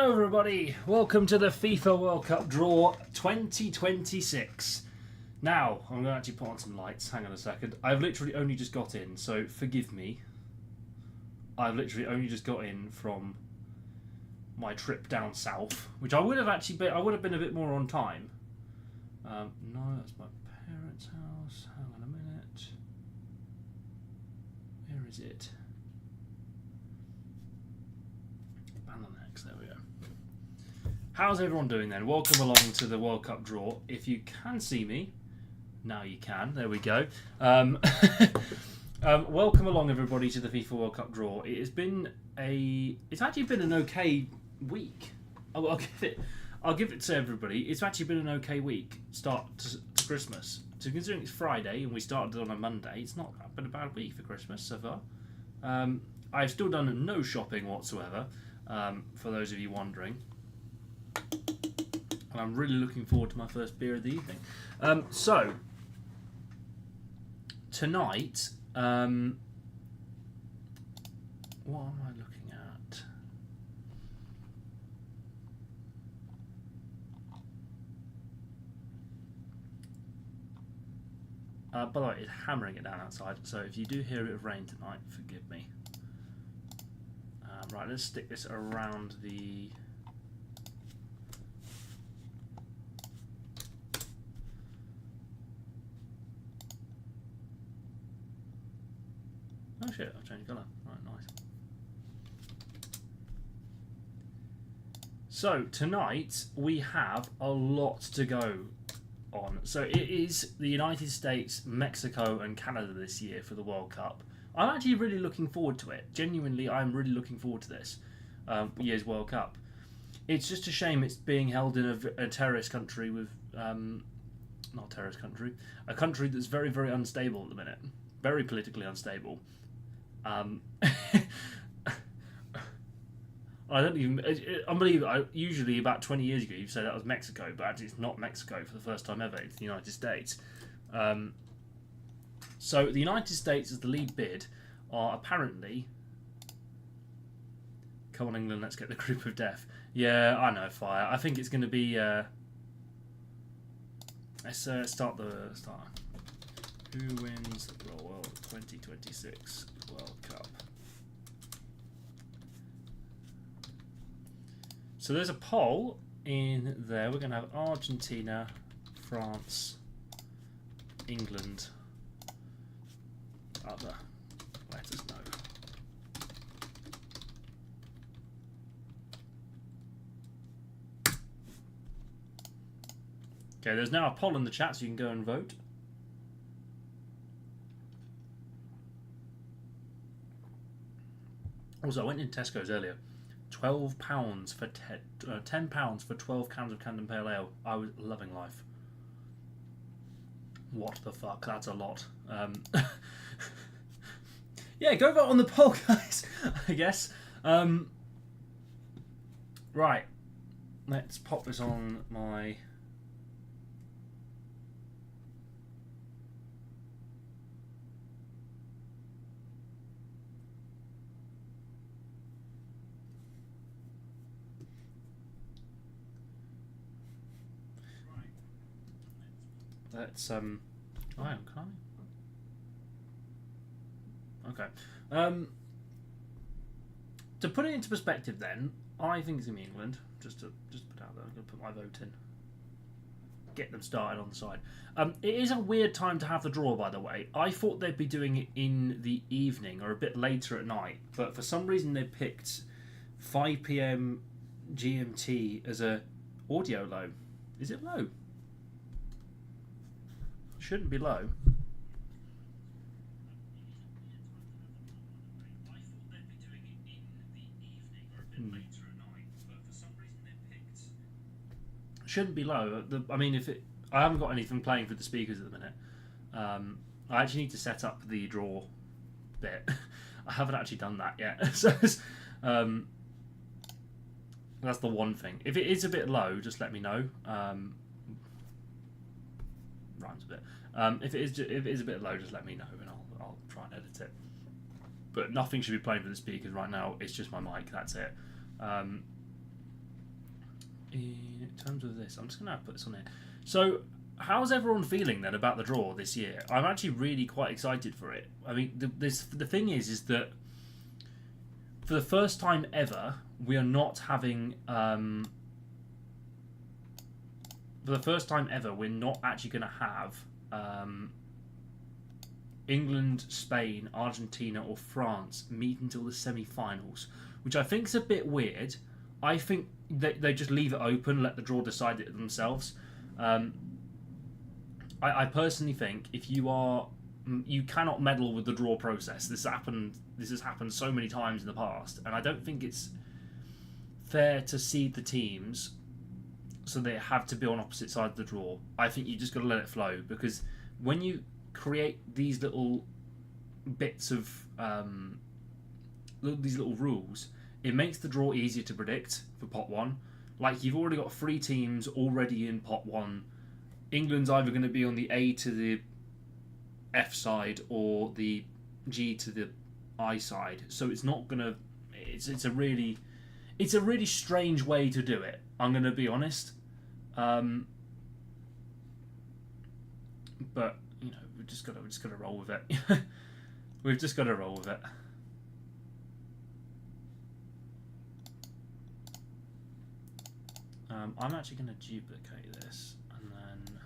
Hello everybody, welcome to the FIFA World Cup Draw 2026. Now, I'm going to actually put on some lights, hang on a second. I've literally only just got in, so forgive me. I've literally only just got in from my trip down south, which I would have been a bit more on time. No, that's my parents' house, hang on a minute. Where is it? There we go. How's everyone doing then? Welcome along to the World Cup draw. If you can see me, now you can. There we go. Welcome along everybody to the FIFA World Cup draw. It's actually been an okay week. I'll give it to everybody. It's actually been an okay week. Start to Christmas. So considering it's Friday and we started on a Monday, it's not been a bad week for Christmas so far. I've still done no shopping whatsoever. For those of you wondering, and I'm really looking forward to my first beer of the evening. So tonight, what am I looking at? By the way, it's hammering it down outside, so if you do hear a bit of rain tonight, forgive me. Right, let's stick this around the... Oh shit, I've changed colour. Right, nice. So, tonight we have a lot to go on. So, it is the United States, Mexico and Canada this year for the World Cup. I'm actually really looking forward to it. Genuinely, I'm really looking forward to this year's World Cup. It's just a shame it's being held in a terrorist country with... not a terrorist country. A country that's very, very unstable at the minute. Very politically unstable. I don't even... Unbelievable. Usually, about 20 years ago, you'd say that was Mexico, but actually it's not Mexico for the first time ever. It's the United States. So the United States as the lead bid are apparently... Come on England, let's get the group of death. Yeah, I know, fire. I think it's going to be... let's start. Who wins the World 2026 World Cup? So there's a poll in there. We're going to have Argentina, France, England... Other. Let us know. Okay, there's now a poll in the chat, so you can go and vote. Also, I went in Tesco's earlier. £12 for £10 for 12 cans of Camden Pale Ale. I was loving life. What the fuck? That's a lot. Yeah, go vote on the poll, guys. I guess. Right. Let's pop this on my... Let's oh, can I? Okay. To put it into perspective, then I think it's gonna be England. Just put out there. I'm gonna put my vote in. Get them started on the side. It is a weird time to have the draw, by the way. I thought they'd be doing it in the evening or a bit later at night, but for some reason they picked 5 PM GMT as a audio low. Is it low? Shouldn't be low. Shouldn't be low. I mean, I haven't got anything playing for the speakers at the minute. I actually need to set up the draw bit. I haven't actually done that yet. So that's the one thing. If it is a bit low, just let me know. Rhymes a bit. If it is a bit low, just let me know and I'll try and edit it. But nothing should be playing for the speakers right now. It's just my mic. That's it. in terms of this, I'm just going to put this on here. So, how's everyone feeling then about the draw this year? I'm actually really quite excited for it. I mean, the thing is that for the first time ever, we are not having. For the first time ever, we're not actually going to have England, Spain, Argentina, or France meet until the semi-finals, which I think is a bit weird. I think they just leave it open, let the draw decide it themselves. I personally think if you cannot meddle with the draw process. This has happened so many times in the past, and I don't think it's fair to seed the teams so they have to be on opposite sides of the draw. I think you just got to let it flow, because when you create these little bits of these little rules, it makes the draw easier to predict for pot one. Like, you've already got 3 teams already in pot one. England's either going to be on the A to the F side or the G to the I side, so it's not going to. It's a really strange way to do it. I'm going to be honest, but you know, we've just got to roll with it. We've just got to roll with it. I'm actually going to duplicate this and then.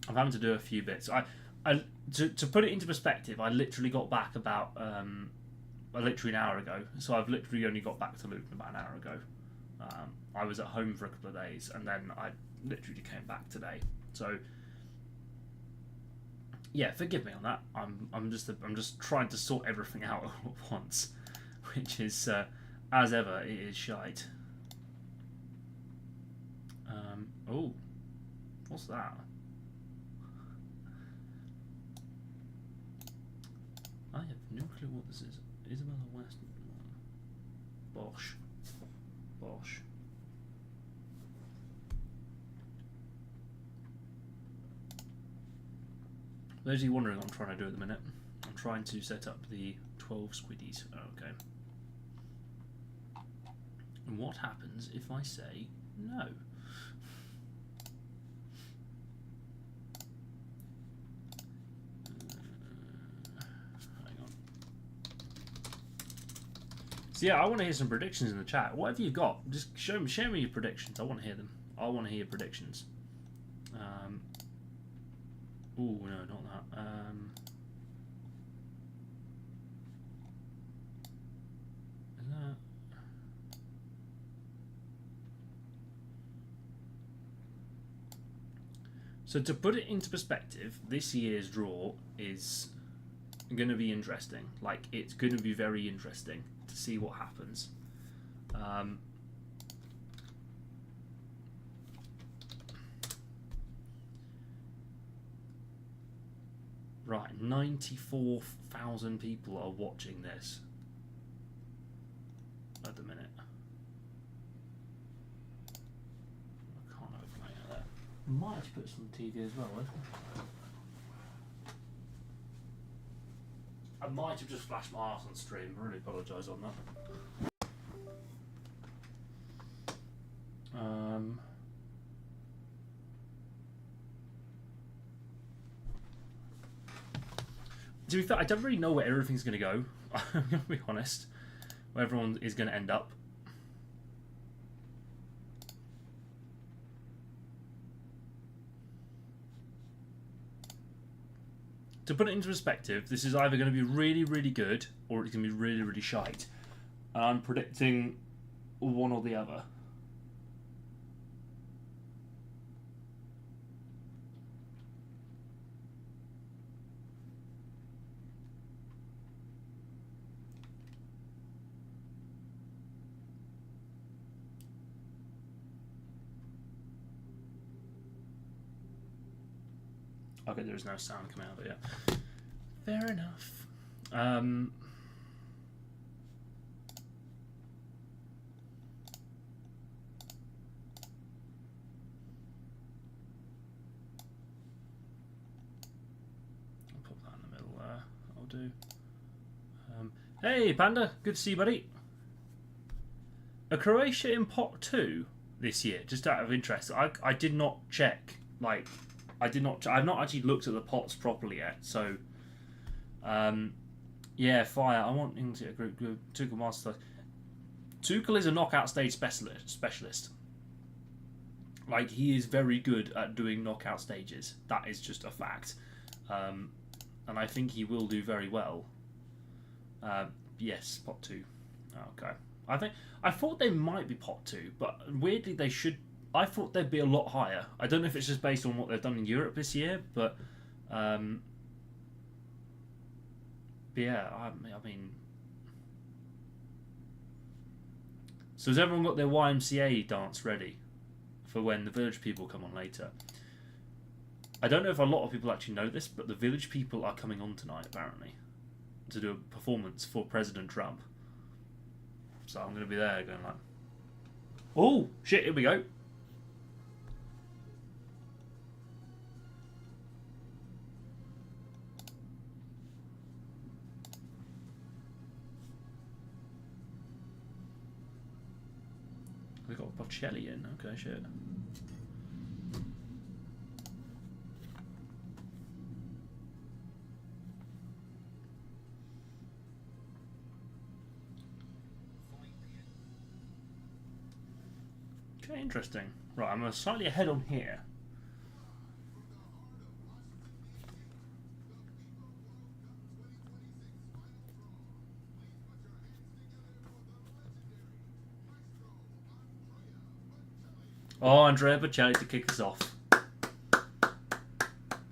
I'm having to do a few bits. To put it into perspective, I literally got back about literally an hour ago. So I've literally only got back to Luton about an hour ago. I was at home for a couple of days, and then I literally came back today. So yeah, forgive me on that. I'm just trying to sort everything out all at once, which is as ever it is shite. Oh, what's that? I have no clue what this is. Isabella West. Bosh. Bosh. For those of you wondering what I'm trying to do at the minute, I'm trying to set up the 12 squiddies. Okay. And what happens if I say no? So yeah, I want to hear some predictions in the chat. What have you got? Just share me your predictions. I want to hear them. I want to hear your predictions. Oh no, not that. Is that? So to put it into perspective, this year's draw is going to be interesting. Like, it's going to be very interesting to see what happens. Right, 94,000 people are watching this at the minute. I can't open any of that. Might have to put some TV as well, I might have just flashed my arse on stream. I really apologise on that. To be fair, I don't really know where everything's going to go. I'm going to be honest. Where everyone is going to end up. To put it into perspective, this is either going to be really, really good or it's going to be really, really shite. And I'm predicting one or the other. Okay, there is no sound coming out of it yet. Fair enough. I'll put that in the middle there. I'll Hey, Panda. Good to see you, buddy. Are Croatia in pot 2 this year? Just out of interest. I did not check. Like, I've not actually looked at the pots properly yet. So, yeah, fire. I want into a group. Tuchel Master. Tuchel is a knockout stage specialist. Like, he is very good at doing knockout stages. That is just a fact. And I think he will do very well. Yes, pot 2. Okay. I thought they might be pot 2, but weirdly they should. I thought they'd be a lot higher. I don't know if it's just based on what they've done in Europe this year, but yeah, I mean. So has everyone got their YMCA dance ready for when the Village People come on later? I don't know if a lot of people actually know this, but the Village People are coming on tonight apparently to do a performance for President Trump. So I'm going to be there going like, oh shit, here we go. We got Bocelli in, okay, shit. Okay, interesting. Right, I'm slightly ahead on here. Oh, Andrea Bocelli to kick us off.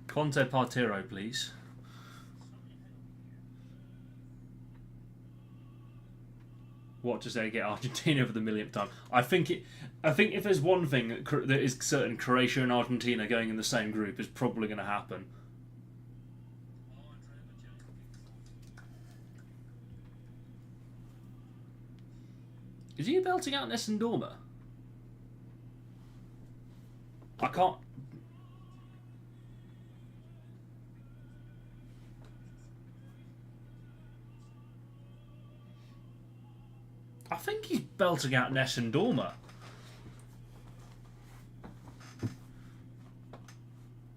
Conte Partiro, please. What to say? Get Argentina for the millionth time. I think if there's one thing that is certain, Croatia and Argentina going in the same group is probably going to happen. Is he belting out Nessun Dorma? I can't. I think he's belting out Nessun Dorma.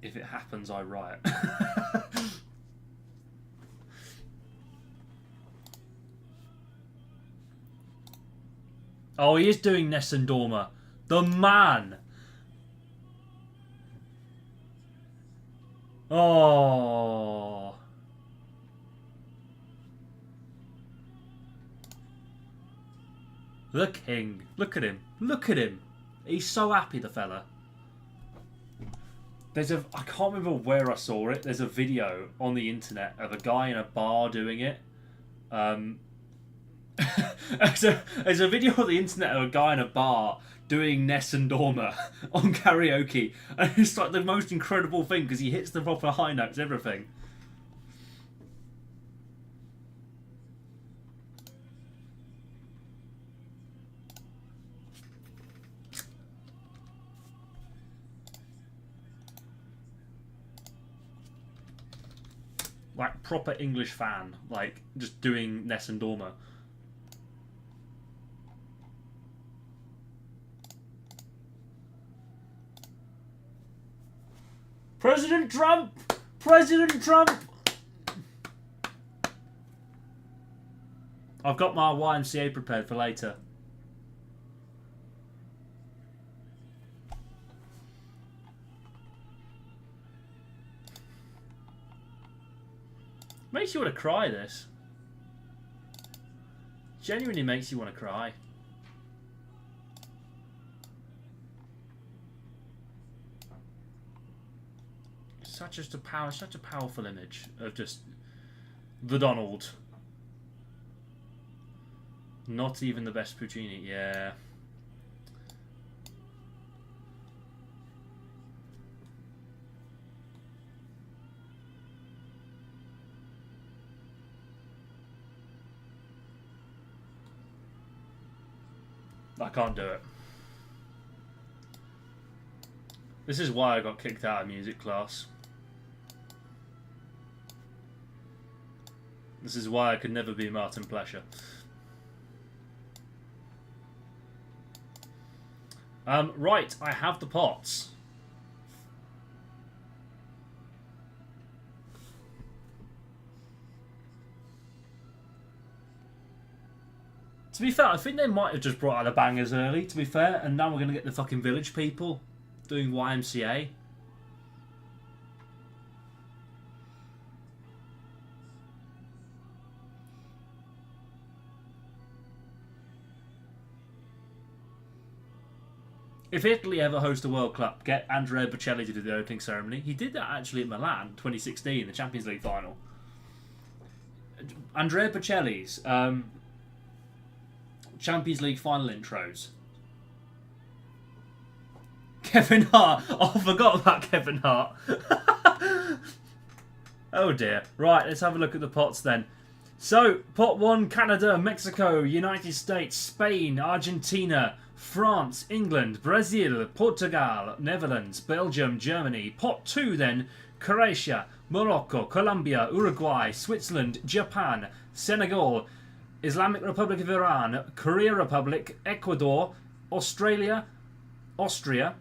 If it happens, I riot. Oh, he is doing Nessun Dorma. The man. Oh. The king. Look at him. Look at him. He's so happy, the fella. I can't remember where I saw it. There's a video on the internet of a guy in a bar doing it. There's a video on the internet of a guy in a bar doing Nessun Dorma on karaoke. And it's like the most incredible thing because he hits the proper high notes, everything. Like proper English fan, like just doing Nessun Dorma. President Trump! President Trump! I've got my YMCA prepared for later. Makes you want to cry, this. Genuinely makes you want to cry. Such a powerful image of just the Donald. Not even the best Puccini, yeah. I can't do it. This is why I got kicked out of music class. This is why I could never be Martin Plesher. Right, I have the pots. To be fair, I think they might have just brought out the bangers early, to be fair, and now we're going to get the fucking village people doing YMCA. If Italy ever host a World Cup, get Andrea Bocelli to do the opening ceremony. He did that actually at Milan, 2016, the Champions League final. Andrea Bocelli's Champions League final intros. Kevin Hart. Oh, I forgot about Kevin Hart. Oh dear. Right, let's have a look at the pots then. So, pot 1, Canada, Mexico, United States, Spain, Argentina, France, England, Brazil, Portugal, Netherlands, Belgium, Germany. Pot 2 then, Croatia, Morocco, Colombia, Uruguay, Switzerland, Japan, Senegal, Islamic Republic of Iran, Korea Republic, Ecuador, Australia, Austria,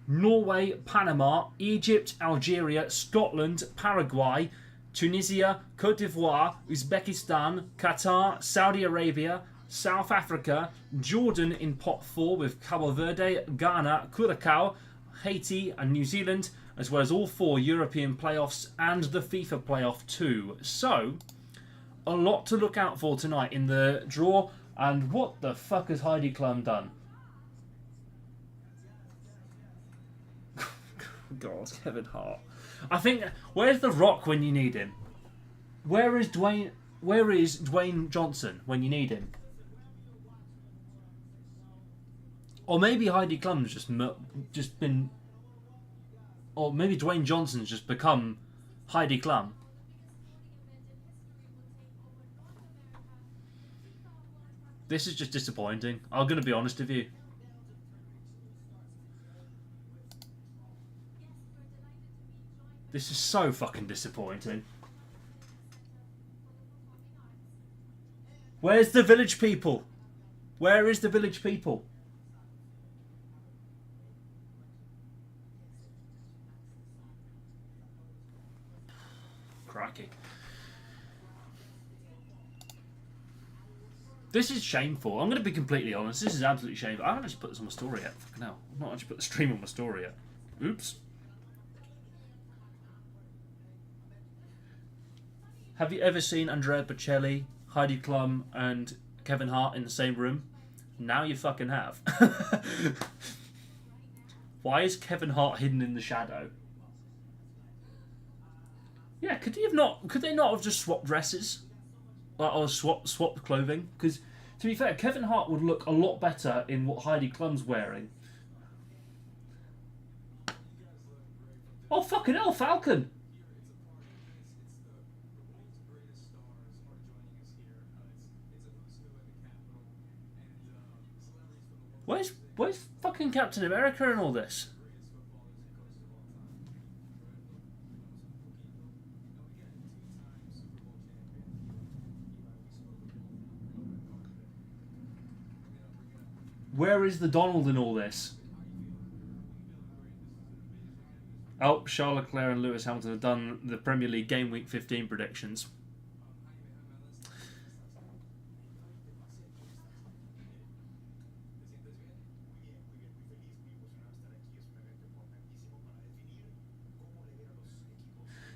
Norway, Panama, Egypt, Algeria, Scotland, Paraguay, Tunisia, Cote d'Ivoire, Uzbekistan, Qatar, Saudi Arabia, South Africa, Jordan in pot 4 with Cabo Verde, Ghana, Curacao, Haiti and New Zealand, as well as all 4 European playoffs and the FIFA playoff 2. So, a lot to look out for tonight in the draw. And what the fuck has Heidi Klum done? God, Kevin Hart. I think, where's The Rock when you need him? Where is Dwayne Johnson when you need him? Or maybe Heidi Klum's just been... Or maybe Dwayne Johnson's just become Heidi Klum. This is just disappointing. I'm going to be honest with you. This is so fucking disappointing. Where's the village people? Where is the village people? Crikey. This is shameful. I'm going to be completely honest. This is absolutely shameful. I haven't actually put this on my story yet. Fucking hell. I've not actually put the stream on my story yet. Oops. Have you ever seen Andrea Bocelli, Heidi Klum and Kevin Hart in the same room? Now you fucking have. Why is Kevin Hart hidden in the shadow? Yeah, could they not have just swapped dresses? Or swapped clothing? Because, to be fair, Kevin Hart would look a lot better in what Heidi Klum's wearing. Oh, fucking hell, Falcon! Where's fucking Captain America and all this? Where is the Donald in all this? Oh, Charles Leclerc and Lewis Hamilton have done the Premier League Game Week 15 predictions.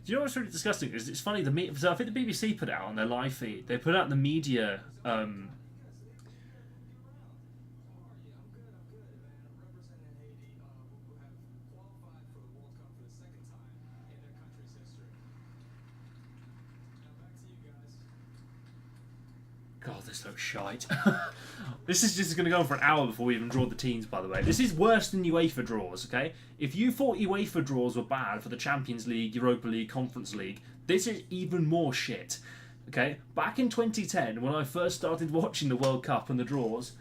Do you know what's really disgusting? Is it's funny, so I think the BBC put it out on their live feed. They put out the media... God, this looks shite. This is just going to go on for an hour before we even draw the teams, by the way. This is worse than UEFA draws, okay? If you thought UEFA draws were bad for the Champions League, Europa League, Conference League, this is even more shit, okay? Back in 2010, when I first started watching the World Cup and the draws,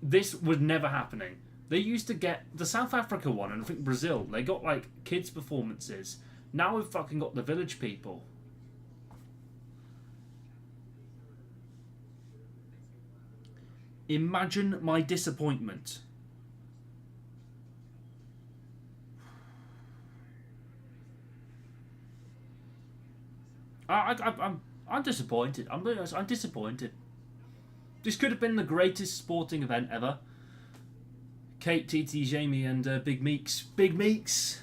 this was never happening. They used to get the South Africa one, and I think Brazil, they got, like, kids' performances. Now we've fucking got the village people. Imagine my disappointment. I'm disappointed. I'm being honest, I'm disappointed. This could have been the greatest sporting event ever. Kate, TT, Jamie, and Big Meeks. Big Meeks.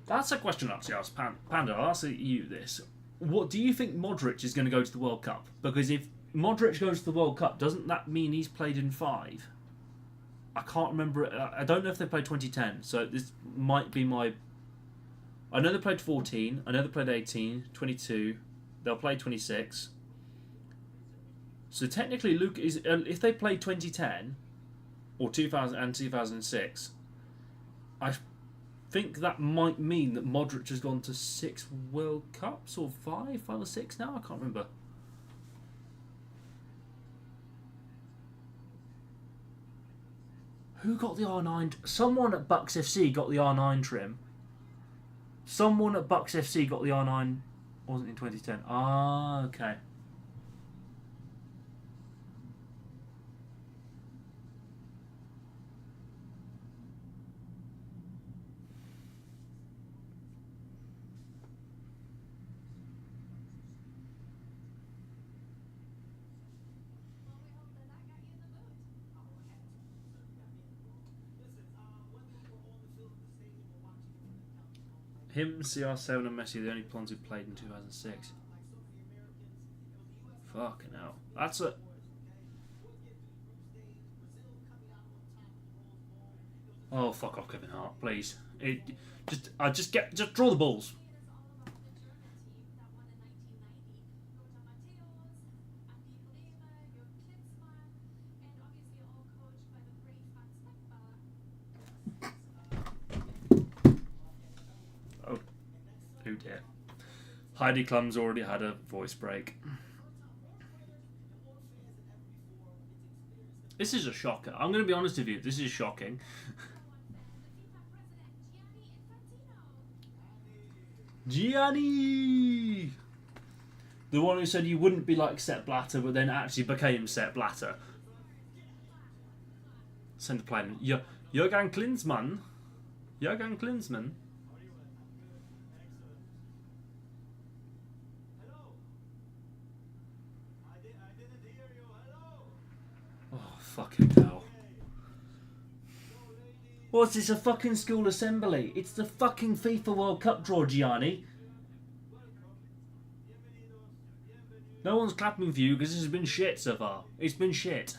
That's a question I'll actually ask Panda. I'll ask you this. What do you think Modric is going to go to the World Cup? Because if Modric goes to the World Cup, doesn't that mean he's played in 5? I can't remember. I don't know if they played 2010, so this might be my... I know they played 14, I know they played 18, 22, they'll play 26. So technically, Luke is if they played 2010 or 2000 and 2006, I think that might mean that Modric has gone to 6 World Cups or 5 or 6 now. I can't remember. Who got the R9? Someone at Bucks FC got the R9 trim. Someone at Bucks FC got the R9. Wasn't in 2010. Ah, okay. Him, CR7 and Messi are the only ones who played in 2006. Fucking hell. That's a... Oh, fuck off, Kevin Hart, please. Just draw the balls. Oh dear. Heidi Klum's already had a voice break. This is a shocker. I'm going to be honest with you. This is shocking. Gianni! The one who said you wouldn't be like Sepp Blatter, but then actually became Sepp Blatter. Send the plane. Jürgen Klinsmann. Jürgen Klinsmann. Oh, fucking hell. What's this, a fucking school assembly? It's the fucking FIFA World Cup draw, Gianni. No one's clapping for you because this has been shit so far. It's been shit.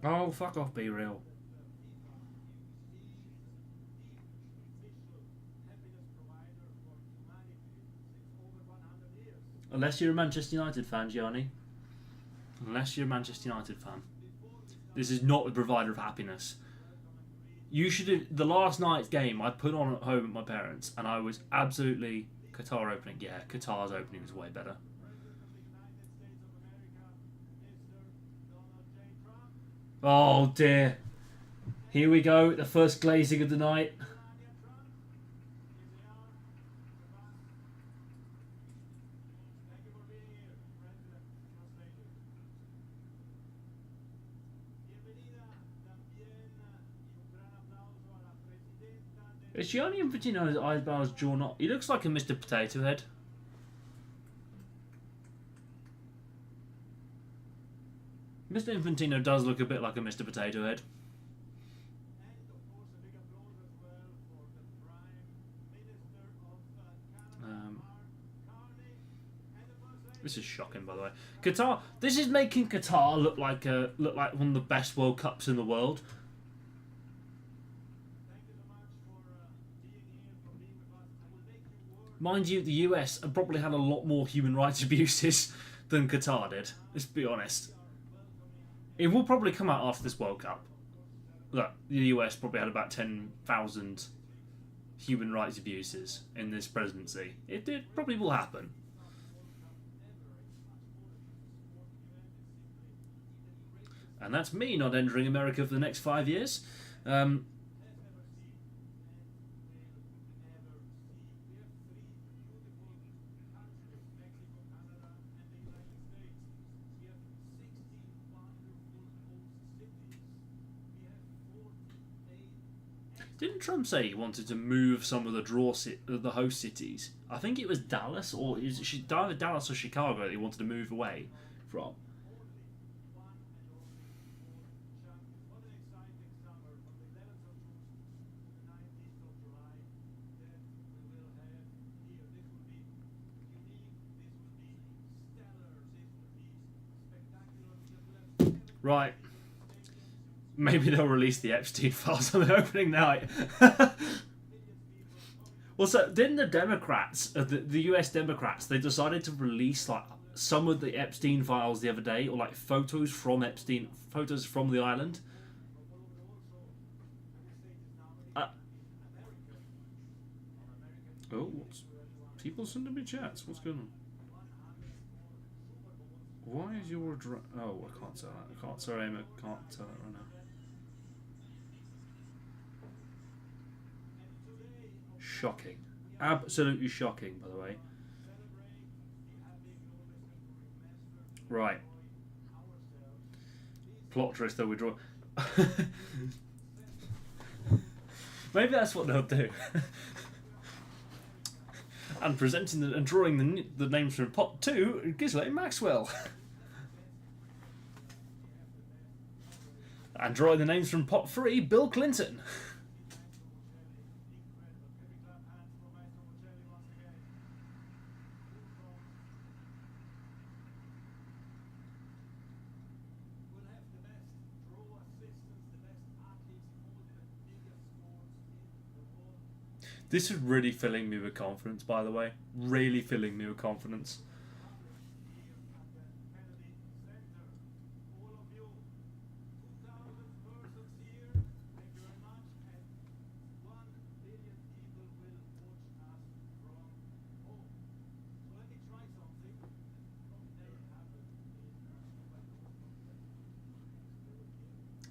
Oh, fuck off, be real. Unless you're a Manchester United fan, Gianni. Unless you're a Manchester United fan. This is not the provider of happiness. You should have... The last night's game I put on at home with my parents, and I was absolutely... Qatar opening. Yeah, Qatar's opening was way better. Oh dear. Here we go, the first glazing of the night. Is Gianni Infantino's eyebrows drawn up? He looks like a Mr. Potato Head. Mr. Infantino does look a bit like a Mr. Potato Head. This is shocking, by the way. Qatar. This is making Qatar look like one of the best World Cups in the world. Mind you, the US have probably had a lot more human rights abuses than Qatar did. Let's be honest. It will probably come out after this World Cup. Look, the US probably had about 10,000 human rights abuses in this presidency. It probably will happen. And that's me not entering America for the next 5 years. Um, didn't Trump say he wanted to move some of the host cities? I think it was Dallas, or is it either Dallas or Chicago that he wanted to move away from. Right. Maybe they'll release the Epstein files on the opening night. Well, so didn't the Democrats, the US Democrats, they decided to release like some of the Epstein files the other day, or like photos from Epstein, photos from the island. Uh, people sending me chats? What's going on? Why is your oh, I can't tell that. I can't. Sorry, Emma, can't tell that right now. Shocking. Absolutely shocking, by the way. Right. Plot twist, though, we draw. Maybe that's what they'll do. And presenting and drawing the names from pot 2, Ghislaine Maxwell. And drawing the names from pot 3, Bill Clinton. This is really filling me with confidence, by the way. Really filling me with confidence.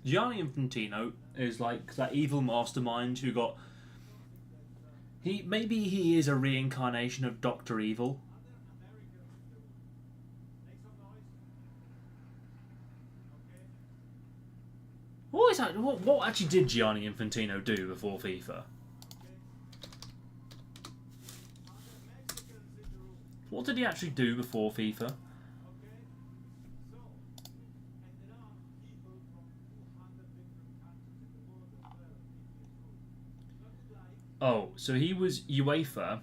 Gianni Infantino is like that evil mastermind who got... Maybe he is a reincarnation of Dr. Evil. What actually did Gianni Infantino do before FIFA? What did he actually do before FIFA? Oh, so he was UEFA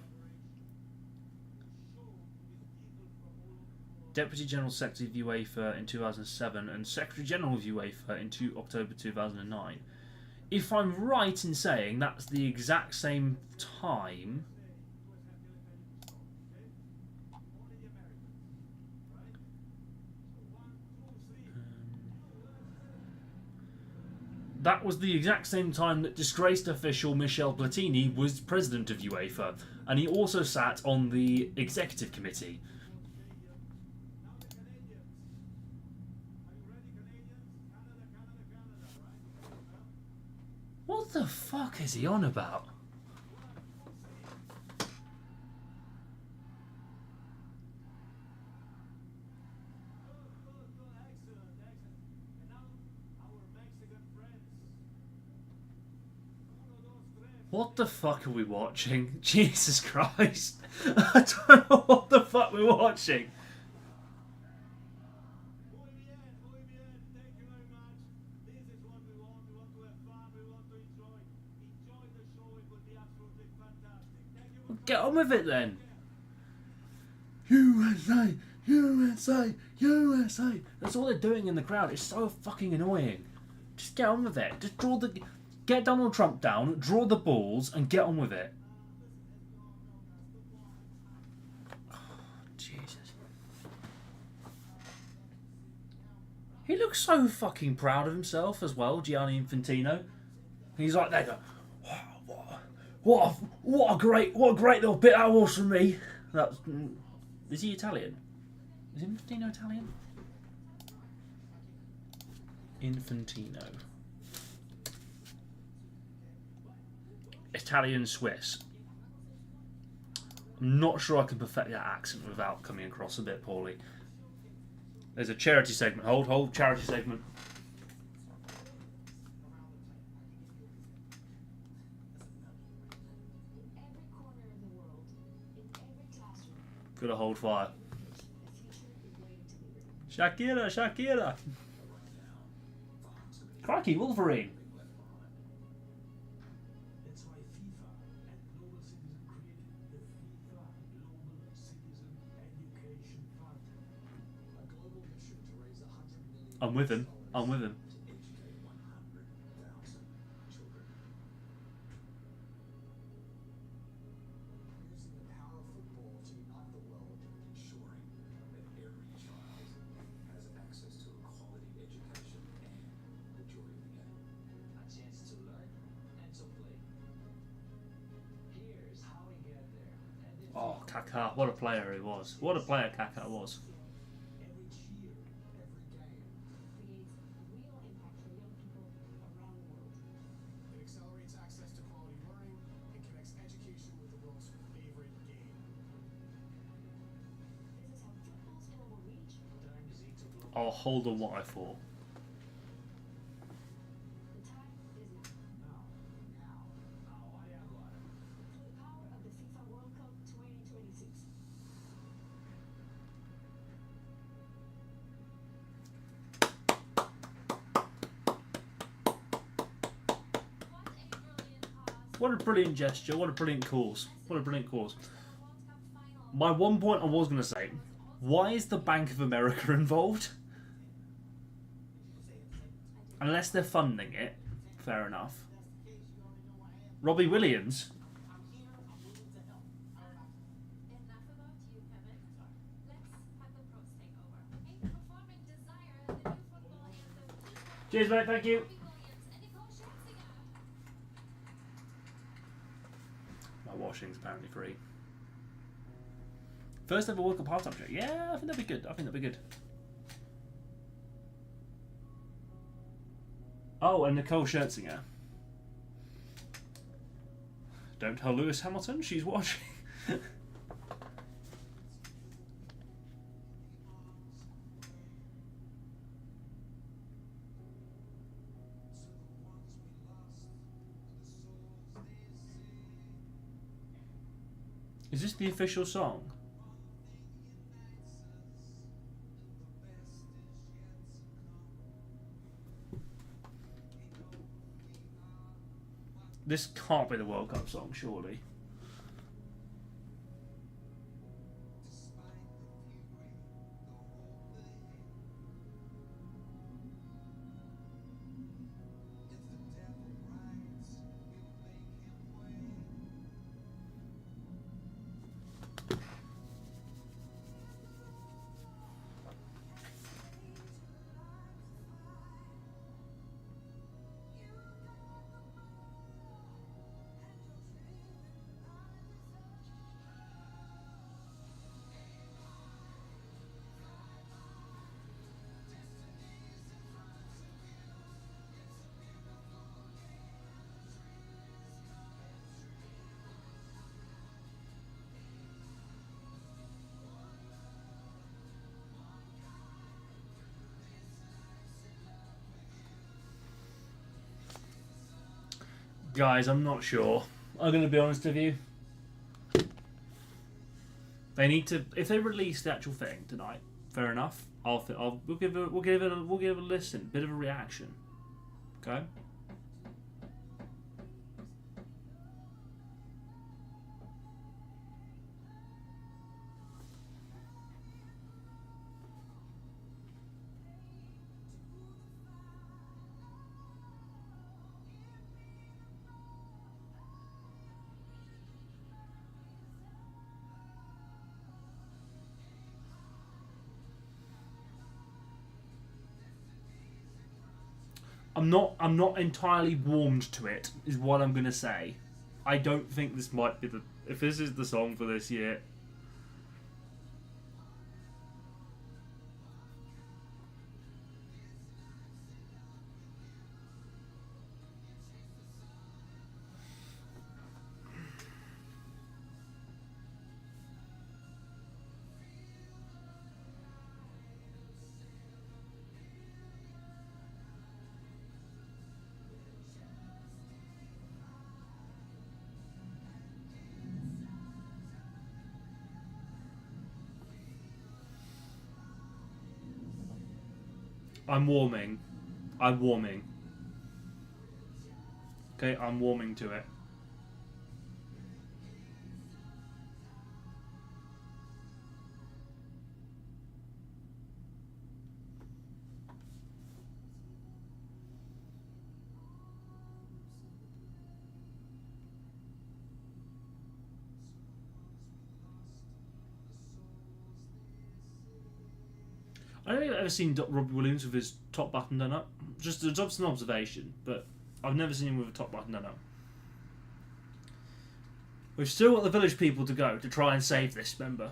Deputy General Secretary of UEFA in 2007 and Secretary General of UEFA in October 2009. If I'm right in saying that's the exact same time... That was the exact same time that disgraced official Michel Platini was president of UEFA, and he also sat on the executive committee. What the fuck is he on about? What the fuck are we watching? Jesus Christ. I don't know what the fuck we're watching. Get on with it then. USA, USA, USA. That's all they're doing in the crowd. It's so fucking annoying. Just get on with it. Just get Donald Trump down, draw the balls, and get on with it. Oh, Jesus. He looks so fucking proud of himself as well, Gianni Infantino. He's like, they go, what a great little bit that was from me. That's, is he Italian? Is Infantino Italian? Infantino. Italian Swiss. I'm not sure I can perfect that accent without coming across a bit poorly. There's a charity segment. Hold, charity segment. Gotta hold fire. Shakira. Crikey, Wolverine. That's why FIFA and Global Citizen created the FIFA Global Citizen Education Fund. A global mission to raise $100 million. I'm with him. To educate 100,000 children. Using the power of football to unite the world, ensuring that every child has access to a quality education and the joy of the game. A chance to learn and to play. Here's how we get there. Oh, Kaká. What a player he was. What a player Kaká was. Every cheer, every game. Creates real impact for young people around the world. It accelerates access to quality learning and connects education with the world's favorite game. This is how football's global reach. Turns into global. Oh, hold on what I thought. The time is now. Olha agora. Through the power of the FIFA World Cup 2026. What a brilliant gesture. What a brilliant cause. My one point I was going to say, why is the Bank of America involved? Unless they're funding it, fair enough. Robbie Williams? Enough about you, Kevin. Let's have the pros take over. Okay? Performing Desire, the new football anthem. Cheers, mate. Thank you. Robbie Williams and Nicole Scherzinger. My washing's apparently free. First ever World Cup halftime show. Yeah, I think that'd be good. Oh, and Nicole Scherzinger. Don't tell Lewis Hamilton she's watching. Is this the official song? This can't be the World Cup song, surely. Guys, I'm not sure. I'm going to be honest with you. They need to. If they release the actual thing tonight, fair enough. We'll give it a listen, bit of a reaction. Okay. I'm not entirely warmed to it, is what I'm gonna say. I don't think this might be if this is the song for this year. I'm warming. I'm warming. Okay, I'm warming to it. I don't think I've ever seen Robbie Williams with his top button done up. Just an observation, but I've never seen him with a top button done up. We've still got the village people to go to try and save this member.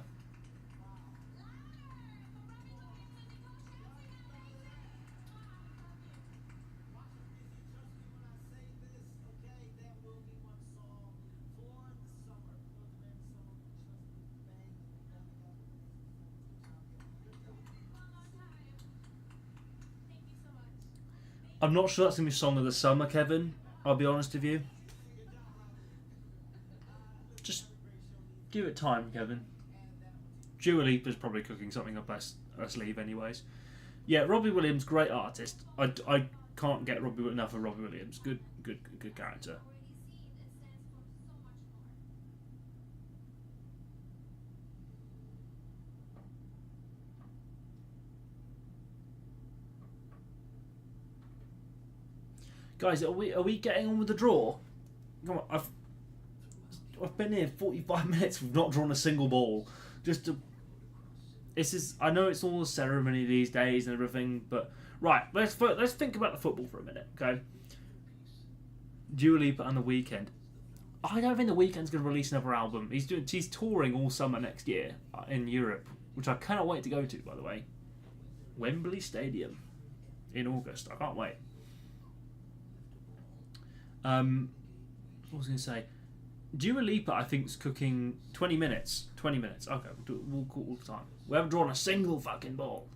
I'm not sure that's going to be Song of the Summer, Kevin. I'll be honest with you. Just give it time, Kevin. Dua Lipa's probably cooking something up her sleeve anyways. Yeah, Robbie Williams, great artist. I can't get enough of Robbie Williams. Good character. Guys, are we getting on with the draw? Come on, I've been here 45 minutes. We've not drawn a single ball. I know it's all a ceremony these days and everything, but right, let's think about the football for a minute, okay? Dua Lipa and The Weeknd. I don't think The Weeknd's going to release another album. He's touring all summer next year in Europe, which I cannot wait to go to, by the way. Wembley Stadium in August. I can't wait. What was I going to say? Dua Lipa, I think, is cooking 20 minutes. 20 minutes. Okay, we'll call all the time. We haven't drawn a single fucking ball.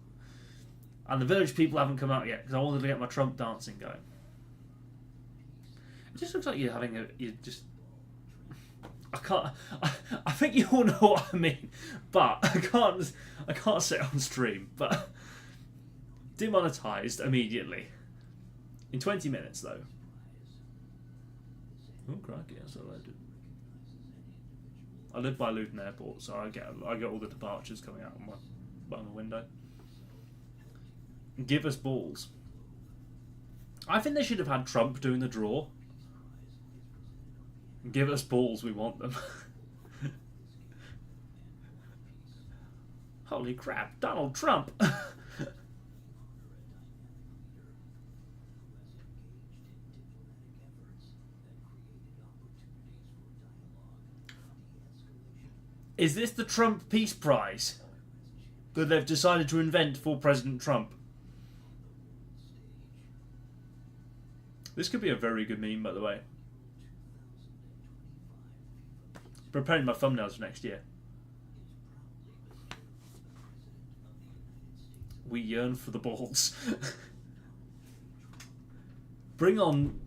And the village people haven't come out yet because I wanted to get my Trump dancing going. It just looks like you're having I think you all know what I mean, but I can't say it on stream. But demonetized immediately in 20 minutes though. Oh crikey, that's what I do. I live by Luton Airport, so I get all the departures coming out on the window. Give us balls. I think they should have had Trump doing the draw. Give us balls, we want them. Holy crap, Donald Trump! Is this the Trump Peace Prize that they've decided to invent for President Trump? This could be a very good meme, by the way. Preparing my thumbnails for next year. We yearn for the balls. Bring on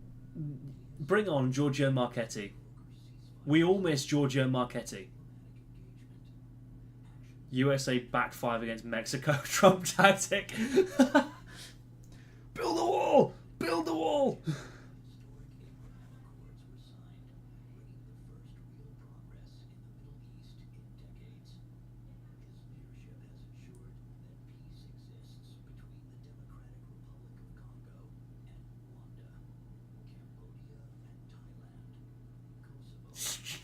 Giorgio Marchetti. We all miss Giorgio Marchetti. USA backed 5 against Mexico. Trump tactic. Build the wall! Build the wall!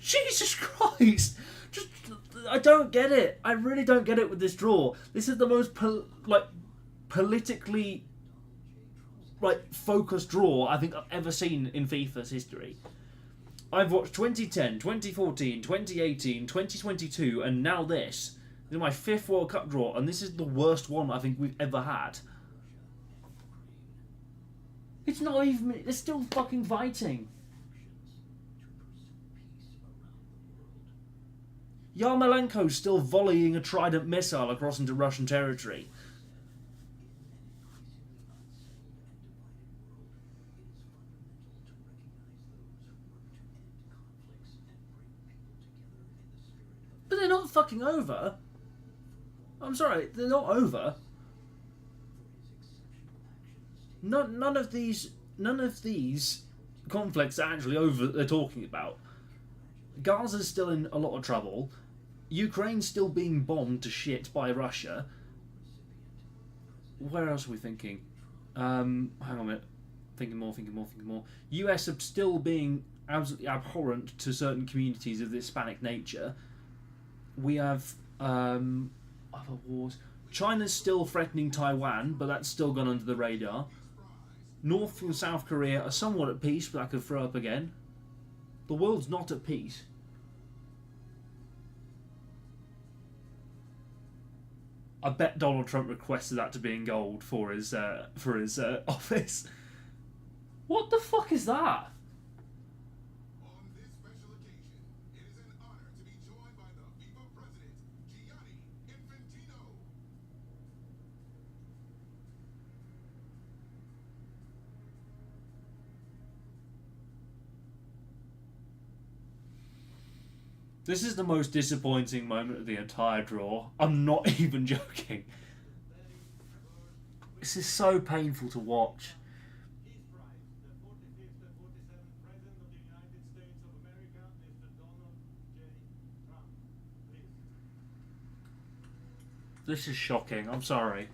Jesus Christ! I don't get it. I really don't get it with this draw. This is the most politically like focused draw I think I've ever seen in FIFA's history. I've watched 2010, 2014, 2018, 2022, and now this. This is my 5th World Cup draw, and this is the worst one I think we've ever had. It's not even... They're still fucking fighting. Yarmolenko's still volleying a Trident missile across into Russian territory. But they're not fucking over. I'm sorry, they're not over. None of these conflicts are actually over that they're talking about. Gaza's still in a lot of trouble. Ukraine's still being bombed to shit by Russia. Where else are we thinking? Hang on a minute. Thinking more. US are still being absolutely abhorrent to certain communities of the Hispanic nature. We have other wars. China's still threatening Taiwan, but that's still gone under the radar. North and South Korea are somewhat at peace, but that could throw up again. The world's not at peace. I bet Donald Trump requested that to be in gold for his office. What the fuck is that? On this special occasion, it is an honor to be joined by the FIFA president, Gianni Infantino. This is the most disappointing moment of the entire draw. I'm not even joking. This is so painful to watch. Peace Prize, the 45th and 47th President of the United States of America, Mr. Donald J. Trump. Please. This is shocking. I'm sorry.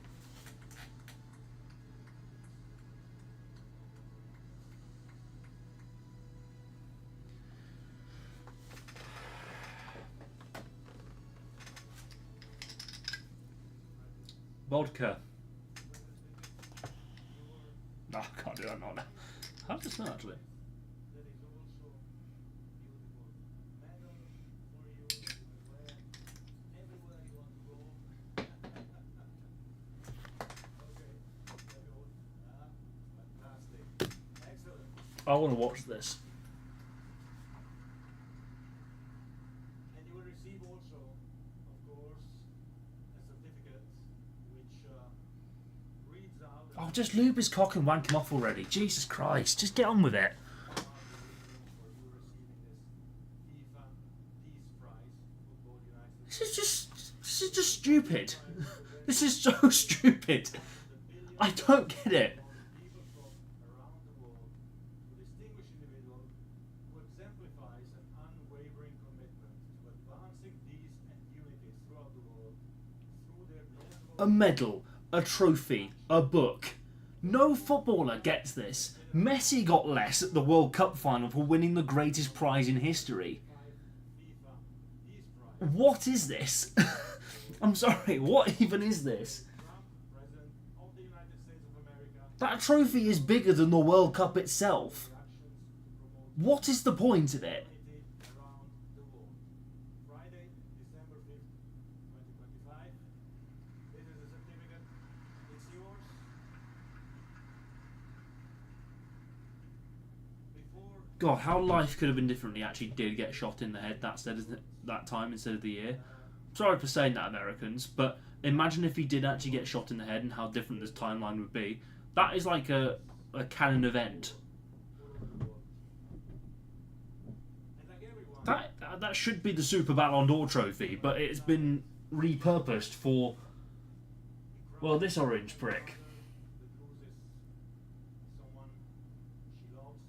Vodka. No, I can't do that now. How does it smell actually? That is also beautiful. Medal for you. You can wear everywhere you want to go. Okay. Fantastic. Excellent. I want to watch this. And you will receive also, of course, a certificate which reads out. Oh, just lube his cock and wank him off already. Jesus Christ, just get on with it. For you receiving this FIFA Peace Prize, Football United This is just stupid. This is so stupid. I don't get it. people from around the world to distinguish individual who exemplifies an unwavering commitment to advancing peace and unity throughout the world through their notable A medal, a trophy, a book. No footballer gets this. Messi got less at the World Cup final for winning the greatest prize in history. FIFA Peace Prize. What is this? I'm sorry, what even is this? Trump, President of the United States of America, That trophy is bigger than the World Cup itself. actions to promote What is the point of it? unity around the world. Friday, December 5th, 2025. This is a certificate. It's yours. Before God, how life could have been different. He actually did get shot in the head that time instead of the year. Sorry for saying that, Americans, but imagine if he did actually get shot in the head and how different this timeline would be. That is like a canon event. and like everyone, That should be the Super Ballon d'Or trophy, but it's been repurposed for, well, this orange prick. that loses someone she loves.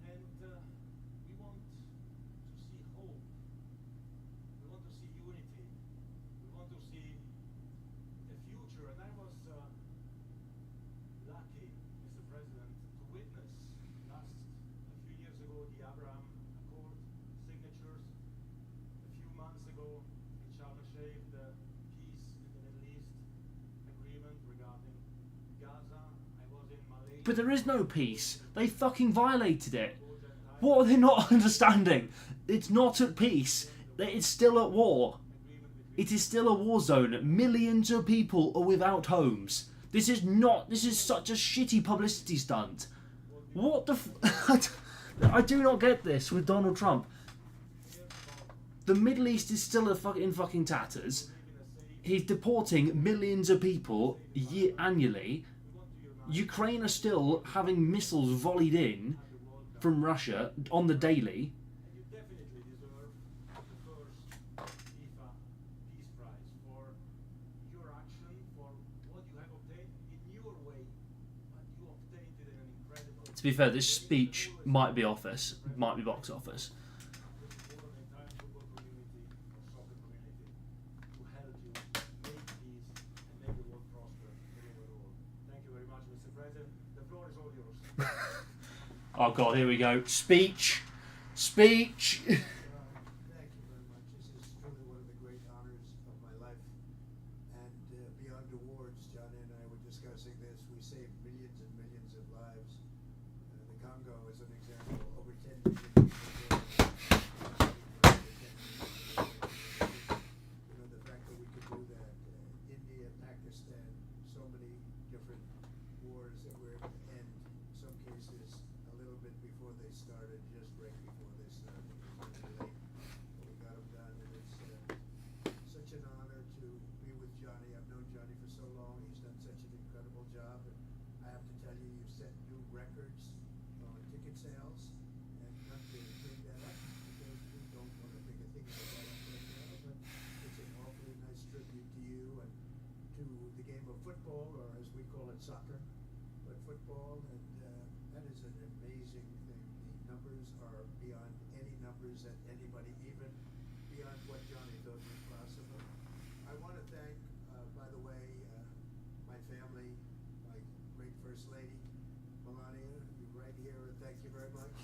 And we want to see hope. We want to see unity. We want to see a future. And I was lucky, Mr. President, to witness a few years ago the Abraham Accord signatures. A few months ago in Sharm el Sheikh, the peace in the Middle East. But there is no peace. They fucking violated it. What are they not understanding? It's not at peace. It's still at war. It is still a war zone. Millions of people are without homes. This is such a shitty publicity stunt. What the I do not get this with Donald Trump. The Middle East is still in fucking tatters. He's deporting millions of people annually. Ukraine are still having missiles volleyed in from Russia on the daily. You definitely deserve the first FIFA Peace Prize for your action, for what you have obtained in your way, but you obtained it in an incredible. To be fair, this speech might be box office. This is for the entire football community or soccer community to help you make peace and make the world prosper all over the world. Thank you very much, Mr. President. The floor is all yours. Oh god, here we go. Speech. Thank you very much. This is truly one of the great honors of my life. And beyond awards, Johnny and I were discussing this. We saved millions and millions of lives. The Congo is an example. Over 10 million people there. You know, the fact that we could do that. India, Pakistan, so many different wars that were able to end, in some cases, a little bit before they started, just right before they started. It was really late, but we got them done, and it's such an honor to be with Johnny. I've known Johnny for so long. He's done such an incredible job, and I have to tell you, you've set new records on ticket sales, and not to bring that up, because we don't want to bring a thing like that up right now, but it's an awfully nice tribute to you and to the game of football, or as we call it, soccer, but football, and that is an amazing thing. The numbers are beyond any numbers that anybody, even beyond what Johnny thought was possible. I want to thank, by the way, my family, my great First Lady, Melania, you're right here, and thank you very much.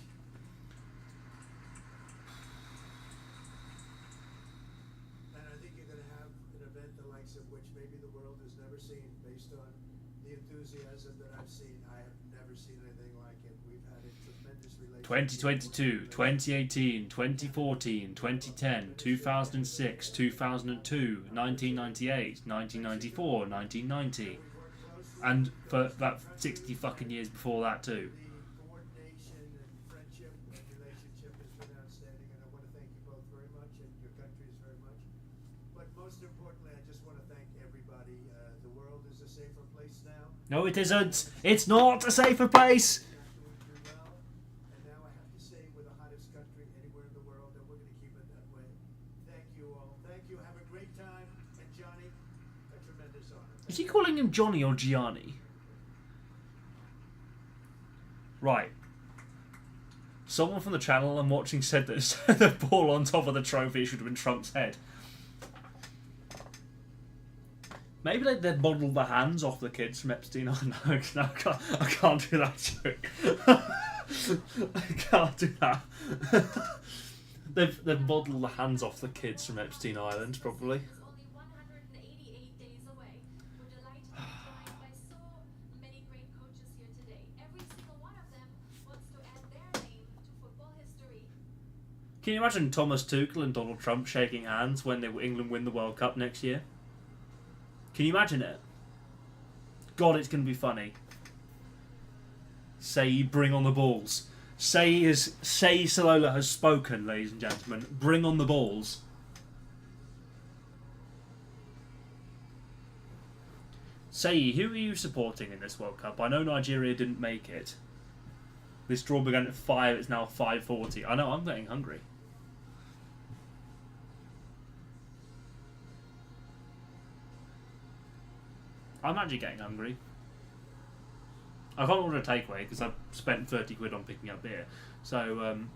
And I think you're going to have an event the likes of which maybe the world has never seen, based on the enthusiasm that I've seen. I have never seen anything like it. We've had a tremendous relationship. 2022, 2018, 2014, 2010, 2006, 2002, 1998, 1994, 1990. And for that 60 fucking years before that too. The coordination and friendship and relationship has been outstanding, and I want to thank you both very much, and your countries very much. But most importantly, I just want to thank everybody. The world is a safer place now. No, it isn't. It's not a safer place. We're doing well, and now I have to say we're the hottest country anywhere in the world, and we're going to keep it that way. Thank you all. Thank you. Have a great time. And Johnny, a tremendous honor. Is he calling him Johnny or Gianni? Right. Someone from the channel I'm watching said that the ball on top of the trophy should have been Trump's head. Maybe they'd model the hands off the kids from Epstein Island. No, I can't do that joke. I can't do that. They've modelled the hands off the kids from Epstein Island, probably. Is only 188 days away. We're delighted to be joined by so many great coaches here today. Every single one of them wants to add their name to football history. Can you imagine Thomas Tuchel and Donald Trump shaking hands when England win the World Cup next year? Can you imagine it? God, it's going to be funny. Say, bring on the balls. Say Salola has spoken, ladies and gentlemen. Bring on the balls. Say, who are you supporting in this World Cup? I know Nigeria didn't make it. This draw began at 5, it's now 5:40. I know, I'm getting hungry. I'm actually getting hungry. I can't order a takeaway because I've spent 30 quid on picking up beer. So, I'm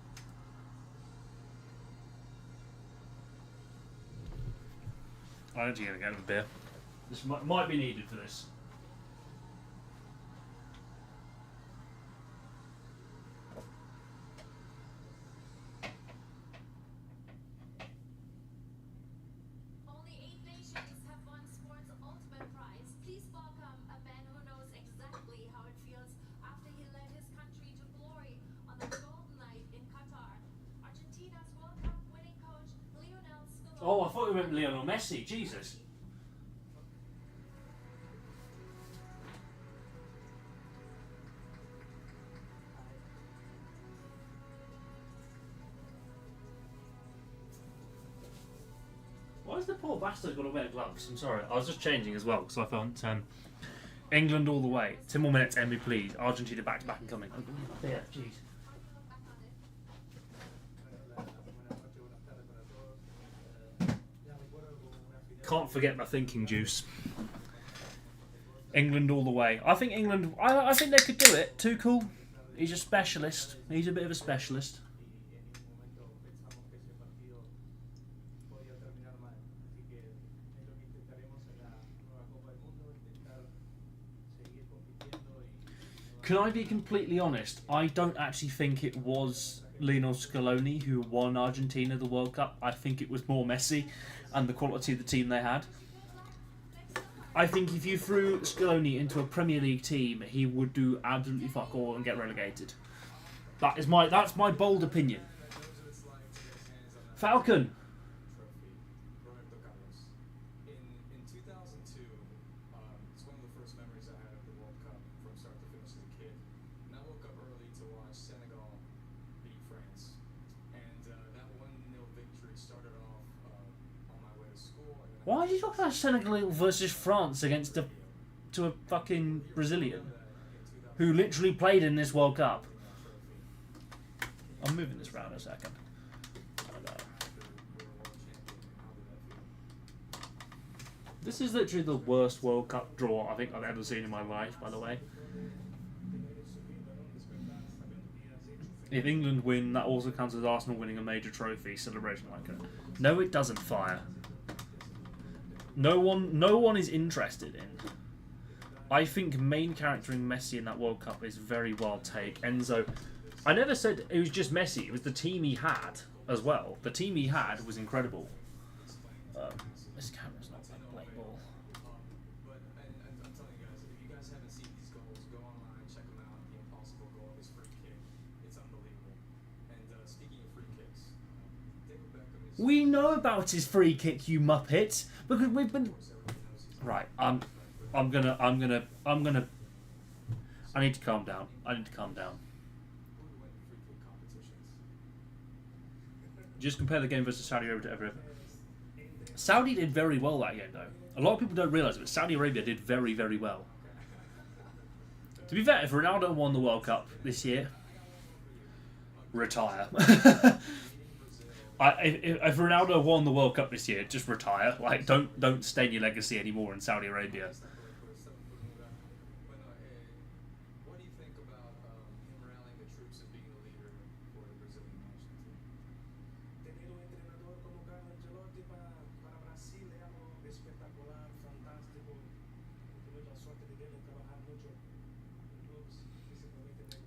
actually going to get a beer. This might be needed for this. Only 8 nations have won sport's ultimate prize. Please welcome a man who knows exactly how it feels after Oh, I thought you meant Lionel Messi. Jesus. Why has the poor bastard got to wear gloves? I'm sorry. I was just changing as well because I felt England all the way. 10 more minutes, Emmy, please. Argentina back to back and coming. Yeah, jeez. Can't forget my thinking juice. England all the way. I think England. I think they could do it. Tuchel, he's a specialist. He's a bit of a specialist. Can I be completely honest? I don't actually think it was Lionel Scaloni who won Argentina the World Cup. I think it was more Messi and the quality of the team they had. I think if you threw Scaloni into a Premier League team, he would do absolutely fuck all and get relegated. That's my bold opinion. Falcon. Roberto Carlos. In 2002, it's one of the first memories I had of the World Cup from start to finish as a kid. And I woke up early to watch Senegal beat France. And that 1-0 victory started off on my way to school. And then Why are you talking about Senegal versus France against a fucking Brazilian who literally played in this World Cup? I'm moving this round a second. This is literally the worst World Cup draw I think I've ever seen in my life, by the way. If England win, that also counts as Arsenal winning a major trophy celebration like it. No, it doesn't, Fire. No one is interested in. I think main charactering Messi in that World Cup is very well take. Enzo, I never said it was just Messi. It was the team he had as well. The team he had was incredible. This camera's not like play ball. But I'm telling you guys, if you guys haven't seen these goals, go online, check them out. The impossible goal, his free kick, it's unbelievable. And speaking of free kicks, David Beckham is. We know about his free kick, you muppet, because we've been. Right, I need to calm down. I need to calm down. Who would win free kick competitions? Just compare the game versus Saudi Arabia to ever. Saudi did very well that game, though. A lot of people don't realise it, but Saudi Arabia did very, very well. To be fair, if Ronaldo won the World Cup this year, retire. If Ronaldo won the World Cup this year, just retire. Like, don't stain your legacy anymore in Saudi Arabia. What do you think about him rallying the troops and being the leader for the Brazilian national team? Tener un entrenador como Carlo Ancelotti para Brasil es algo espectacular, fantástico. Tuve la suerte de verle trabajar mucho en clubes, principalmente en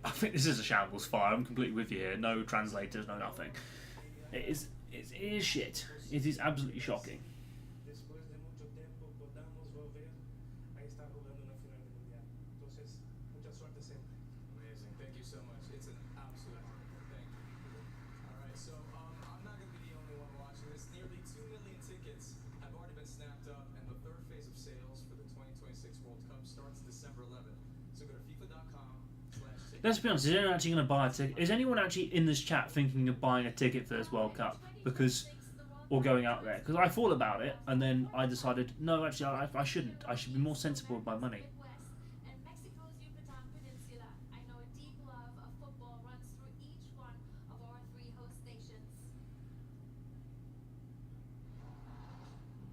I think this is a shambles, Fire. I'm completely with you here. No translators, no nothing. It is shit. It is absolutely shocking. después de mucho tiempo podamos volver a estar jugando una final de mundial. Entonces, mucha suerte siempre. Amazing. Thank you so much. It's an absolute honor. Thank you. All right, so I'm not going to be the only one watching this. Nearly 2 million tickets have already been snapped up, and the third phase of sales for the 2026 World Cup starts December 11th. So go to FIFA.com/tickets. Let's be honest, is anyone actually going to buy a ticket? Is anyone actually in this chat thinking of buying a ticket for this World Cup? Or going out there? Because I thought about it, and then I decided, no, actually, I shouldn't. I should be more sensible with my money. And Mexico's Yucatan Peninsula. I know a deep love of football runs through each one of our 3 host stations.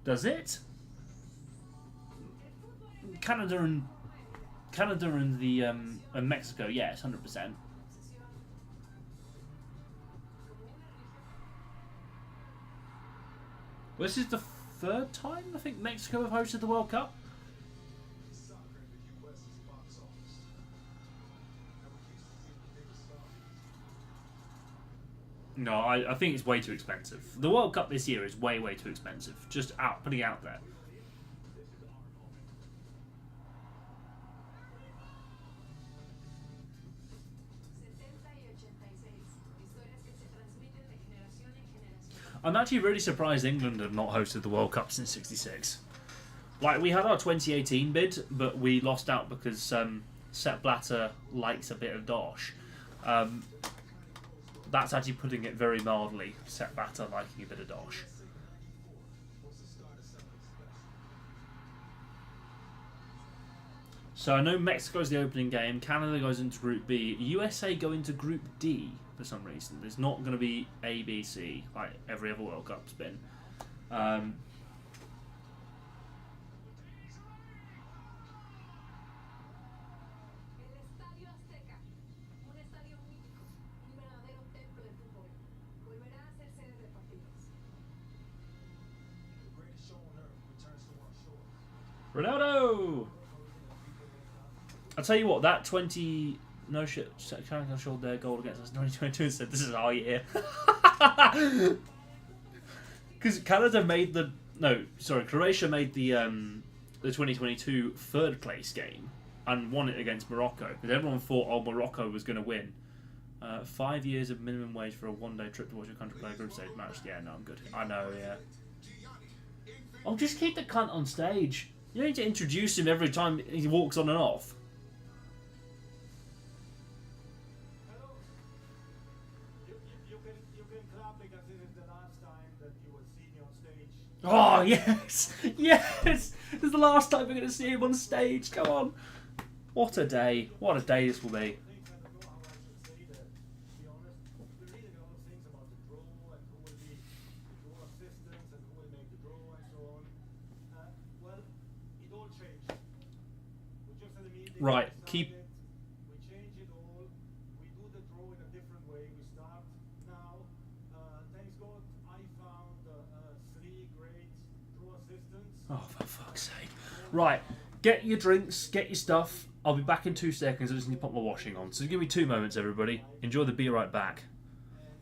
Does it? Canada and the and Mexico, yes, 100%. Well, this is the 3rd time I think Mexico have hosted the World Cup. Soccer in the U.S. is box office. And we used to see the biggest stars. No, I think it's way too expensive. The World Cup this year is way, way too expensive. Just putting it out there. This is our moment. 70 y 86. Historias que se transmiten de generación en generación. I'm actually really surprised England have not hosted the World Cup since '66. Like, we had our 2018 bid, but we lost out because Sepp Blatter likes a bit of dosh. That's actually putting it very mildly. Sepp Blatter liking a bit of dosh. So I know Mexico's the opening game. Canada goes into Group B. USA go into Group D for some reason. There's not going to be A, B, C like every other World Cup's been. El Estadio Azteca, un estadio mítico, un verdadero templo del fútbol, volverá a ser sede de partidos. The greatest show on earth returns to our shores. Ronaldo! I'll tell you what, that 20... No shit, Canada showed their goal against us in 2022 and said, this is our year. Because Canada made the... No, sorry, Croatia made the 2022 third place game and won it against Morocco. Because everyone thought, oh, Morocco was going to win. 5 years of minimum wage for a one-day trip to watch your country play a group stage match. Yeah, no, I'm good. I know, yeah. Oh, just keep the cunt on stage. You don't need to introduce him every time he walks on and off. Hello. You can clap because this is the last time that you will see me on stage. Oh, yes! Yes! This is the last time we're going to see him on stage. Come on. What a day. What a day this will be. Things I don't know how I should say that. To be honest, we're reading a lot of things about the draw and who will be the draw assistants and who will make the draw and so on. Well, it all changed. We just had a meeting. Right, We keep- decided, we change it all. We do the draw in a different way. We start now. Thanks God, I found 3 great draw assistants. Oh, for fuck's sake. Right, get your drinks, get your stuff. I'll be back in 2 seconds. I just need to put my washing on. So give me 2 moments, everybody. Enjoy the Be Right Back. And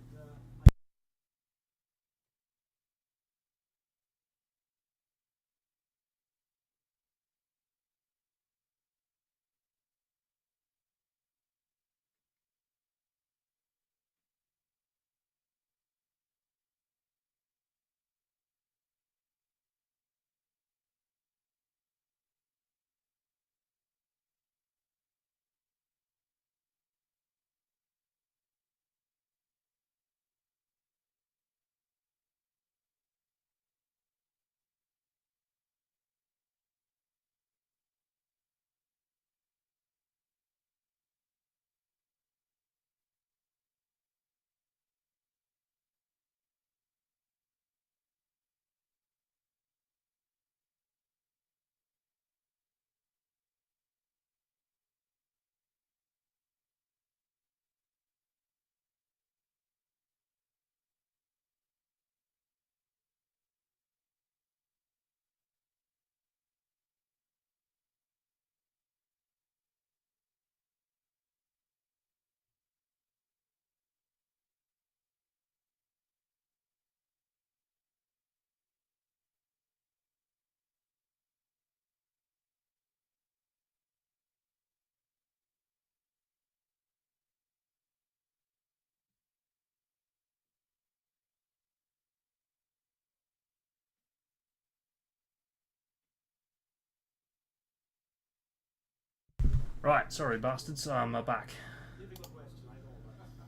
Right, sorry, bastards. I'm back. difficult question, I know, but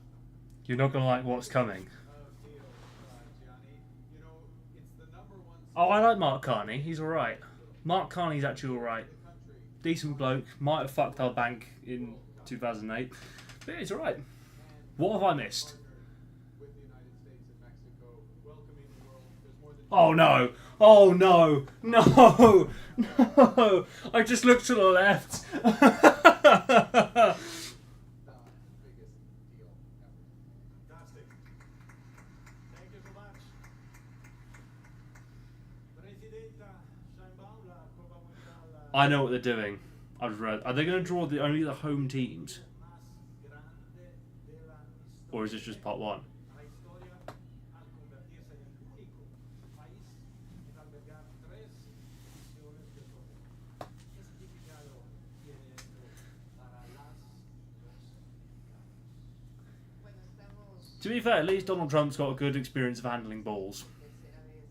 You're not going to like what's coming. Theo, Gianni, you know, it's the number one Oh, I like Mark Carney. He's alright. Mark Carney's actually alright. country. Decent bloke. Might have fucked our bank in 2008. But yeah, he's alright. What have I missed? With the United States and Mexico, welcoming the world. There's more than Oh no! Oh no! No! No! I just looked to the left. the biggest deal ever. fantastic. Thank you so much. Presidenta Sheinbaum, la Copa Mundial I know what they're doing. I've read. Are they going to draw only the home teams, más grande de la or is this just part one? la historia al convertirse en el único país en albergar 3 ediciones del torneo. ¿Qué significado tiene esto para las dos mexicanas? Bueno, estamos To be fair, at least Donald Trump's got a good experience of handling balls. Tercera vez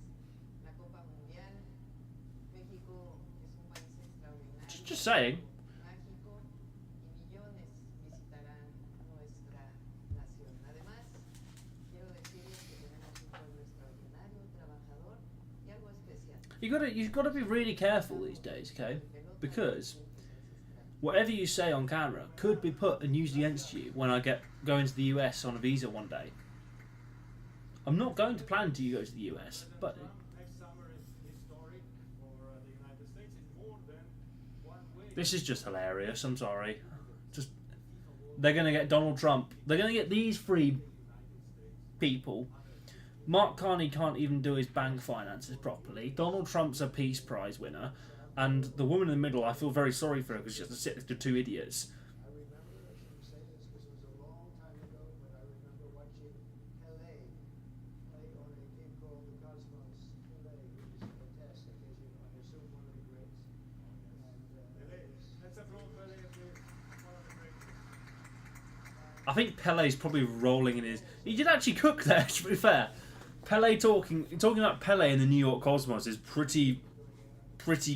la Copa Mundial. México es un país extraordinario. Just saying. Mágico y millones visitarán nuestra nación. Además, quiero decirles que tenemos un pueblo extraordinario, trabajador y algo especial. You've got to be really careful these days, okay? Because whatever you say on camera could be put and used against you when I go into the US on a visa one day. I'm not going to plan to go to the US, but Next summer is historic for the United States in more than one way. this is just hilarious. I'm sorry. Just they're going to get Donald Trump. They're going to get these three people. Mark Carney can't even do his bank finances properly. Donald Trump's a Peace Prize winner. And the woman in the middle, I feel very sorry for her because she has to sit next to two idiots. I remember, I shouldn't say this because it was a long time ago, but I remember watching Pele play on a game called the Cosmos. Pele, who was fantastic, as you know, I assume one of the greats. And, Let's applaud Pele as one of the greatest. I think Pele's probably rolling in his... He did actually cook there, to be fair. Pele talking about Pele in the New York Cosmos is pretty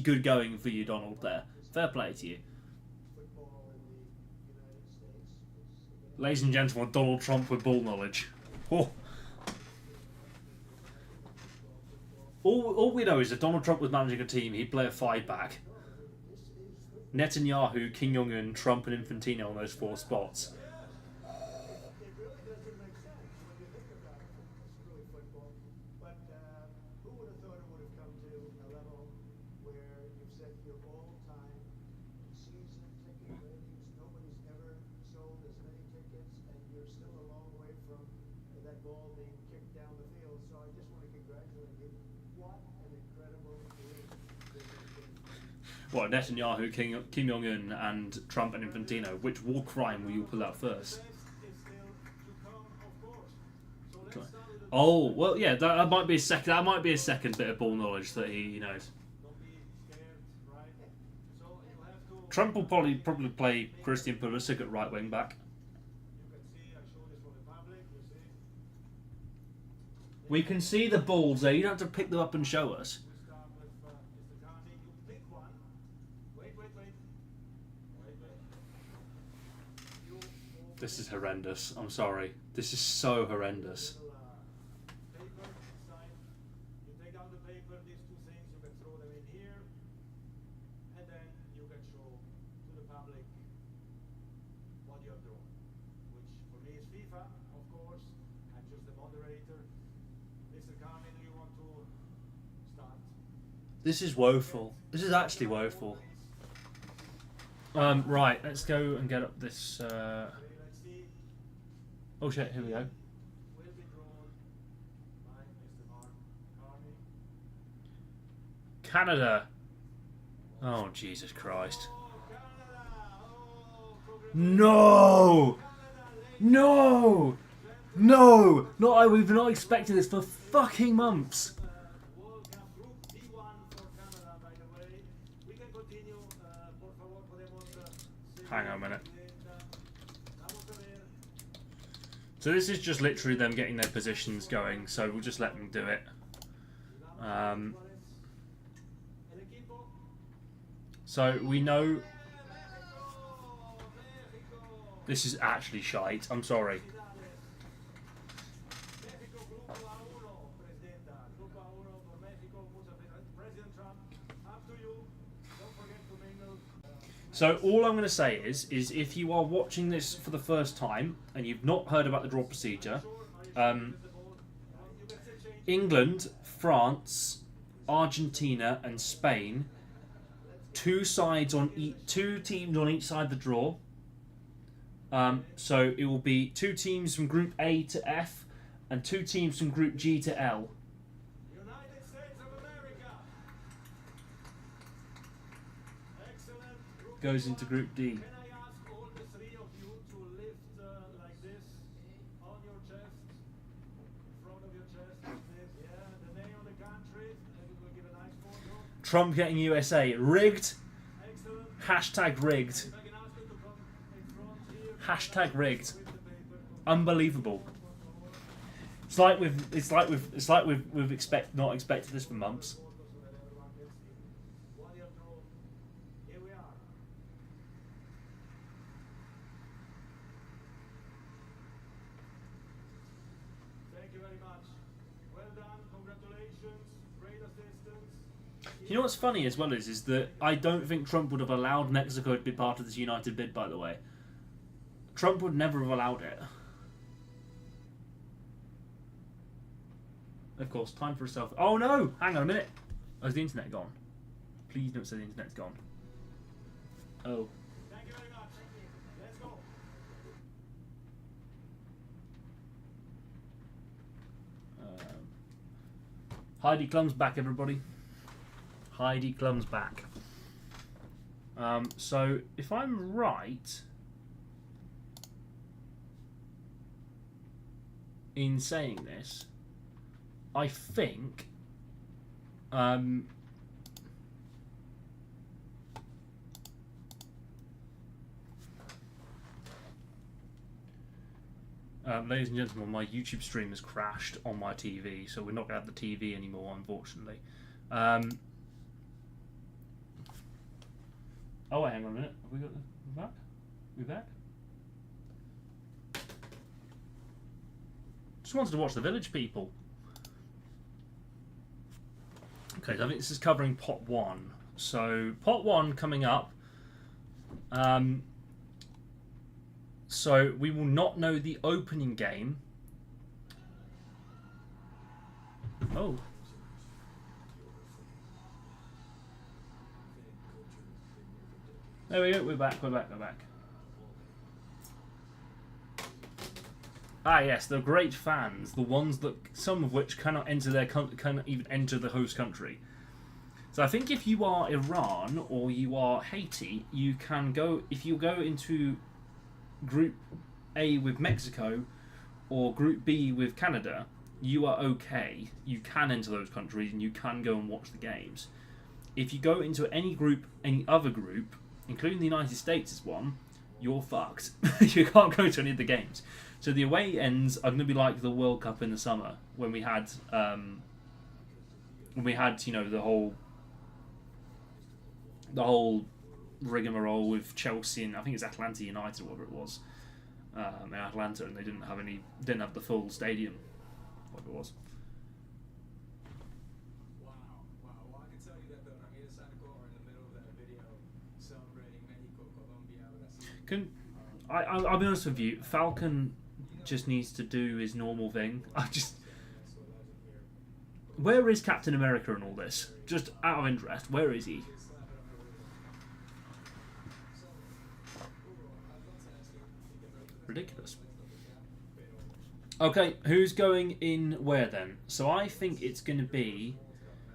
good going for you, Donald, there. Fair play to you. football in the United States is, Ladies and gentlemen, Donald Trump with ball knowledge. Oh. All we know is that Donald Trump was managing a team, he'd play a 5-back. Netanyahu, Kim Jong-un, Trump and Infantino on those 4 spots. it really doesn't make sense when you think about it. It's really football. But who would have thought it would have come to a level where you've set your all-time season ticket ratings? Nobody's ever sold as many tickets, and you're still a long way from that ball being kicked down the field. So I just want to congratulate you. What an incredible league this has been. What, Netanyahu, Kim Jong-un and Trump and Infantino? Which war crime will you pull out first? Best is still to come, of course. So let's Okay. start with the Oh, well, yeah, that might be a second. That might be a second bit of ball knowledge that he knows. Don't be scared, right? So you have to. Trump will probably play Christian Pulisic at right wing back. You can see, I show this for the public. You see. We can see the balls there. You don't have to pick them up and show us. We start with Mr. Carney. You pick one. Wait. You move This is horrendous. I'm sorry. This is so horrendous. little paper inside. You take out the paper, these two things, you can throw them in here, and then you can show to the public what you have drawn, which for me is FIFA, of course. I'm just the moderator. Mr. Carney, do you want to start? This is woeful. This is actually woeful. Right, let's go and get up this. Okay, let's see. Oh shit! Here we go. Will be drawn by Mr. Mark Carney. Canada. Oh Jesus Christ! Oh, Canada! Oh, No! No! No! Not we've not expected this for fucking months. World Cup Group D1 for Canada, by the way. We can continue. Por favor, podemos seguir. Hang on a minute. Vamos a ver. So this is just literally them getting their positions going. So we'll just let them do it. El equipo. So we know México, México. this is actually shite. I'm sorry. México, Grupo A1, Presidenta. Grupo A1 por México. Muchas felicidades. President Trump, up to you. Don't forget to mingle. So all I'm going to say is if you are watching this for the first time and you've not heard about the draw procedure, You can still change. England, France, Argentina, and Spain, two teams on each side of the draw. So it will be 2 teams from Group A to F and 2 teams from Group G to L. United States of America. Excellent. Group Goes into Group D. Can I ask all the 3 of you to lift like this on your chest, in front of your chest, like this? Yeah, the name of the country, and we will give a nice photo. Trump getting USA. Rigged. Excellent. Hashtag rigged. If I can ask you to come in front here. Hashtag rigged. With the paper. Unbelievable. Por favor. we've not expected this for months. Here we are. Thank you very much. Well done. Congratulations. Great assistance. You know what's funny as well is that I don't think Trump would have allowed Mexico to be part of this united bid. By the way, Trump would never have allowed it. Of course, time for a selfie. Oh no! Hang on a minute. Oh, is the internet gone? Please don't say the internet's gone. Oh. Thank you very much. Let's go. Heidi Klum's back, everybody. Heidi Klum's back. So, if I'm right in saying this, I think ladies and gentlemen, my YouTube stream has crashed on my TV, so we're not going to have the TV anymore, unfortunately. Oh, wait, hang on a minute. Have we got the back? We back? Just wanted to watch The Village People. Okay, so I think this is covering pot 1. So, pot 1 coming up. So, we will not know the opening game. Oh. There we go, we're back. Ah yes, the great fans, the ones that, some of which cannot even enter the host country. So I think if you are Iran or you are Haiti, you can go, if you go into Group A with Mexico or Group B with Canada, you are okay. You can enter those countries and you can go and watch the games. If you go into any other group, including the United States as one, you're fucked. You can't go to any of the games. So the away ends are going to be like the World Cup in the summer when we had, you know, the whole rigmarole with Chelsea and I think it's Atlanta United or whatever it was, in Atlanta, and they didn't have the full stadium, whatever it was. Wow. Well, I can tell you that the Ramirez Sanico are in the middle of that video celebrating Mexico, Colombia, Brazil. I'll be honest with you, Falcon just needs to do his normal thing. Where is Captain America in all this? Just out of interest, where is he? Ridiculous. Okay, who's going in where then? So I think it's going to be...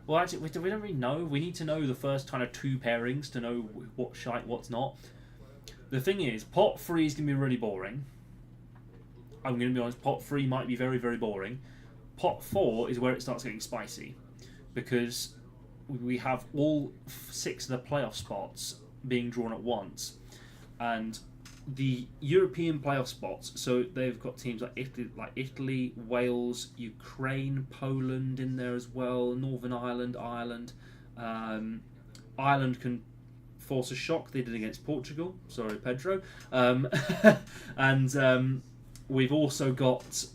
Well, actually, we don't really know. We need to know the first kind of 2 pairings to know what's shite, what's not. The thing is, pot 3 is going to be really boring. I'm going to be honest, pot 3 might be very, very boring. Pot 4 is where it starts getting spicy. Because we have all 6 of the playoff spots being drawn at once. And the European playoff spots, so they've got teams like Italy, Wales, Ukraine, Poland in there as well, Northern Ireland. Ireland can force a shock. They did against Portugal. Sorry, Pedro. And we've also got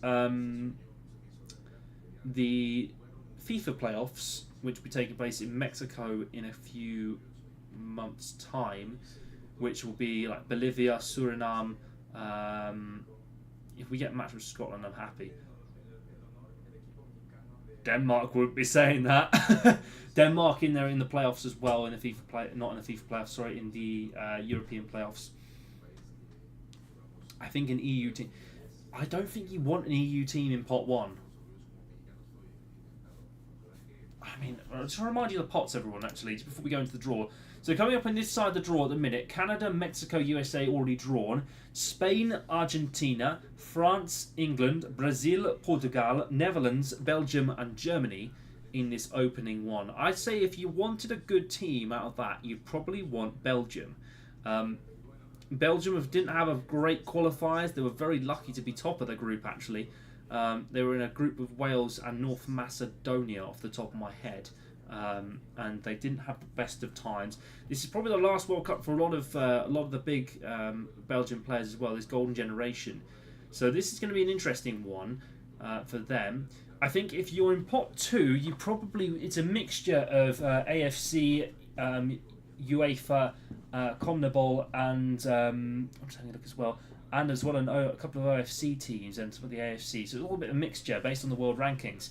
the FIFA playoffs, which will be taking place in Mexico in a few months' time, which will be like Bolivia, Suriname. If we get a match with Scotland, I'm happy. Denmark would be saying that. Denmark in there in the playoffs as well, in the FIFA not in the FIFA playoffs, sorry, in the European playoffs. I think an EU team. I don't think you want an EU team in pot 1. I mean, just to remind you of the pots, everyone, actually, just before we go into the draw. So coming up on this side of the draw at the minute, Canada, Mexico, USA already drawn. Spain, Argentina, France, England, Brazil, Portugal, Netherlands, Belgium and Germany in this opening one. I'd say if you wanted a good team out of that, you'd probably want Belgium. Belgium didn't have a great qualifiers. They were very lucky to be top of the group, actually. They were in a group of Wales and North Macedonia, off the top of my head. And they didn't have the best of times. This is probably the last World Cup for a lot of the big Belgian players as well. This golden generation. So this is going to be an interesting one for them. I think if you're in pot 2, it's a mixture of AFC, UEFA, CONMEBOL, and I'm just having a look as well. And as well a couple of OFC teams and some of the AFC. So it's all a bit of a mixture based on the world rankings.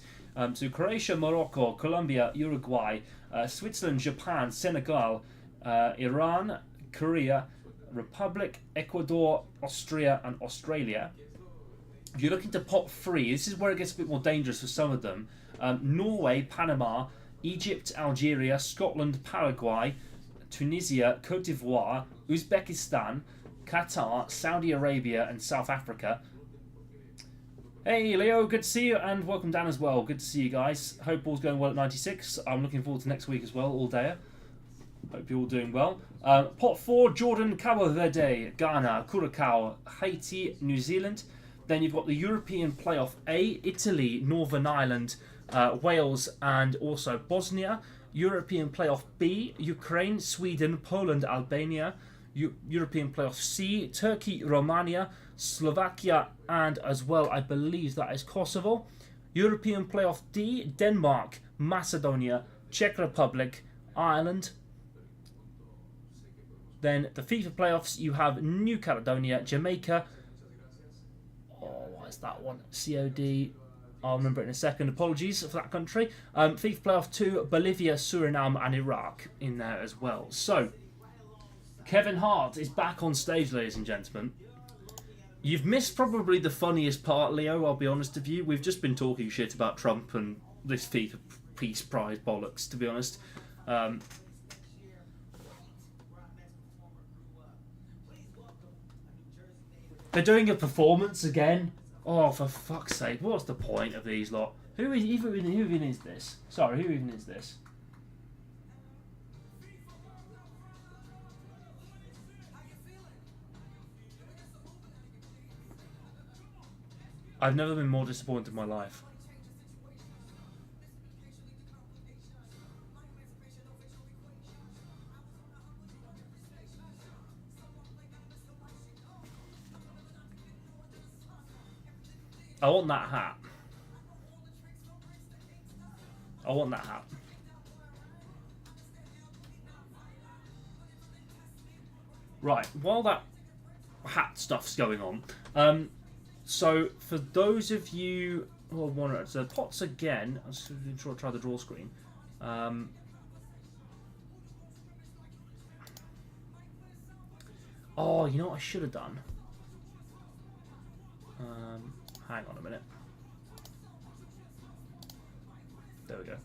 So Croatia, Morocco, Colombia, Uruguay, Switzerland, Japan, Senegal, Iran, Korea, Republic, Ecuador, Austria, and Australia. If you're looking to pot 3, this is where it gets a bit more dangerous for some of them. Norway, Panama, Egypt, Algeria, Scotland, Paraguay, Tunisia, Cote d'Ivoire, Uzbekistan, Qatar, Saudi Arabia, and South Africa. Hey Leo, good to see you, and welcome Dan as well. Good to see you guys. Hope all's going well at 96. I'm looking forward to next week as well, all day. Hope you're all doing well. Pot 4, Jordan, Cabo Verde, Ghana, Curacao, Haiti, New Zealand. Then you've got the European Playoff A, Italy, Northern Ireland, Wales, and also Bosnia. European Playoff B, Ukraine, Sweden, Poland, Albania. European Playoff C, Turkey, Romania, Slovakia, and as well, I believe that is Kosovo. European Playoff D, Denmark, Macedonia, Czech Republic, Ireland. Then the FIFA playoffs, you have New Caledonia, Jamaica. Oh, what is that one? COD. I'll remember it in a second. Apologies for that country. FIFA playoff 2, Bolivia, Suriname, and Iraq in there as well. So, Kevin Hart is back on stage, ladies and gentlemen. You've missed probably the funniest part, Leo, I'll be honest with you. We've just been talking shit about Trump and this FIFA Peace Prize bollocks, to be honest. They're doing a performance again. Oh, for fuck's sake, what's the point of these lot? Who even is this? Sorry, who even is this? I've never been more disappointed in my life. I want that hat. I want that hat. Right, while that hat stuff's going on, so for those of you who are wondering, so pots again, I'm just going to try the draw screen. Oh, you know what I should have done? Hang on a minute. There we go.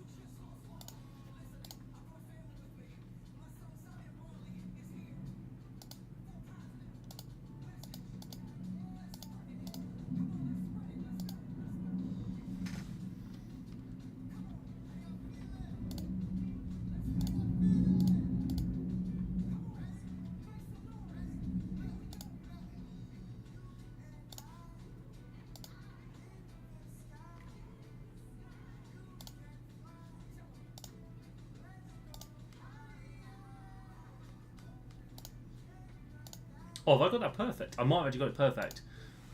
Oh, have I got that perfect? I might have actually got it perfect.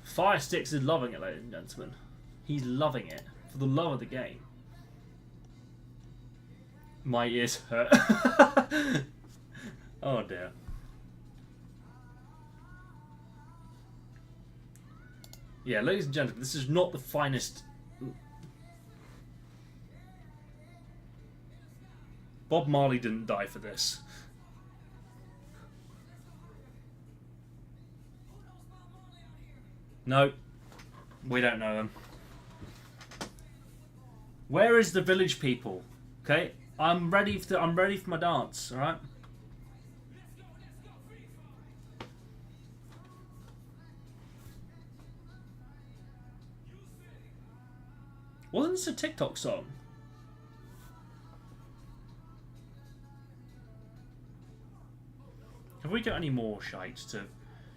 Fire Sticks is loving it, ladies and gentlemen. He's loving it. For the love of the game. My ears hurt. Oh dear. Yeah, ladies and gentlemen, this is not the finest. Bob Marley didn't die for this. No, we don't know them. Where is the village people? Okay, I'm ready for my dance. All right. Wasn't this a TikTok song? Have we got any more shites to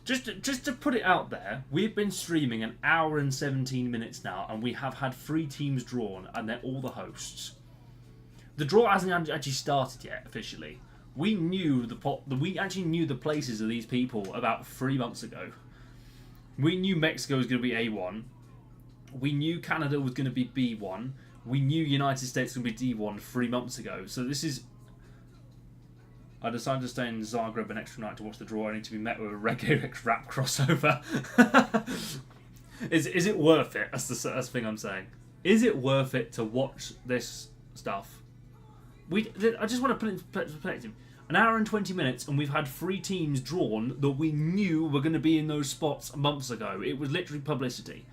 Just to put it out there, we've been streaming an hour and 17 minutes now, and we have had 3 teams drawn, and they're all the hosts. The draw hasn't actually started yet officially. We actually knew the places of these people about 3 months ago. We knew Mexico was going to be A1. We knew Canada was going to be B1. We knew United States was going to be D1 3 months ago. So this is... I decided to stay in Zagreb an extra night to watch the draw, only to be met with a Reggae X rap crossover. Is it worth it? That's the thing I'm saying. Is it worth it to watch this stuff? I just want to put it in perspective. An hour and 20 minutes, and we've had 3 teams drawn that we knew were going to be in those spots months ago. It was literally publicity.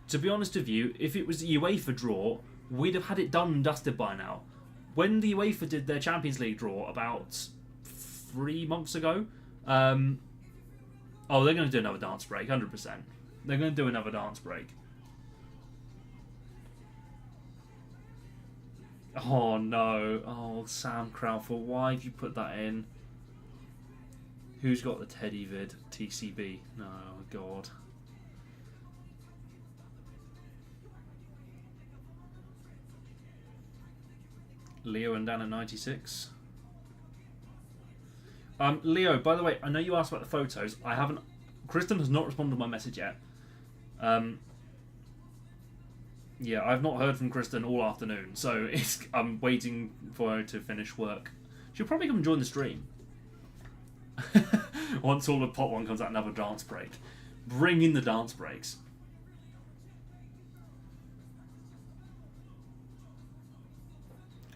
To be honest with you, if it was the UEFA draw, we'd have had it done and dusted by now. When the UEFA did their Champions League draw about 3 months ago, they're going to do another dance break, 100%. They're going to do another dance break. Oh no. Oh, Sam Crawford, why have you put that in? Who's got the Teddy vid? TCB. No, God. Leo and Dan at 96. Leo, by the way, I know you asked about the photos. I haven't... Kristen has not responded to my message yet. Yeah, I've not heard from Kristen all afternoon, so I'm waiting for her to finish work. She'll probably come and join the stream. Once all the pot one comes out, another dance break. Bring in the dance breaks.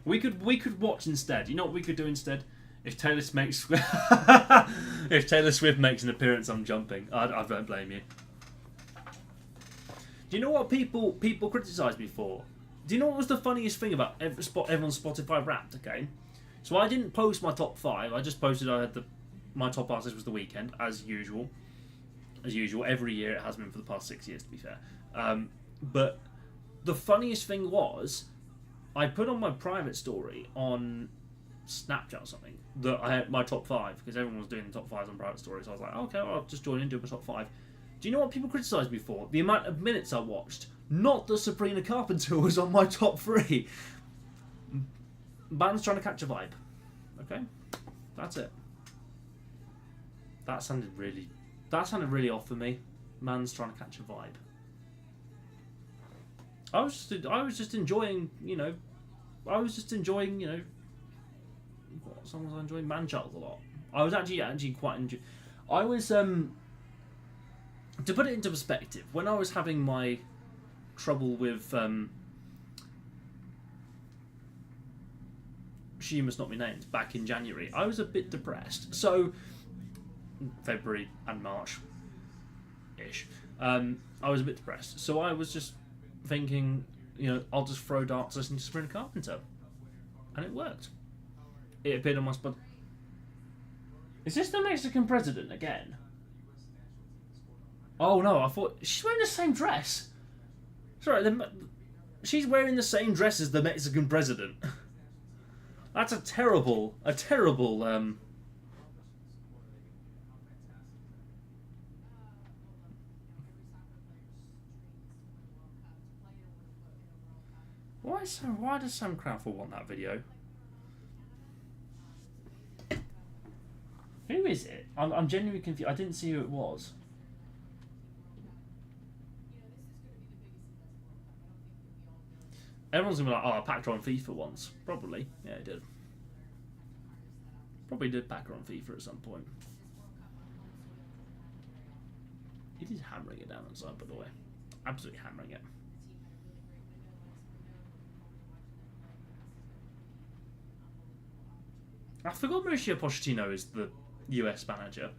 We could watch instead. You know what we could do instead? If Taylor Swift makes an appearance, I'm jumping. I don't blame you. Do you know what people criticise me for? Do you know what was the funniest thing about everyone's Spotify Wrapped? Okay, so I didn't post my top 5. I just posted I had my top artist was The Weeknd, as usual. As usual, every year it has been for the past 6 years, to be fair. But the funniest thing was, I put on my private story on Snapchat or something that I had my top 5 because everyone was doing the top 5s on private stories. So I was like, okay, well, I'll just join in and do my top 5. Do you know what people criticised me for? The amount of minutes I watched. Not that Sabrina Carpenter was on my top 3. Band's trying to catch a vibe. Okay, that's it. That sounded really off for me. Man's trying to catch a vibe. I was just enjoying, what song was I enjoying? Man-Child a lot. I was actually quite enjoying. I was to put it into perspective, when I was having my trouble with She Must Not Be Named back in January, I was a bit depressed. So February and March-ish, I was a bit depressed. So I was just thinking, I'll just throw darts listening to Sabrina Carpenter. And it worked. It appeared on my spot. Is this the Mexican president again? Oh no, I thought... She's wearing the same dress. Sorry, she's wearing the same dress as the Mexican president. That's a terrible... Why does Sam Crawford want that video? Who is it? I'm genuinely confused. I didn't see who it was. Everyone's gonna be like, oh, I packed her on FIFA once. Probably. Yeah, I did. Probably did pack her on FIFA at some point. It is hammering it down inside, by the way. Absolutely hammering it. I forgot Mauricio Pochettino is the US manager.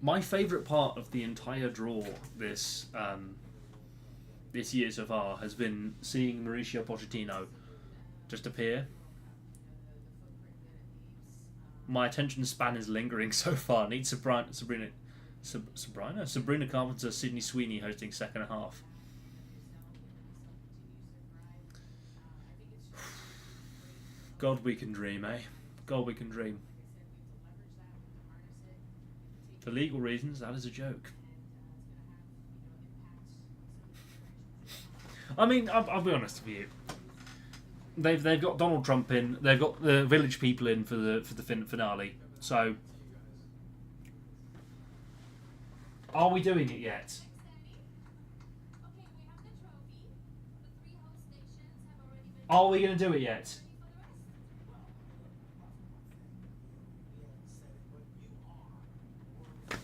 My favourite part of the entire draw this year so far has been seeing Mauricio Pochettino just appear. My attention span is lingering so far. Need Sabrina Carpenter, Sydney Sweeney hosting second half. God, we can dream, eh? God, we can dream. For legal reasons, that is a joke. I mean, I'll be honest with you. They've got Donald Trump in. They've got the Village People in for the finale. So, are we doing it yet? Okay, we have the trophy. The 3 host nations have already been Are we going to do it yet? ready for the rest.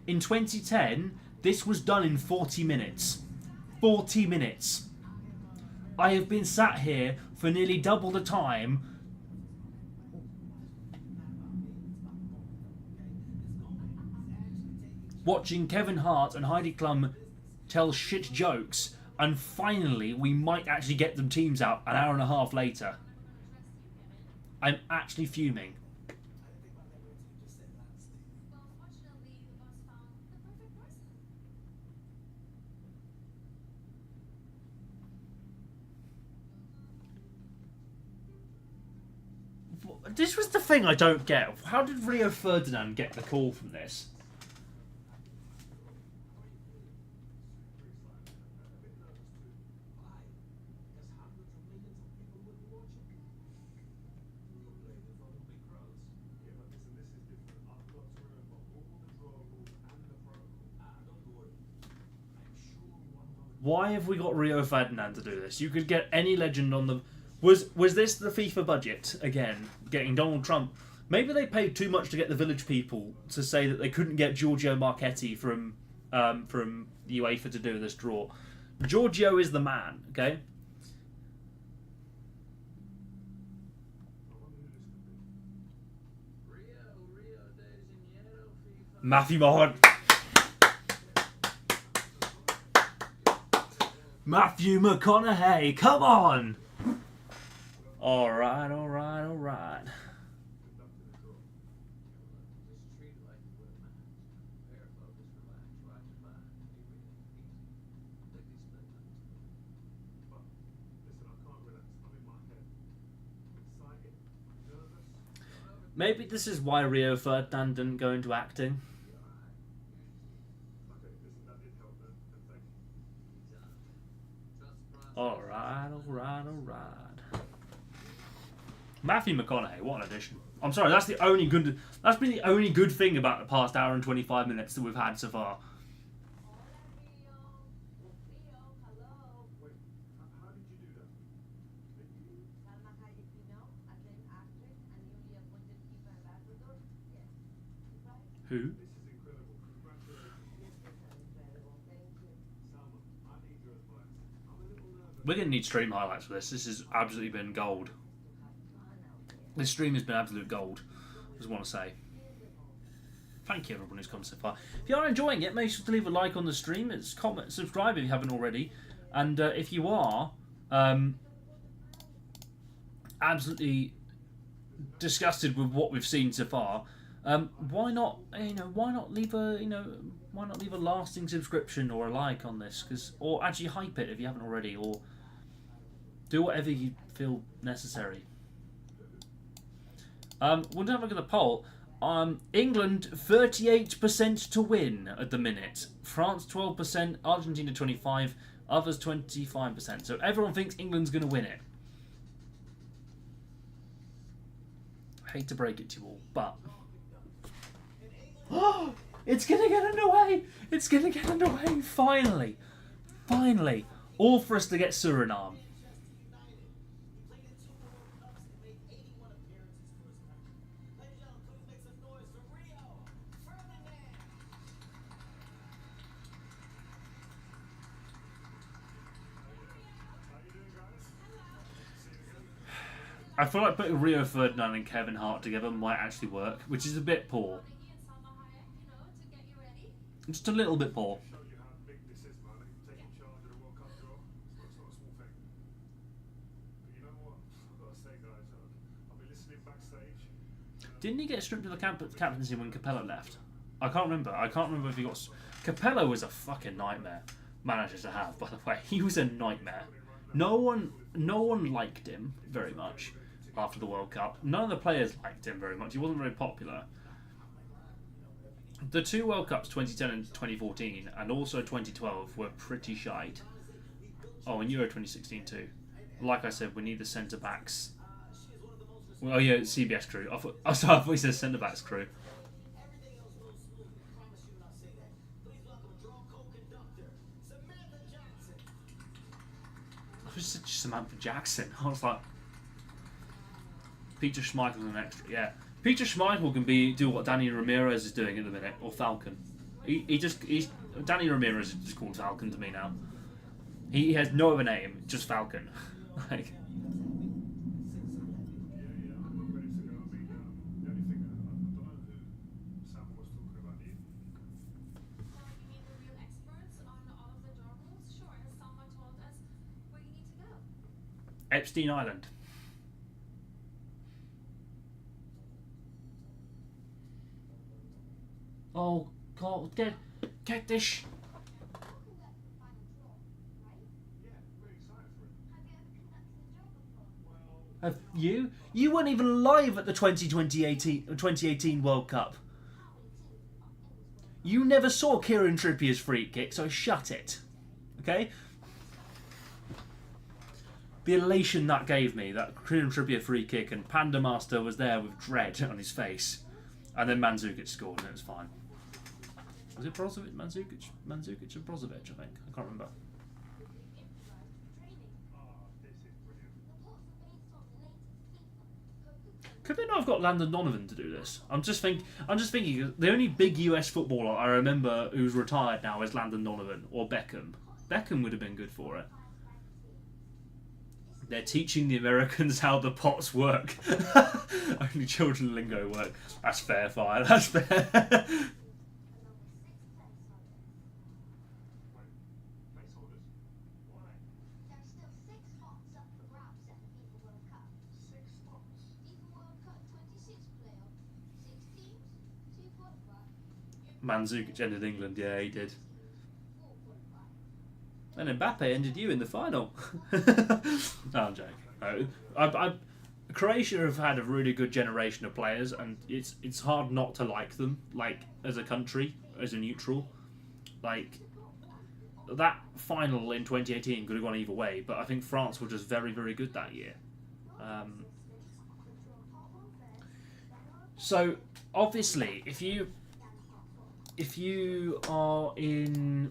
In 2010, this was done in 40 minutes. 40 minutes. I have been sat here for nearly double the time watching Kevin Hart and Heidi Klum tell shit jokes, and finally we might actually get them teams out an hour and a half later. I'm actually fuming. Well, fortunately, the boss found the perfect person. This was the thing I don't get. How did Rio Ferdinand get the call from this? Why? Because hundreds of millions of people will be watching. You play in front of big crowds. Yeah, but listen, this is different. I've got to remember all the draw rules and the protocol. Don't worry. I'm sure 100. Why have we got Rio Ferdinand to do this? You could get any legend on the... Was this the FIFA budget again? Getting Donald Trump? Maybe they paid too much to get the Village People to say that they couldn't get Giorgio Marchetti from UEFA to do this draw. Giorgio is the man, okay? I wonder who this could be. Rio de Janeiro, FIFA. Matthew Mahon. Matthew McConaughey, come on! Alright. Conducting a draw. Just treat it like you would a match. Prepare, focus, relax, watch your mind. Be breathing easy. Take these split minutes. But listen, I can't relax. I'm in my head. I'm excited. I'm nervous. Maybe this is why Rio Ferdinand didn't go into acting. Okay, listen, that did help then. And thank you. Trust the process. Alright. Matthew McConaughey, what an addition. I'm sorry, that's been the only good thing about the past hour and 25 minutes that we've had so far. Hola, Rio. Rio, hello. Wait, how did you do that? Did you? Salma Hayek Pinault, acclaimed actress and newly appointed FIFA ambassador. Yes. Right? Who? This is incredible. Congratulations. Yes, yes, I'm incredible. Thank you. Salma, I need your advice. I'm a little nervous. We're going to need stream highlights for this. This has absolutely been gold. To have fun out there. This stream has been absolute gold. I just want to say. Thank you everyone who's come so far. If you are enjoying it, make sure to leave a like on the stream. It's comment, subscribe if you haven't already. And if you are absolutely disgusted with what we've seen so far, why not leave a lasting subscription or a like on this, or actually hype it if you haven't already, or do whatever you feel necessary. We'll have a look at the poll. England 38% to win at the minute. France 12%, Argentina 25%, others 25%. So everyone thinks England's going to win it. Hate to break it to you all, but it's going to get underway. It's going to get underway. Finally, all for us to get Suriname. I feel like putting Rio Ferdinand and Kevin Hart together might actually work, which is a bit poor. He and Salma Hayek, to get you ready. Just a little bit poor. Show you how big this is, man. Taking charge of the World Cup draw. It's not a small thing. But you know what? I've got to say, guys, I'll be listening backstage. Didn't he get stripped of the captaincy when Capello left? I can't remember. If he got... Capello was a fucking nightmare manager to have, by the way. He was a nightmare. No one liked him very much. after the World Cup. None of the players liked him very much. He wasn't very popular. The two World Cups, 2010 and 2014, and also 2012, were pretty shite. Oh, and Euro 2016 too. Like I said, we need the centre backs. Well, oh yeah, CBS crew. I thought he said centre backs crew. Everything else goes smoothly. I promise you when I say that. Please welcome a draw co-conductor, Samantha Jackson. I was such Samantha Jackson. I was like, Peter Schmeichel's an extra. Yeah, Peter Schmeichel can do what Danny Ramirez is doing at the minute, or Falcon. He's Danny Ramirez is just called Falcon to me now. He has no other name, just Falcon. Like. I'm not ready to go. I mean, the only thing, I don't know who Sam was talking about. So you mean the real experts on all of the door rules? Sure, has someone told us where you need to go? Epstein Island. Oh God! Get this. Yeah, very excited for it. Have Well, you ever conducted a draw before? Have you? You weren't even alive at the 2018 World Cup. You never saw Kieran Trippier's free kick, so shut it. Okay? The elation that gave me, that Kieran Trippier free kick, and Panda Master was there with dread on his face. And then Mandzukic scored, and it was fine. Was it Brozovic? Mandzukic or Brozovic, I think. I can't remember. this is brilliant. Could they not have got Landon Donovan to do this? I'm just thinking. The only big US footballer I remember who's retired now is Landon Donovan or Beckham. Beckham would have been good for it. They're teaching the Americans how the pots work. Only children lingo work. That's fair, fire. That's fair. Placeholders? Why? There are still 6 spots up for grabs at the FIFA World Cup. 6 spots. FIFA World Cup 26 playoff. 6 teams, 2 qualify. Mandzukic ended England. Yeah, he did. 4 qualify. And Mbappe ended you in the final. No, I'm joking. No, Croatia have had a really good generation of players, and it's hard not to like them. Like as a country, as a neutral, like that final in 2018 could have gone either way. But I think France were just very, very good that year. So obviously, if you are in.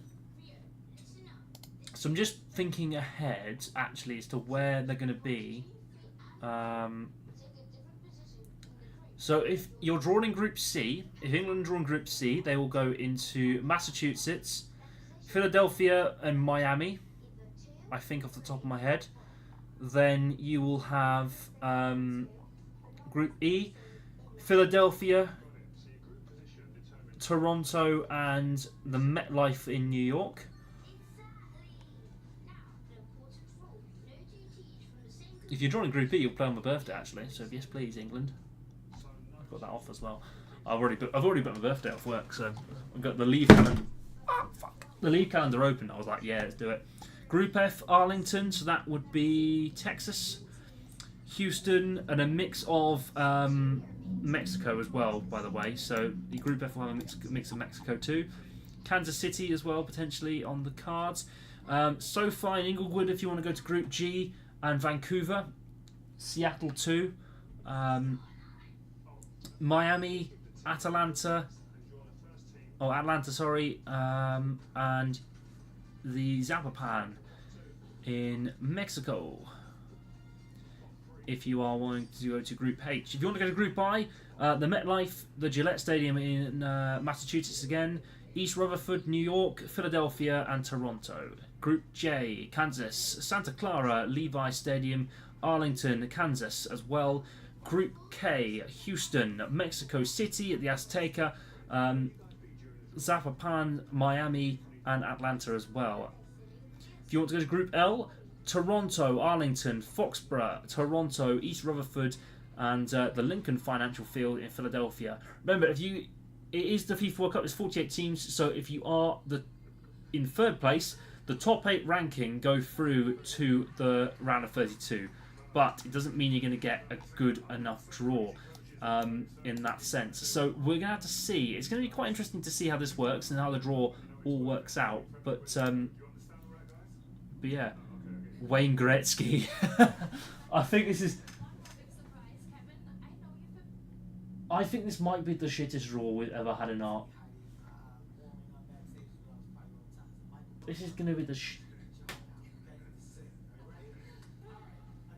So I'm just thinking ahead, actually, as to where they're going to be. So if you're drawn in Group C, if England draw in Group C, they will go into Massachusetts, Philadelphia, and Miami. I think off the top of my head. Then you will have Group E, Philadelphia, Toronto, and the MetLife in New York. If you're drawing Group E, you'll play on my birthday actually. So yes, please, England. I've got that off as well. I've already booked my birthday off work, so I've got the leave calendar. The leave calendar open. I was like, yeah, let's do it. Group F, Arlington. So that would be Texas, Houston, and a mix of Mexico as well. By the way, so the Group F will have a mix of Mexico too. Kansas City as well potentially on the cards. SoFi and Inglewood if you want to go to Group G. And Vancouver, Seattle 2, Miami, Atlanta, and the Zapopan in Mexico. If you are wanting to go to Group H. If you want to go to Group I, the MetLife, the Gillette Stadium in Massachusetts again, East Rutherford, New York, Philadelphia, and Toronto. Group J, Kansas, Santa Clara, Levi Stadium, Arlington, Kansas as well. Group K, Houston, Mexico City at the Azteca, Zapopan, Miami, and Atlanta as well. If you want to go to Group L, Toronto, Arlington, Foxborough, Toronto, East Rutherford, and the Lincoln Financial Field in Philadelphia. Remember, it is the FIFA World Cup. It's 48 teams, so if you are in third place, the top 8 ranking go through to the round of 32. but it doesn't mean you're going to get a good enough draw in that sense. So we're going to have to see. It's going to be quite interesting to see how this works and how the draw all works out. But yeah, Wayne Gretzky. I think this is. I think this might be the shittest draw we've ever had in our. This is going to be the. A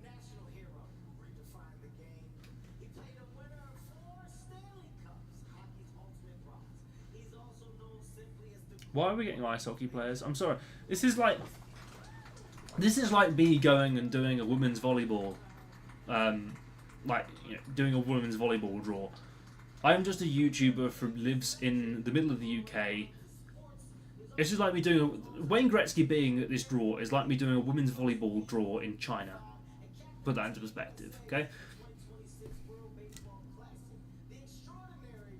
national hero, redefined the game. He played a winner of 4 Stanley Cups, hockey's ultimate prize. He's also known simply as the Why are we getting ice hockey players? I'm sorry. This is like me going and doing a women's volleyball, doing a women's volleyball draw. I'm just a YouTuber who lives in the middle of the UK. It's just like me doing Wayne Gretzky being at this draw is like me doing a women's volleyball draw in China. Put that into perspective, okay? 2026 World Baseball Classic, the extraordinary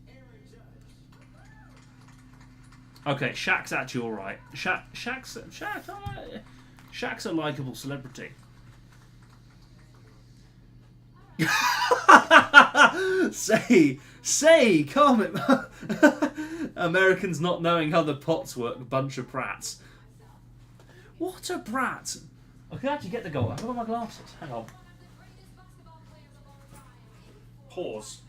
Aaron Judge. Okay, Shaq's actually all right. Shaq's a likable celebrity. say, comment. Americans not knowing how the pots work, bunch of brats. What a brat! I can actually get the goal. I've got my glasses. Hang on. Pause.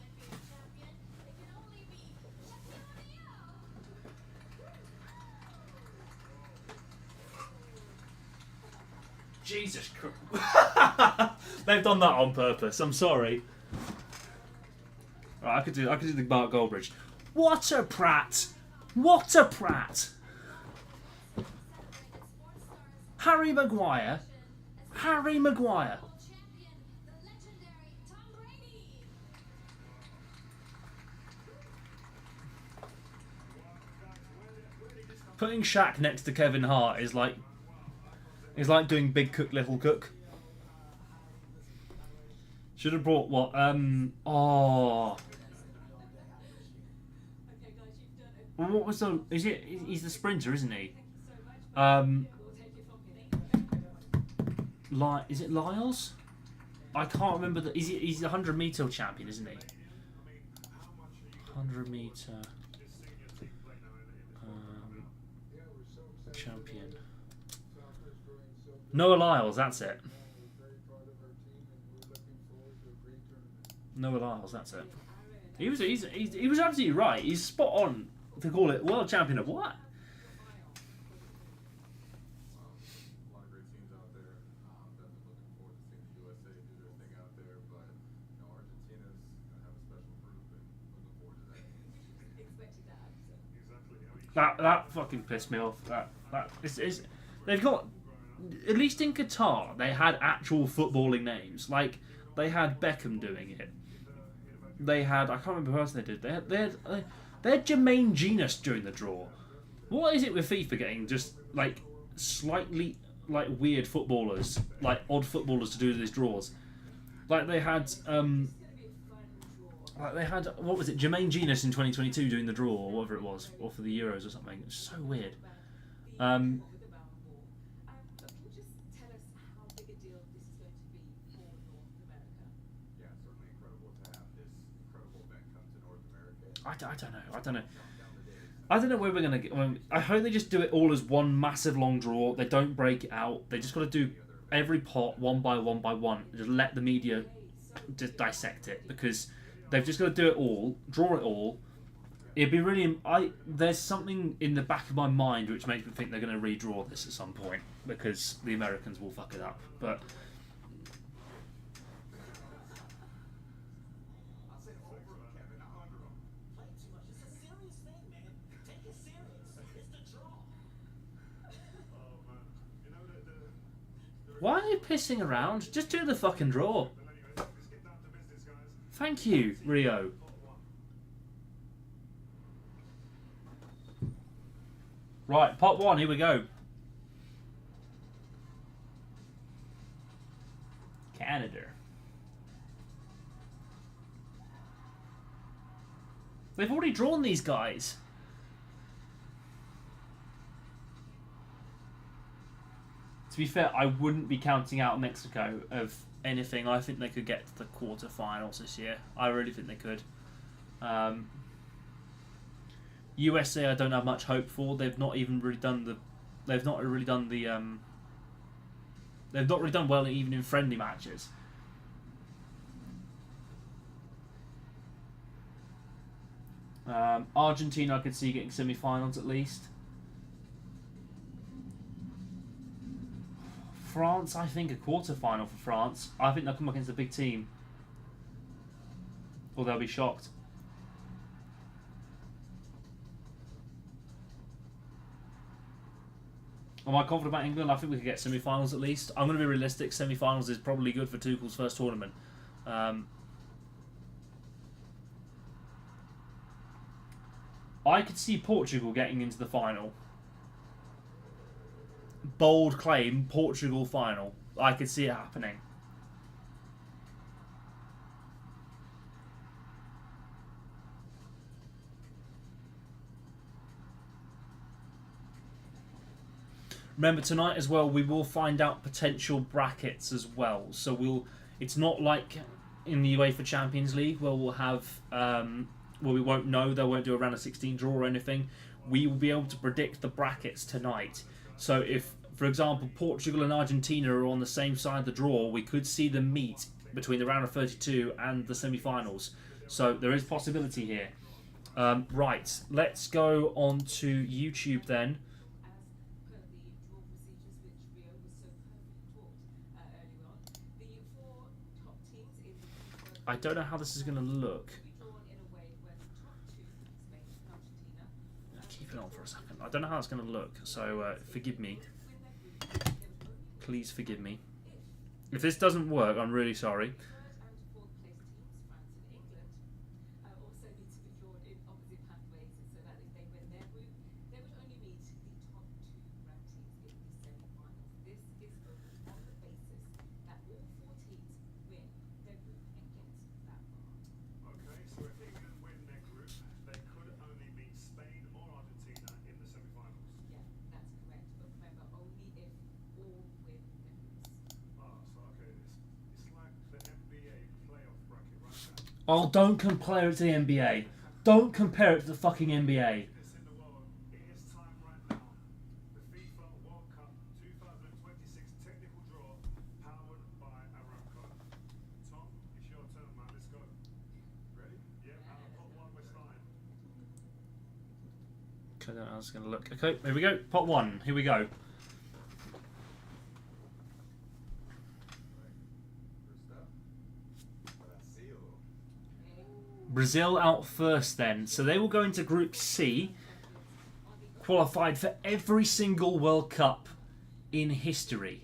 Jesus Christ. They've done that on purpose. I'm sorry. Right, I could do the Mark Goldbridge. What a prat! What a prat! Harry Maguire. Harry Maguire. Putting Shaq next to Kevin Hart is like doing Big Cook, Little Cook. Should have brought what? What was the? Is it? He's the sprinter, isn't he? Is it Lyles? I can't remember he's the 100-meter champion, isn't he? 100-meter champion. Noah Lyles, that's it. Noah Lyles, that's it. He was absolutely right. He's spot on to call it world champion of what? A lot of great teams out there. Definitely looking forward to seeing the USA do their thing out there. But Argentina's gonna have a special group, and looking forward to that. That fucking pissed me off. They've got, at least in Qatar, they had actual footballing names. Like they had Beckham doing it. They had, I can't remember who else they did. They had Jermaine Genius during the draw. What is it with FIFA getting just like slightly like weird footballers, like odd footballers to do these draws? Like they had what was it? Jermaine Genius in 2022 doing the draw or whatever it was, or for the Euros or something. It's so weird. Can you just tell us how big a deal this is going to be for North America? Yeah, it's certainly incredible to have this incredible event come to North America. I don't know where we're gonna get. I hope they just do it all as one massive long draw. They don't break it out. They just got to do every pot one by one by one. Just let the media just dissect it, because they've just got to do it all, draw it all. It'd be really. There's something in the back of my mind which makes me think they're going to redraw this at some point, because the Americans will fuck it up. But I'll say over him, Kevin, not under him. Play too much. It's a serious thing, man. Take it serious. It's the draw. Oh man, you know the why are you pissing around? Just do the fucking draw. But anyway, let's get down to business, guys. Thank you, Rio. Right, pot one, here we go. Canada. They've already drawn these guys. To be fair, I wouldn't be counting out Mexico of anything. I think they could get to the quarterfinals this year. I really think they could. USA, I don't have much hope for. They've not even really done the. They've not really done the. They've not really done well even in friendly matches. Argentina, I could see getting semi-finals at least. France, I think a quarter-final for France. I think they'll come against a big team. Or they'll be shocked. Am I confident about England? I think we could get semi-finals at least. I'm going to be realistic. Semi-finals is probably good for Tuchel's first tournament. I could see Portugal getting into the final. Bold claim, Portugal final. I could see it happening. Remember tonight as well, we will find out potential brackets as well. So it's not like in the UEFA Champions League where we'll have where we won't know, they won't do a round of 16 draw or anything. We will be able to predict the brackets tonight. So if, for example, Portugal and Argentina are on the same side of the draw, we could see them meet between the round of 32 and the semi-finals. So there is possibility here. Right, let's go on to YouTube then. I don't know how this is going to look. Keep it on for a second. I don't know how it's going to look, so forgive me. Please forgive me. If this doesn't work, I'm really sorry. Okay, so if England win their group, they could only meet Spain or Argentina in the semi-finals. Yeah, that's correct. But remember, only if all win their groups. Ah, so okay, it's like the NBA playoff bracket right now. Oh, don't compare it to the NBA. Don't compare it to the fucking NBA. It's in the world. It is time right now. The FIFA World Cup 2026 technical draw, powered by Aramco. Tom, it's your turn, man. Let's go. Ready? Yeah, pot one, we're starting. Okay, I don't know how it's going to look. Okay, here we go. Pot one. Here we go. First up, Brazil. Brazil out first then. So they will go into Group C, qualified for every single World Cup in history.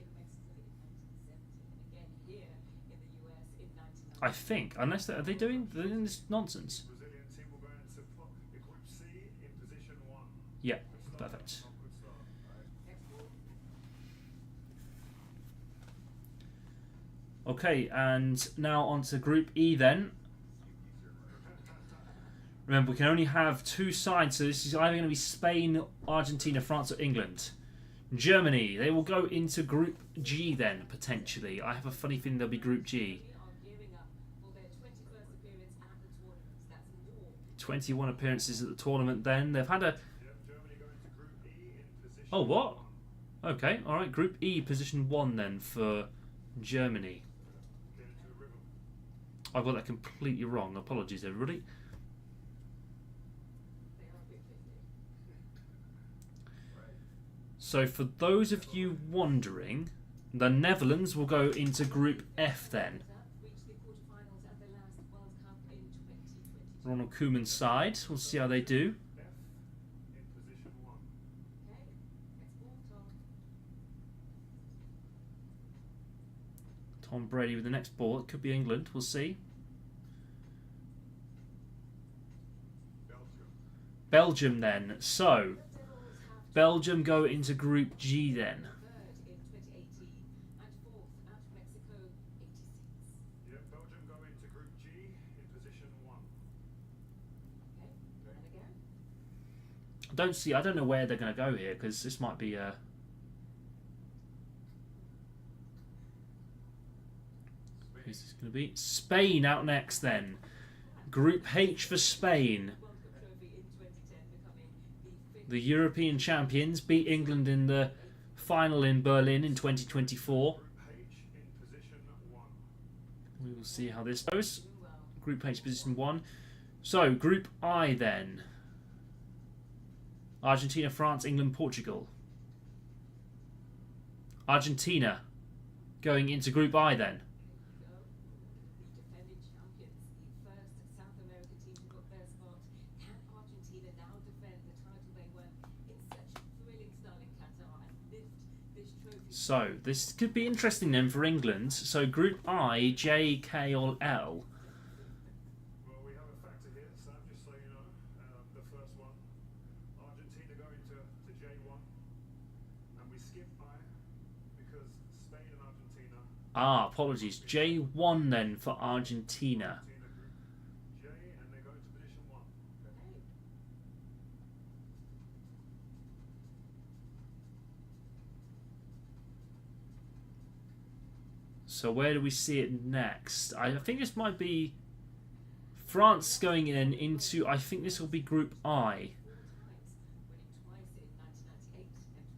I think, unless are they doing this nonsense? Brazilian team will go into the Group C in position 1. Yeah, Good start. perfect. Tom, good start. Okay, and now on to Group E then. Remember, we can only have two sides, so this is either going to be Spain, Argentina, France, or England. Germany, they will go into Group G then, potentially. I have a funny feeling they'll be Group G. 21 appearances at the tournament then. They've had a... Yep, Germany go into Group E in position Oh, what? 1. Okay, alright. Group E, position 1 then for Germany. Get into the rhythm. I got that completely wrong. Apologies, everybody. So for those of you wondering, the Netherlands will go into Group F then. Ronald Koeman's side. We'll see how they do. F in position 1. Tom Brady with the next ball. It could be England. We'll see. Belgium. Belgium then. So, Belgium go into Group G then. Yep, Belgium go into Group G in position 1. I don't know where they're going to go here because this might be a... going to be Spain out next then. Group H for Spain. The European champions beat England in the final in Berlin in 2024. We will see how this goes. Group H position 1. So, Group I then. Argentina, France, England, Portugal. Argentina going into Group I then. The defending champions, the first South American team to book their spot. Can Argentina now defend the title they won in such thrilling style in Qatar and lift this trophy? So, this could be interesting then for England. So, Group I, J, K or L. Well, we have a factor here, Sam, just so you know. The first one, Argentina going to J1, and we skip I because Spain and Argentina. Apologies. J1 then for Argentina. Argentina Group J, and they go into position 1. So where do we see it next? I think this might be France going in into, I think this will be Group I.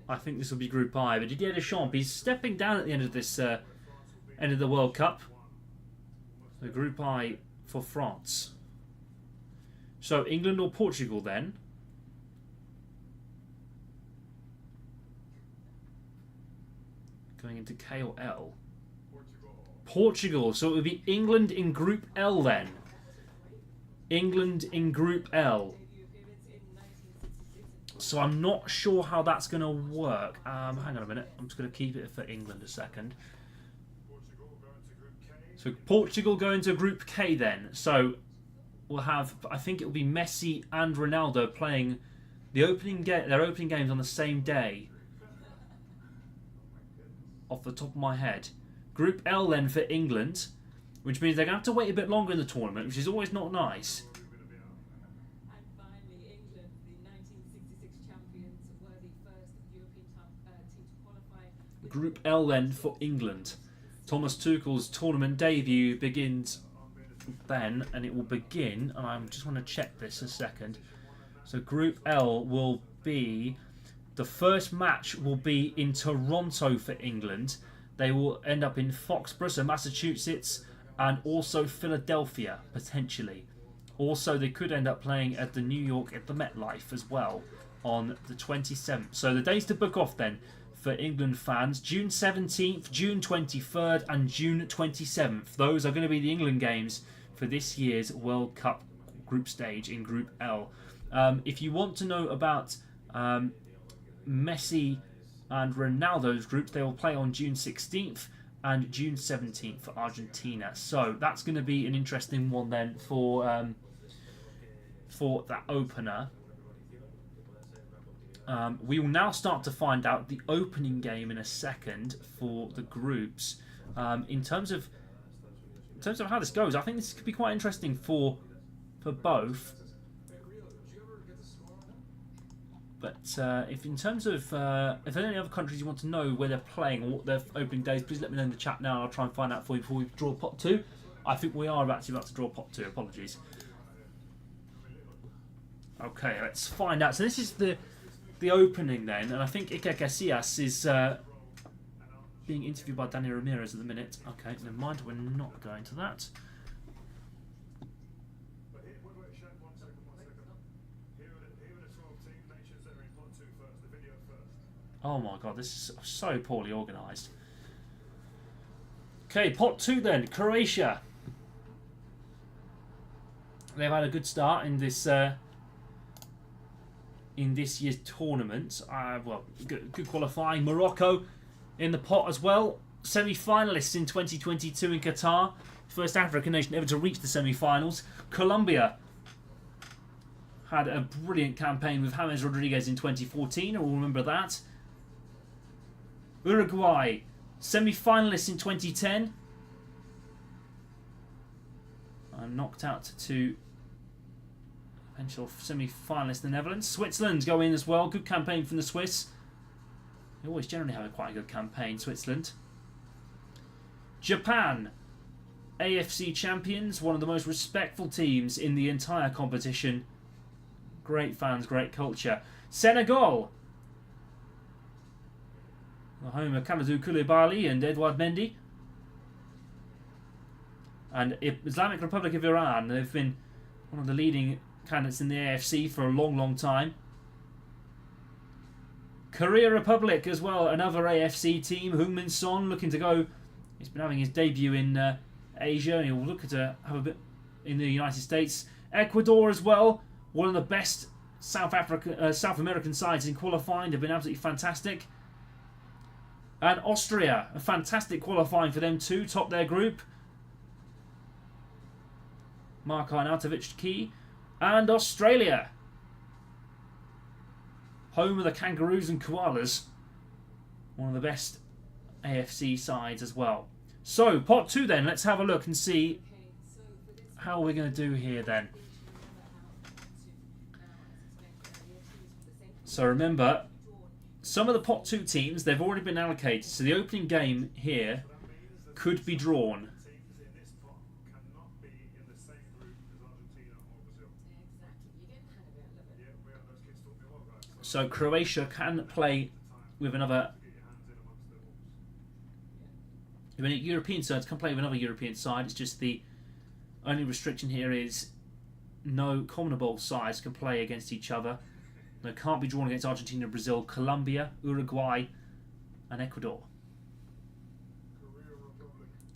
I think this will be Group I. But Didier Deschamps, he's stepping down at the end of this end of the World Cup. So Group I for France. So England or Portugal then? Going into K or L? Portugal. So it would be England in Group L then. England in Group L. So I'm not sure how that's going to work. Hang on a minute. I'm just going to keep it for England a second. So Portugal go into Group K then. So we'll have, I think it will be Messi and Ronaldo playing the their opening games on the same day. Off the top of my head. Group L then for England, which means they're going to have to wait a bit longer in the tournament, which is always not nice. And finally, England, the 1966 champions, were the first European team to qualify. Group L then for England. Thomas Tuchel's tournament debut begins then, and it will begin, and I just want to check this a second. So Group L will be, the first match will be in Toronto for England. They will end up in Foxborough, so Massachusetts, and also Philadelphia, potentially. Also, they could end up playing at the New York at the MetLife as well on the 27th. So the days to book off then for England fans, June 17th, June 23rd, and June 27th. Those are going to be the England games for this year's World Cup group stage in Group L. If you want to know about Messi and Ronaldo's groups, they will play on June 16th and June 17th for Argentina. So that's going to be an interesting one then for that opener. We will now start to find out the opening game in a second for the groups. In terms of how this goes, I think this could be quite interesting for both. But if in terms of if there are any other countries you want to know where they're playing or what their opening days, please let me know in the chat now. I'll try and find out for you before we draw pot 2. I think we are actually about to draw pot 2. Apologies. Okay, let's find out. So this is the opening then, and I think Iker Casillas is being interviewed by Dani Ramirez at the minute. Okay, never mind. We're not going to that. Oh my god, this is so poorly organised. Okay, pot 2 then. Croatia. They've had a good start in this year's tournament. Well, good qualifying. Morocco in the pot as well. Semi-finalists in 2022 in Qatar. First African nation ever to reach the semi-finals. Colombia had a brilliant campaign with James Rodriguez in 2014. We'll remember that. Uruguay, semi-finalists in 2010. And knocked out to potential semi-finalists the Netherlands. Switzerland go in as well. Good campaign from the Swiss. They always generally have quite a good campaign, Switzerland. Japan AFC champions, one of the most respectful teams in the entire competition. Great fans, great culture. Senegal, the home of Kalidou Koulibaly and Edouard Mendy. And Islamic Republic of Iran, they've been one of the leading candidates in the AFC for a long, long time. Korea Republic as well, another AFC team. Heung-min Son looking to go. He's been having his debut in Asia, and he'll look to have a bit in the United States. Ecuador as well, one of the best South American sides in qualifying. They've been absolutely fantastic. And Austria, a fantastic qualifying for them too, top their group. Mark Arnautovic key. And Australia, home of the Kangaroos and Koalas, one of the best AFC sides as well. So, pot 2 then, let's have a look and see how we're going to do here then. So remember, some of the pot 2 teams, they've already been allocated, so the opening game here could be drawn. Teams in this pot cannot be in the same group as Argentina or Brazil. Yeah, we are, those kids taught me well, guys. So Croatia can play with another Get your hands in amongst the wolves. I mean, European sides can play with another European side. It's just the only restriction here is no CONMEBOL sides can play against each other. They can't be drawn against Argentina, Brazil, Colombia, Uruguay, and Ecuador.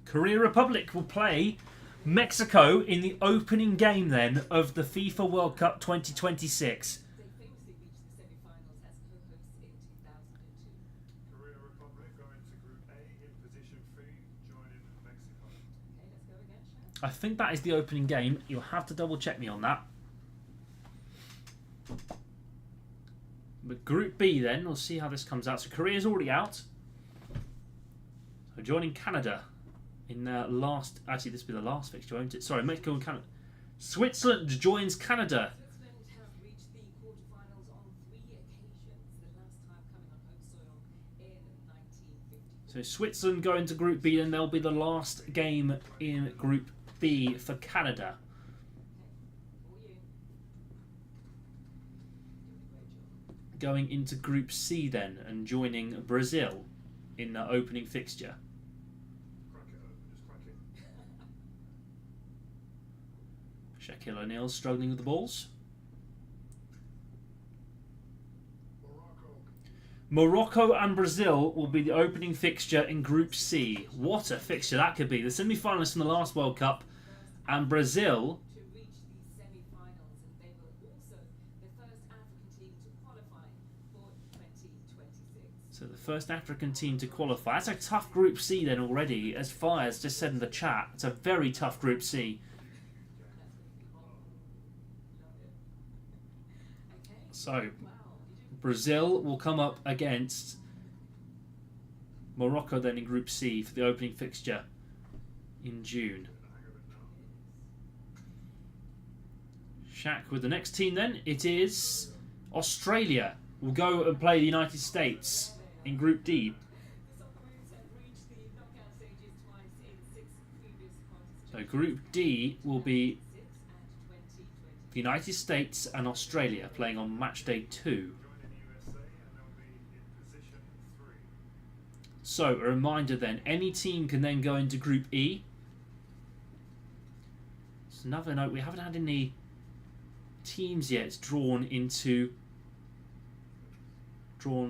Korea Republic will play Mexico in the opening game then of the FIFA World Cup 2026. They famously reached the semi-finals as co-hosts in 2002. Korea Republic going to Group A in position 3, joining Mexico. Okay, let's go again, Shaq. I think that is the opening game. You'll have to double check me on that. But Group B then, we'll see how this comes out. So Korea's already out. So joining Canada in last... Actually, this will be the last fixture, won't it? Sorry, Mexico and Canada. Switzerland joins Canada. Switzerland have reached the quarterfinals on 3 occasions, the last time coming on home soil in 1950. So Switzerland go into Group B, and they'll be the last game in Group B for Canada. For you. Doing a great job. Going into Group C then, and joining Brazil in the opening fixture. Crack it open, just crack it. Shaquille O'Neal struggling with the balls. Morocco and Brazil will be the opening fixture in Group C. What a fixture that could be. The semi-finalists from the last World Cup, and Brazil To reach the semi-finals, and they were also the first African team to qualify for 2026. So the first African team to qualify. That's a tough Group C then already. As Fires just said in the chat, it's a very tough Group C. Okay. So Wow. Did you Brazil will come up against Morocco then in Group C for the opening fixture in June. Shaq with the next team then. It is Australia. Will go and play the United States in Group D. The Socceroos have reached the knockout stages twice in 6 previous So participations. Group D will be 6 and 2020. the United States and Australia playing on match day 2. Joining USA, and they'll be in position 3. So a reminder then, any team can then go into Group E. Just another note, we haven't had any teams yet drawn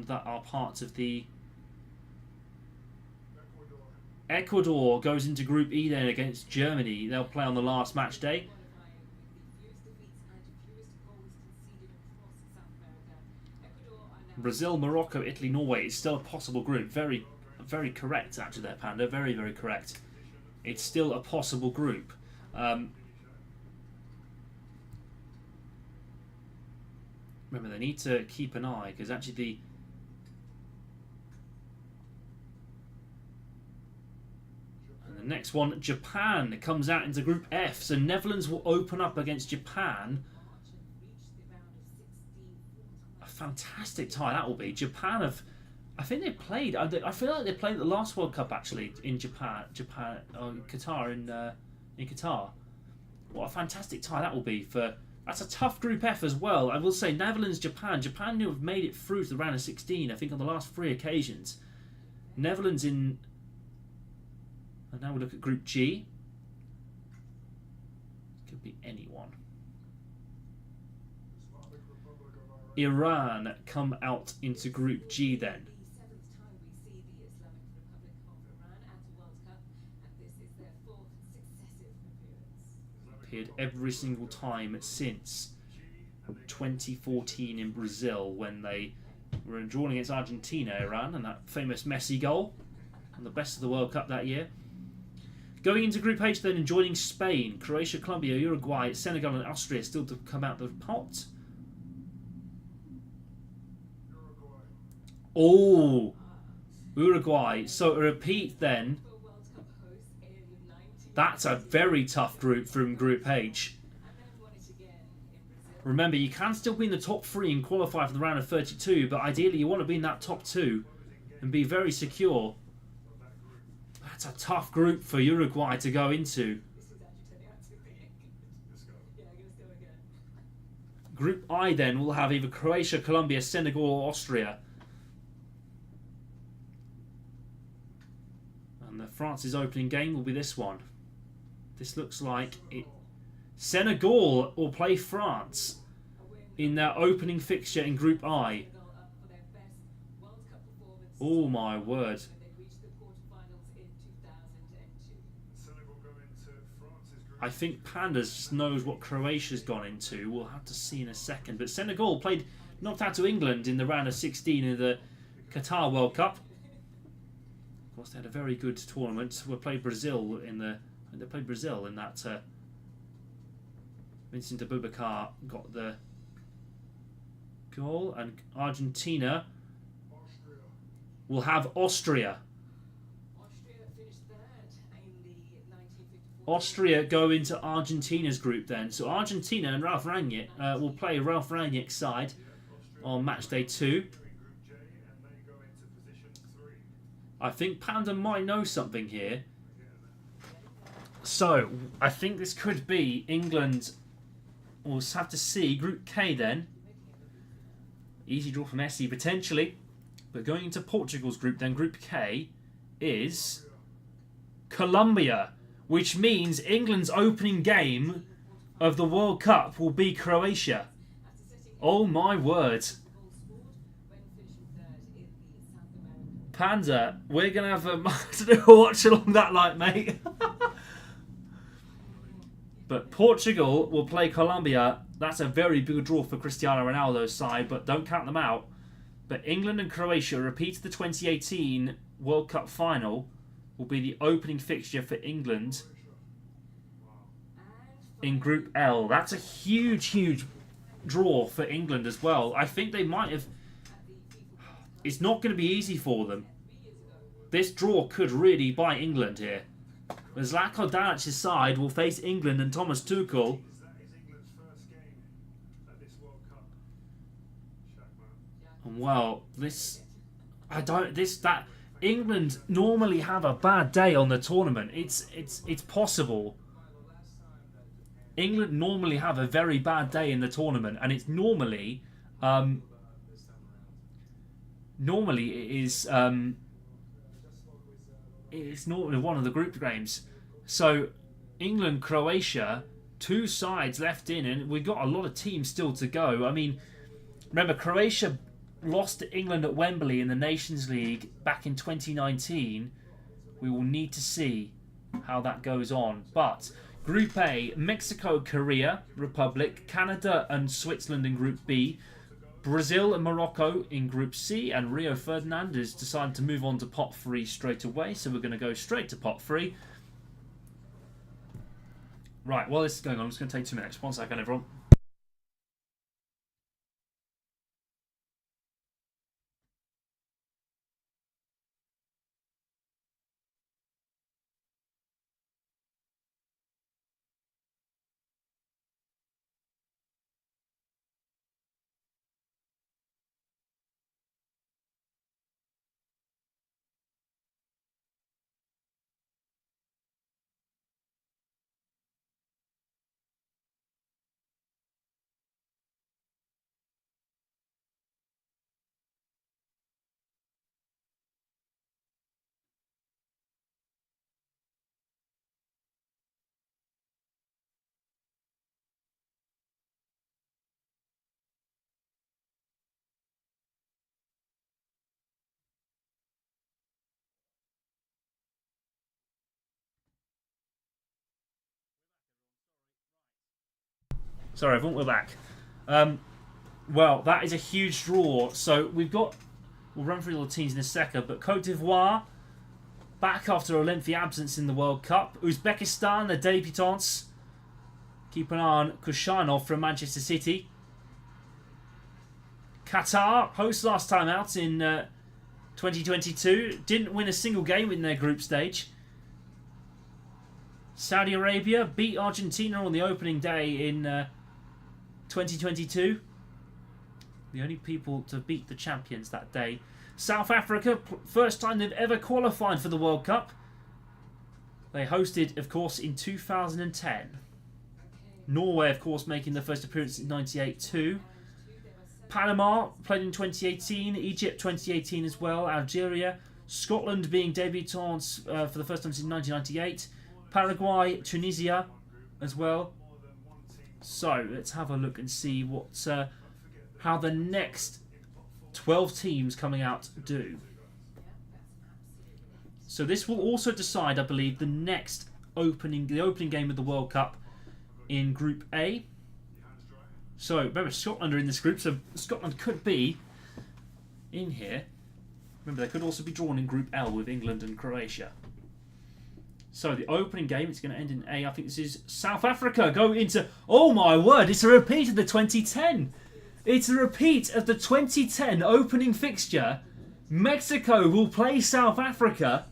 that are parts of the... Ecuador goes into Group E then against Germany. They'll play on the last match day. Qualifying with the fewest defeats and fewest goals conceded across South America. Ecuador are now Brazil, Morocco, Italy, Norway is still a possible group. Very, very correct actually there, Panda. Very, very correct. It's still a possible group. Remember, they need to keep an eye because actually the next one, Japan, comes out into Group F. So Netherlands will open up against Japan. March and reached the round of 16 A fantastic tie that will be. Japan have I think they played. I feel like they played the last World Cup actually in Qatar in Qatar. What a fantastic tie that will be for. That's a tough Group F as well. I will say Netherlands, Japan. Japan have made it through to the round of 16. I think on the last 3 occasions. Netherlands in. And now we look at Group G. Could be anyone. Islamic Republic of Iran come out into Group G then. The seventh time we see the Islamic Republic of Iran at a World Cup, and this is their fourth successive appearance. Appeared every single time since 2014 in Brazil when they were drawing against Argentina, Iran, and that famous Messi goal, and the best of the World Cup that year. Going into Group H then and joining Spain, Croatia, Colombia, Uruguay, Senegal and Austria still to come out the pot. Uruguay. Oh, Uruguay. So a repeat then. For World Cup hosts in 19... That's a very tough group from Group H. And then won it again in Brazil. Remember, you can still be in the top 3 and qualify for the round of 32, but ideally you want to be in that top 2 and be very secure. That's a tough group for Uruguay to go into. This is actually turning out to be... Let's go. Yeah, I'm going to go again. Group I then will have either Croatia, Colombia, Senegal or Austria. And France's opening game will be this one. This looks like it. Senegal will play France A win in their opening fixture in Group I. Senegal up for their best World Cup performance Oh my word. when they reached the quarterfinals in 2002. Senegal go into France's group. I think Pandas just knows what Croatia's gone into. We'll have to see in a second. But Senegal knocked out to England in the round of 16 of the Qatar World Cup. Of course, they had a very good tournament. They played Brazil in that. Vincent Abubakar got the goal, and Argentina Austria. will have Austria. Austria finished third in the 1954. Austria go into Argentina's group then. So Argentina and Ralph Rangnick will play Ralph Rangnick's side on match day 2. They're in Group J and they go into position 3. I think Panda might know something here. So I think this could be England. We'll have to see. Group K then. Easy draw for Messi potentially. But going into Portugal's group then, Group K is Colombia. Which means England's opening game of the World Cup will be Croatia. After setting Oh my word. goals scored when finishing third in the South American. Panda, we're going to have a watch along that like, mate. But Portugal will play Colombia. That's a very big draw for Cristiano Ronaldo's side, but don't count them out. But England and Croatia repeat the 2018 World Cup final will be the opening fixture for England in Group L. That's a huge draw for England as well. I think they might have... It's not going to be easy for them. This draw could really bite England here. Zlatko Dalic's side will face England and Thomas Tuchel. That is England's first game at this World Cup. Shaq, man. And well, England normally have a bad day on the tournament. It's possible. England normally have a very bad day in the tournament, and it's normally it's normally one of the group games. So England, Croatia, 2 sides left in, and we've got a lot of teams still to go. I mean, remember Croatia lost to England at Wembley in the Nations League back in 2019. We will need to see how that goes on. But Group A, Mexico, Korea, Republic, Canada and Switzerland in Group B, Brazil and Morocco in Group C, and Rio Ferdinand has decided to move on to pot 3 straight away, so we're going to go straight to pot 3. Right, while this is going on, I'm just going to take 2 minutes. 1 second, everyone. Sorry, everyone, we're back. Well, that is a huge draw. So we've got... We'll run through all the teams in a second, but Cote d'Ivoire, back after a lengthy absence in the World Cup. Uzbekistan, the debutants. Keep an eye on Kushanov from Manchester City. Qatar, host last time out in 2022. Didn't win a single game in their group stage. Saudi Arabia beat Argentina on the opening day in 2022. The only people to beat the champions that day. South Africa, first time they've ever qualified for the World Cup. They hosted, of course, in 2010. Norway, of course, making their first appearance in 98 too. Panama played in 2018. Egypt 2018 as well. Algeria. Scotland being debutants for the first time since 1998. Paraguay, Tunisia as well. So let's have a look and see what how the next 12 teams coming out do. So this will also decide, I believe, the next opening game of the World Cup in Group A. So remember, Scotland are in this group, so Scotland could be in here. Remember, they could also be drawn in Group L with England and Croatia. So the opening game, it's going to end in A. I think this is South Africa go into... Oh my word, it's a repeat of the 2010. It's a repeat of the 2010 opening fixture. Mexico will play South Africa.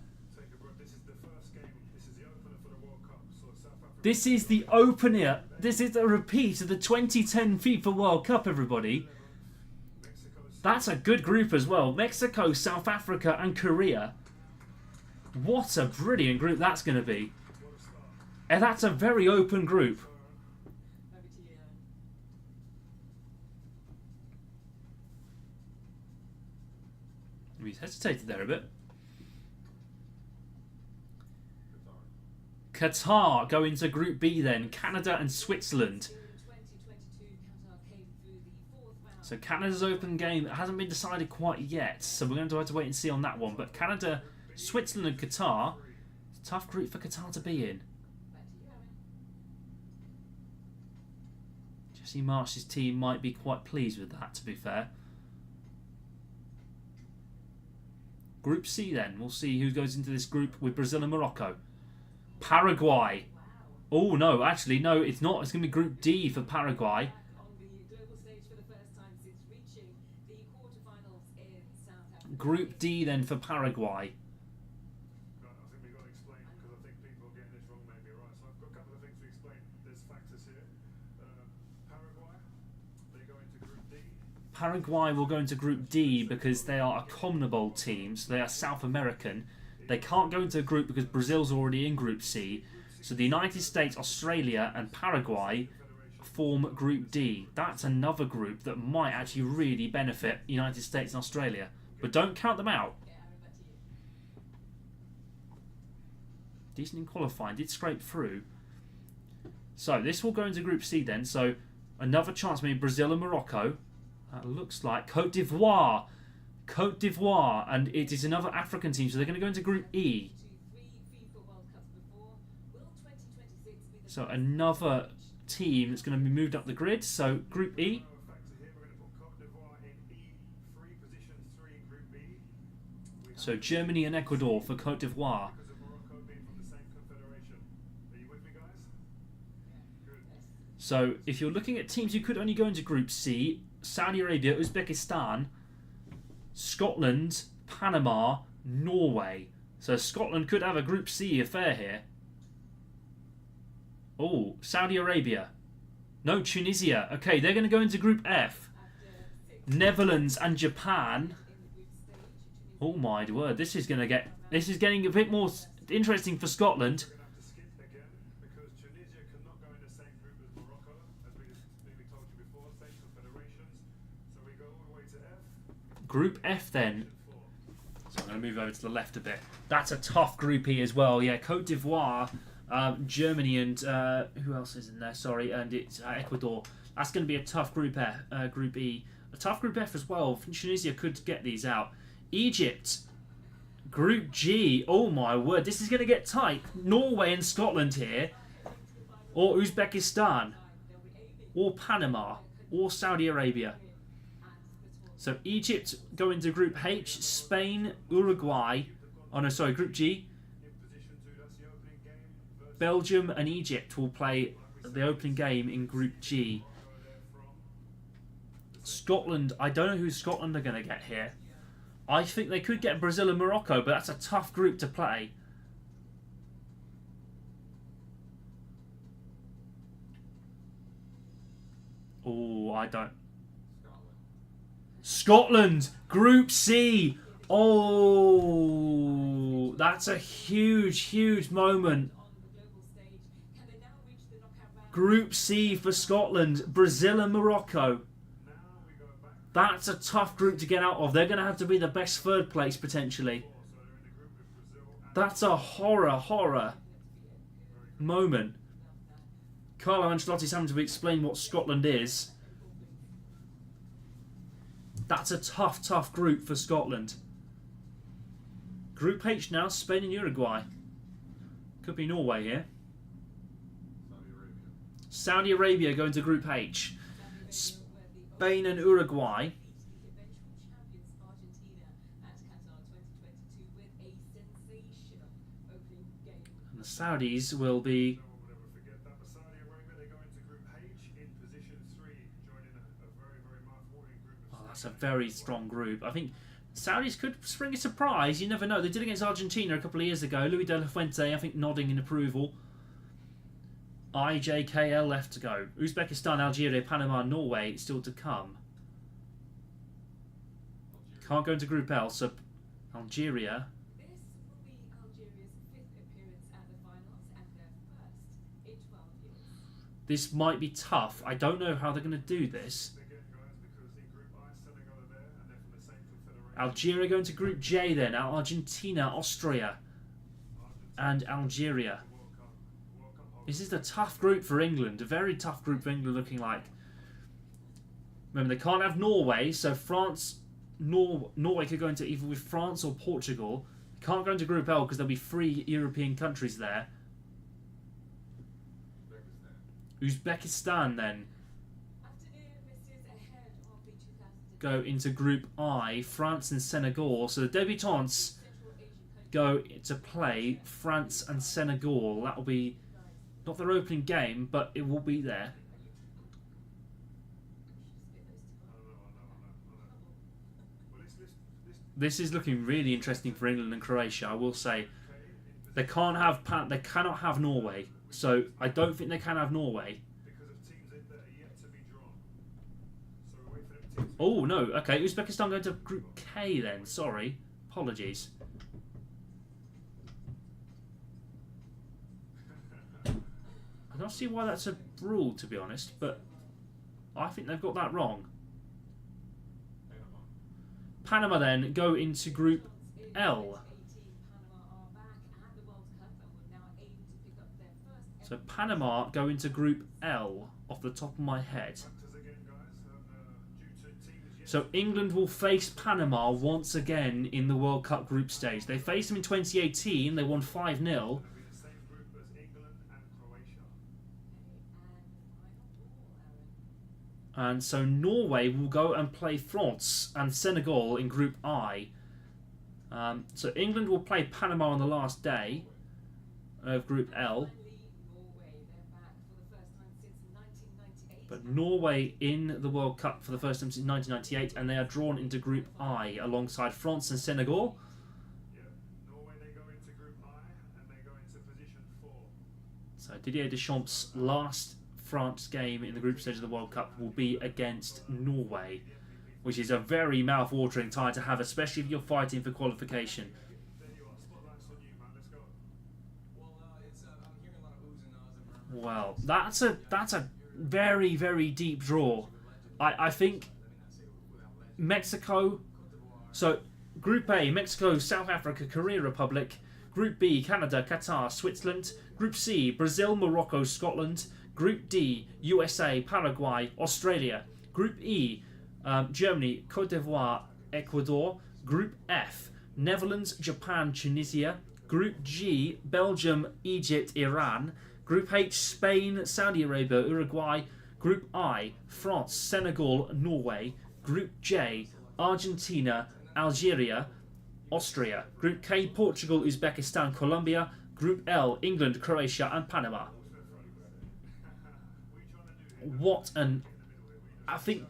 This is the opener. This is a repeat of the 2010 FIFA World Cup, everybody. That's a good group as well. Mexico, South Africa and Korea. What a brilliant group that's going to be. And that's a very open group. He's hesitated there a bit. Qatar go into Group B then. Canada and Switzerland. So Canada's open game hasn't been decided quite yet. So we're going to have to wait and see on that one. But Canada, Switzerland and Qatar. It's a tough group for Qatar to be in. Jesse Marsh's team might be quite pleased with that, to be fair. Group C then. We'll see who goes into this group with Brazil and Morocco. Paraguay. Oh, no. Actually, no, it's not. It's going to be Group D for Paraguay. Group D then for Paraguay. I think we've got to explain, because I think people are getting this wrong maybe, right? So I've got a couple of things to explain. There's factors here. Paraguay, they go into Group D. Paraguay will go into Group D because they are a CONMEBOL team, so they are South American. They can't go into a group because Brazil's already in Group C. So the United States, Australia and Paraguay form Group D. That's another group that might actually really benefit United States and Australia. But don't count them out. Decent in qualifying, did scrape through. So this will go into Group C then. So another chance, maybe Brazil and Morocco. That looks like Cote d'Ivoire. Cote d'Ivoire, and it is another African team, so they're going to go into Group E. So another team that's going to be moved up the grid. So Group E. So Germany and Ecuador for Cote d'Ivoire. So if you're looking at teams who could only go into Group C, Saudi Arabia, Uzbekistan, Scotland, Panama, Norway. So Scotland could have a Group C affair here. Oh, Saudi Arabia. No, Tunisia. Okay, they're going to go into Group F. Netherlands and Japan. Oh my word, this is getting a bit more interesting for Scotland. Group F then. So I'm going to move over to the left a bit. That's a tough Group E as well. Yeah, Cote d'Ivoire, Germany, and who else is in there? Sorry, and it's Ecuador. That's going to be a tough Group F, Group E. A tough Group F as well. Tunisia could get these out. Egypt, Group G. Oh my word, this is going to get tight. Norway and Scotland here, or Uzbekistan. or Panama, or Saudi Arabia. So Egypt go into Group H, Spain, Uruguay, oh no, sorry, Group G. Belgium and Egypt will play the opening game in Group G. Scotland, I don't know who Scotland are going to get here. I think they could get Brazil and Morocco, but that's a tough group to play. Oh, I don't. Scotland, Group C. Oh, that's a huge, huge moment. Group C for Scotland, Brazil and Morocco. That's a tough group to get out of. They're going to have to be the best third place, potentially. That's a horror moment. Carlo Ancelotti's having to explain what Scotland is. That's a tough group for Scotland. Group H now, Spain and Uruguay. Could be Norway here. Saudi Arabia going to Group H. Spain and Uruguay. And the Saudis will be... Oh, that's a very strong group. I think Saudis could spring a surprise. You never know. They did against Argentina a couple of years ago. Luis de la Fuente, I think, nodding in approval. IJKL left to go. Uzbekistan, Algeria, Panama, Norway still to come. Can't go into Group L, so Algeria. This will be Algeria's 5th appearance at the finals and their first in 12 years. This might be tough. I don't know how they're going to do this. Algeria going to Group J then. Argentina, Austria, and Algeria. This is a tough group for England. A very tough group for England looking like. Remember, they can't have Norway, so France, Norway could go into either with France or Portugal. They can't go into Group L because there'll be 3 European countries there. Uzbekistan then go into Group I, France and Senegal. So the debutantes go to play France and Senegal. That will be not their opening game, but it will be there. This is looking really interesting for England and Croatia. I will say they cannot have Norway, so I don't think they can have Norway. Oh no, okay, Uzbekistan going to Group K then. Sorry, apologies. I don't see why that's a rule, to be honest, but I think they've got that wrong. Panama then go into Group L. So Panama go into Group L off the top of my head. So England will face Panama once again in the World Cup group stage. They faced them in 2018, they won 5-0. And so Norway will go and play France and Senegal in Group I. So England will play Panama on the last day of Group L. But Norway in the World Cup for the first time since 1998, and they are drawn into Group I alongside France and Senegal. Norway, they go into Group I and they go into position 4. So Didier Deschamps' last France game in the group stage of the World Cup will be against Norway, which is a very mouth-watering tie to have, especially if you're fighting for qualification. There you are, spotlight's on you, man. Let's go. I'm hearing a lot of oohs and ahs and murmurs. Well, that's a very, very deep draw. I think Mexico. So Group A, Mexico, South Africa, Korea Republic. Group B, Canada, Qatar, Switzerland. Group C, Brazil, Morocco, Scotland. Group D, USA, Paraguay, Australia. Group E, Germany, Cote d'Ivoire, Ecuador. Group F, Netherlands, Japan, Tunisia. Group G, Belgium, Egypt, Iran. Group H, Spain, Saudi Arabia, Uruguay. Group I, France, Senegal, Norway. Group J, Argentina, Algeria, Austria. Group K, Portugal, Uzbekistan, Colombia. Group L, England, Croatia and Panama. What an... I think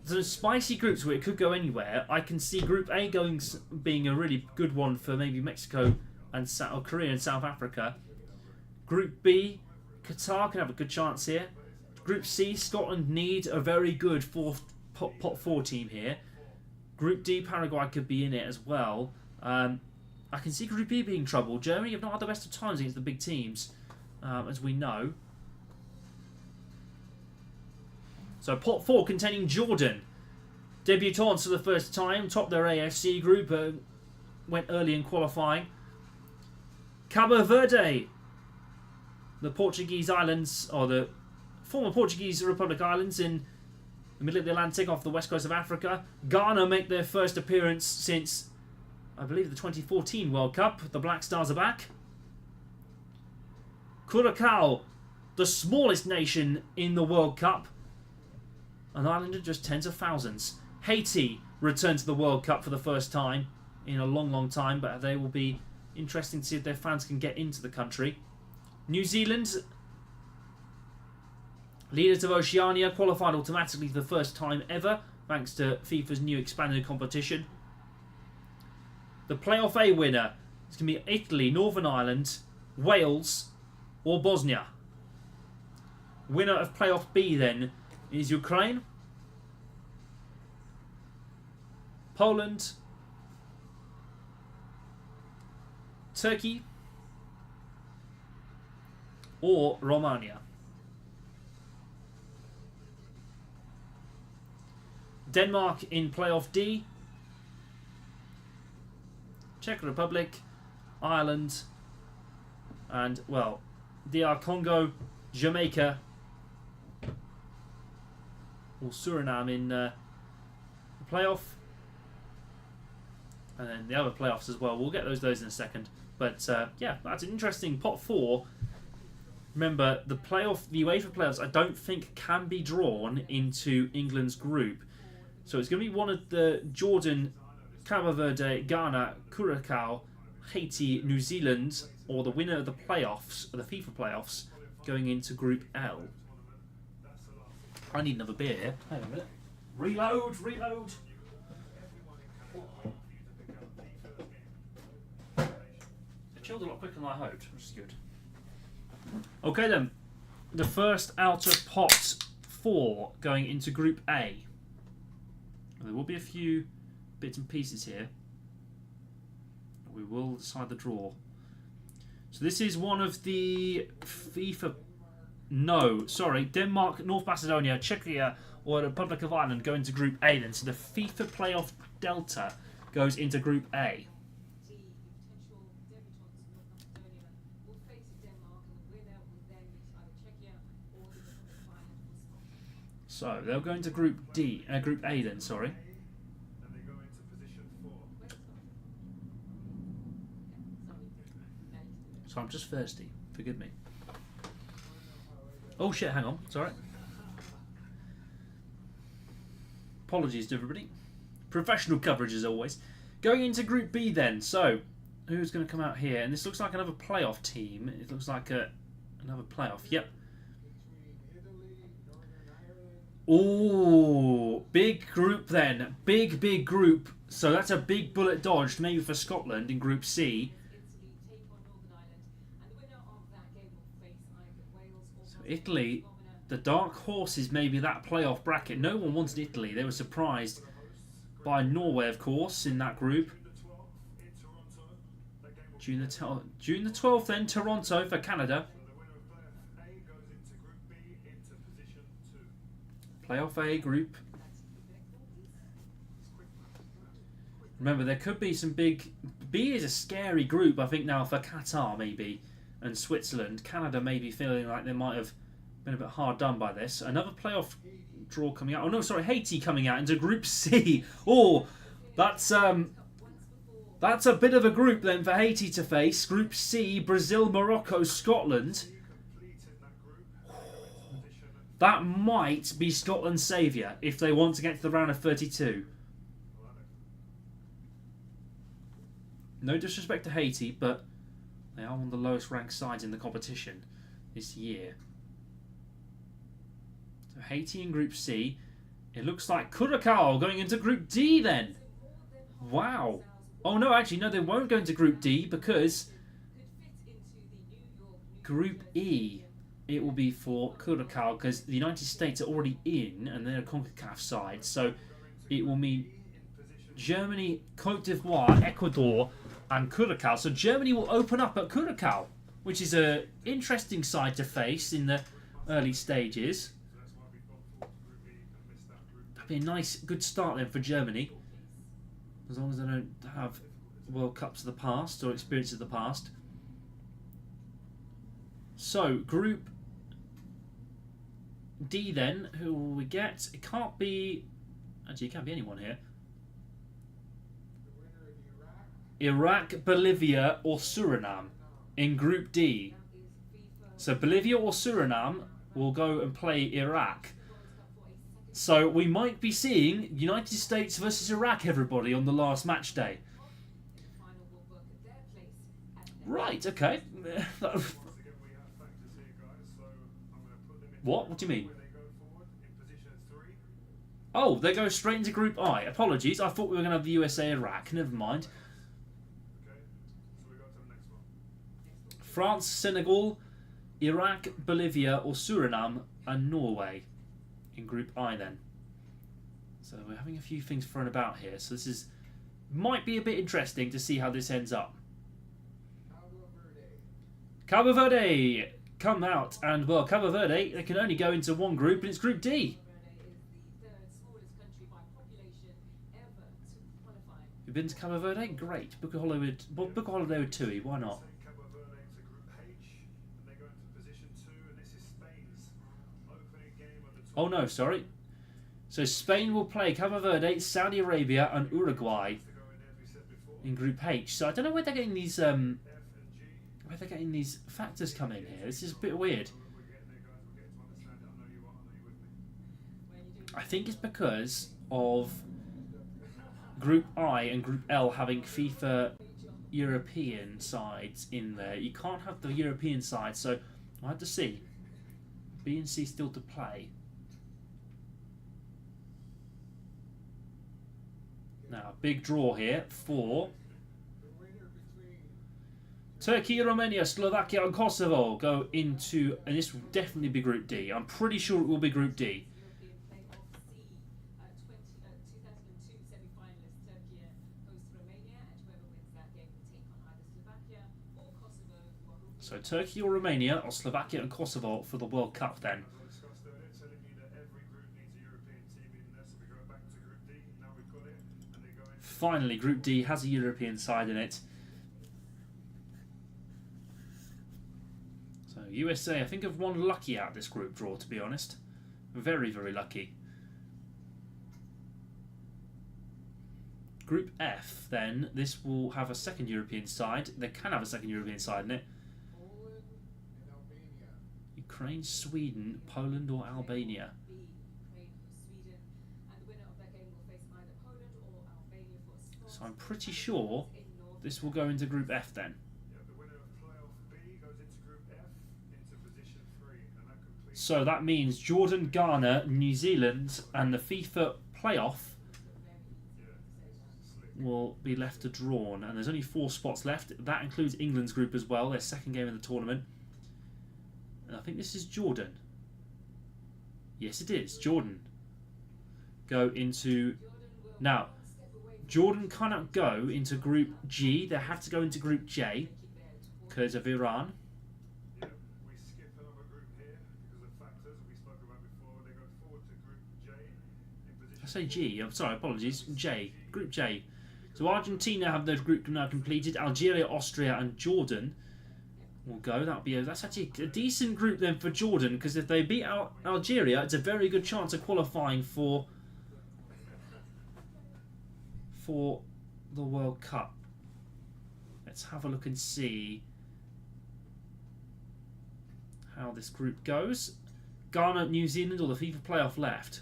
there's spicy groups where it could go anywhere. I can see Group A being a really good one for maybe Mexico and or Korea and South Africa. Group B, Qatar can have a good chance here. Group C, Scotland need a very good pot 4 team here. Group D, Paraguay could be in it as well. I can see Group E being trouble. Germany have not had the best of times against the big teams, as we know. So pot 4 containing Jordan. Debutants for the first time, topped their AFC group, went early in qualifying. Cabo Verde, the Portuguese islands, or the former Portuguese Republic Islands in the middle of the Atlantic off the west coast of Africa. Ghana make their first appearance since, I believe, the 2014 World Cup. The Black Stars are back. Curacao, the smallest nation in the World Cup, an island of just tens of thousands. Haiti return to the World Cup for the first time in a long, long time, but they will be interesting to see if their fans can get into the country. New Zealand, leaders of Oceania, qualified automatically for the first time ever, thanks to FIFA's new expanded competition. The Playoff A winner is going to be Italy, Northern Ireland, Wales, or Bosnia. Winner of Playoff B then is Ukraine, Poland, Turkey, or Romania. Denmark in Playoff D, Czech Republic, Ireland, and, well, DR Congo, Jamaica, or Suriname in the playoff. And then the other playoffs as well. We'll get those in a second. But yeah, that's an interesting pot 4. Remember, the UEFA playoffs, I don't think can be drawn into England's group. So it's going to be one of the Jordan, Cabo Verde, Ghana, Curacao, Haiti, New Zealand, or the winner of the playoffs, of the FIFA playoffs, going into Group L. I need another beer here. Hang on a minute. Reload. It chilled a lot quicker than I hoped, which is good. Okay then, the first out of pot 4 going into Group A. There will be a few bits and pieces here. We will decide the draw. So this is one of the FIFA... No, sorry. Denmark, North Macedonia, Czechia, or the Republic of Ireland go into Group A then. So the FIFA Playoff Delta goes into Group A. So they'll go into Group A then, sorry. So I'm just thirsty. Forgive me. Oh shit, hang on. It's alright. Apologies to everybody. Professional coverage as always. Going into Group B then. So, who's going to come out here? And this looks like another playoff team. It looks like another playoff. Yep. Ooh, big group then. Big group. So that's a big bullet dodged maybe for Scotland in Group C. So Italy, the dark horses maybe that playoff bracket. No one wanted Italy. They were surprised by Norway, of course, in that group. June the 12th then, Toronto for Canada. Playoff A group. Remember, there could be some big... B is a scary group, I think, now for Qatar, maybe, and Switzerland. Canada may be feeling like they might have been a bit hard done by this. Another playoff draw coming out. Oh, no, sorry, Haiti coming out into Group C. Oh, that's a bit of a group, then, for Haiti to face. Group C, Brazil, Morocco, Scotland. That might be Scotland's saviour if they want to get to the round of 32. No disrespect to Haiti, but they are one of the lowest ranked sides in the competition this year. So Haiti in Group C. It looks like Curacao going into Group D then. Wow. Oh no, actually no, they won't go into Group D because Group E, it will be for Curacao because the United States are already in and they're a CONCACAF side. So it will mean Germany, Cote d'Ivoire, Ecuador and Curacao. So Germany will open up at Curacao, which is an interesting side to face in the early stages. That'd be a nice, good start then for Germany. As long as they don't have World Cups of the past or experience of the past. So, Group D then, who will we get? It can't be... Actually, it can't be anyone here. Iraq, Bolivia or Suriname in Group D. So, Bolivia or Suriname will go and play Iraq. So, we might be seeing United States versus Iraq, everybody, on the last match day. Right, okay. What? What do you mean? Oh, they go straight into Group I. Apologies, I thought we were going to have the USA Iraq. Never mind. France, Senegal, Iraq, Bolivia or Suriname and Norway in Group I then. So we're having a few things thrown about here. So this is might be a bit interesting to see how this ends up. Cabo Verde come out and, well, Cabo Verde, they can only go into one group and it's Group D. You've been to Cabo Verde? Great. Book a holiday with TUI, why not? Oh no, sorry. So Spain will play Cabo Verde, Saudi Arabia and Uruguay in Group H. So I don't know where they're getting these factors come in here. This is a bit weird. I think it's because of Group I and Group L having FIFA European sides in there. You can't have the European side, so we'll have to see. B and C still to play. Now, big draw here for Turkey, Romania, Slovakia and Kosovo go into, and this will definitely be Group D. I'm pretty sure it will be Group D. So Turkey or Romania or Slovakia and Kosovo for the World Cup then. Finally, Group D has a European side in it. So USA, I think, have won lucky out this group draw, to be honest. Very, very lucky. Group F, then, this will have a second European side. They can have a second European side in it. Ukraine, Sweden, Poland or Albania. So I'm pretty sure this will go into Group F then. So that means Jordan, Ghana, New Zealand and the FIFA playoff will be left to drawn. And there's only 4 spots left. That includes England's group as well, their second game of the tournament. And I think this is Jordan. Yes, it is. Jordan go into... Now, Jordan cannot go into Group G. They have to go into Group J because of Iran. I say G. I'm sorry, apologies. J. Group J. So Argentina have their group now completed. Algeria, Austria and Jordan will go. That's actually a decent group then for Jordan, because if they beat Algeria, it's a very good chance of qualifying for the World Cup. Let's have a look and see how this group goes. Ghana, New Zealand, or the FIFA playoff left?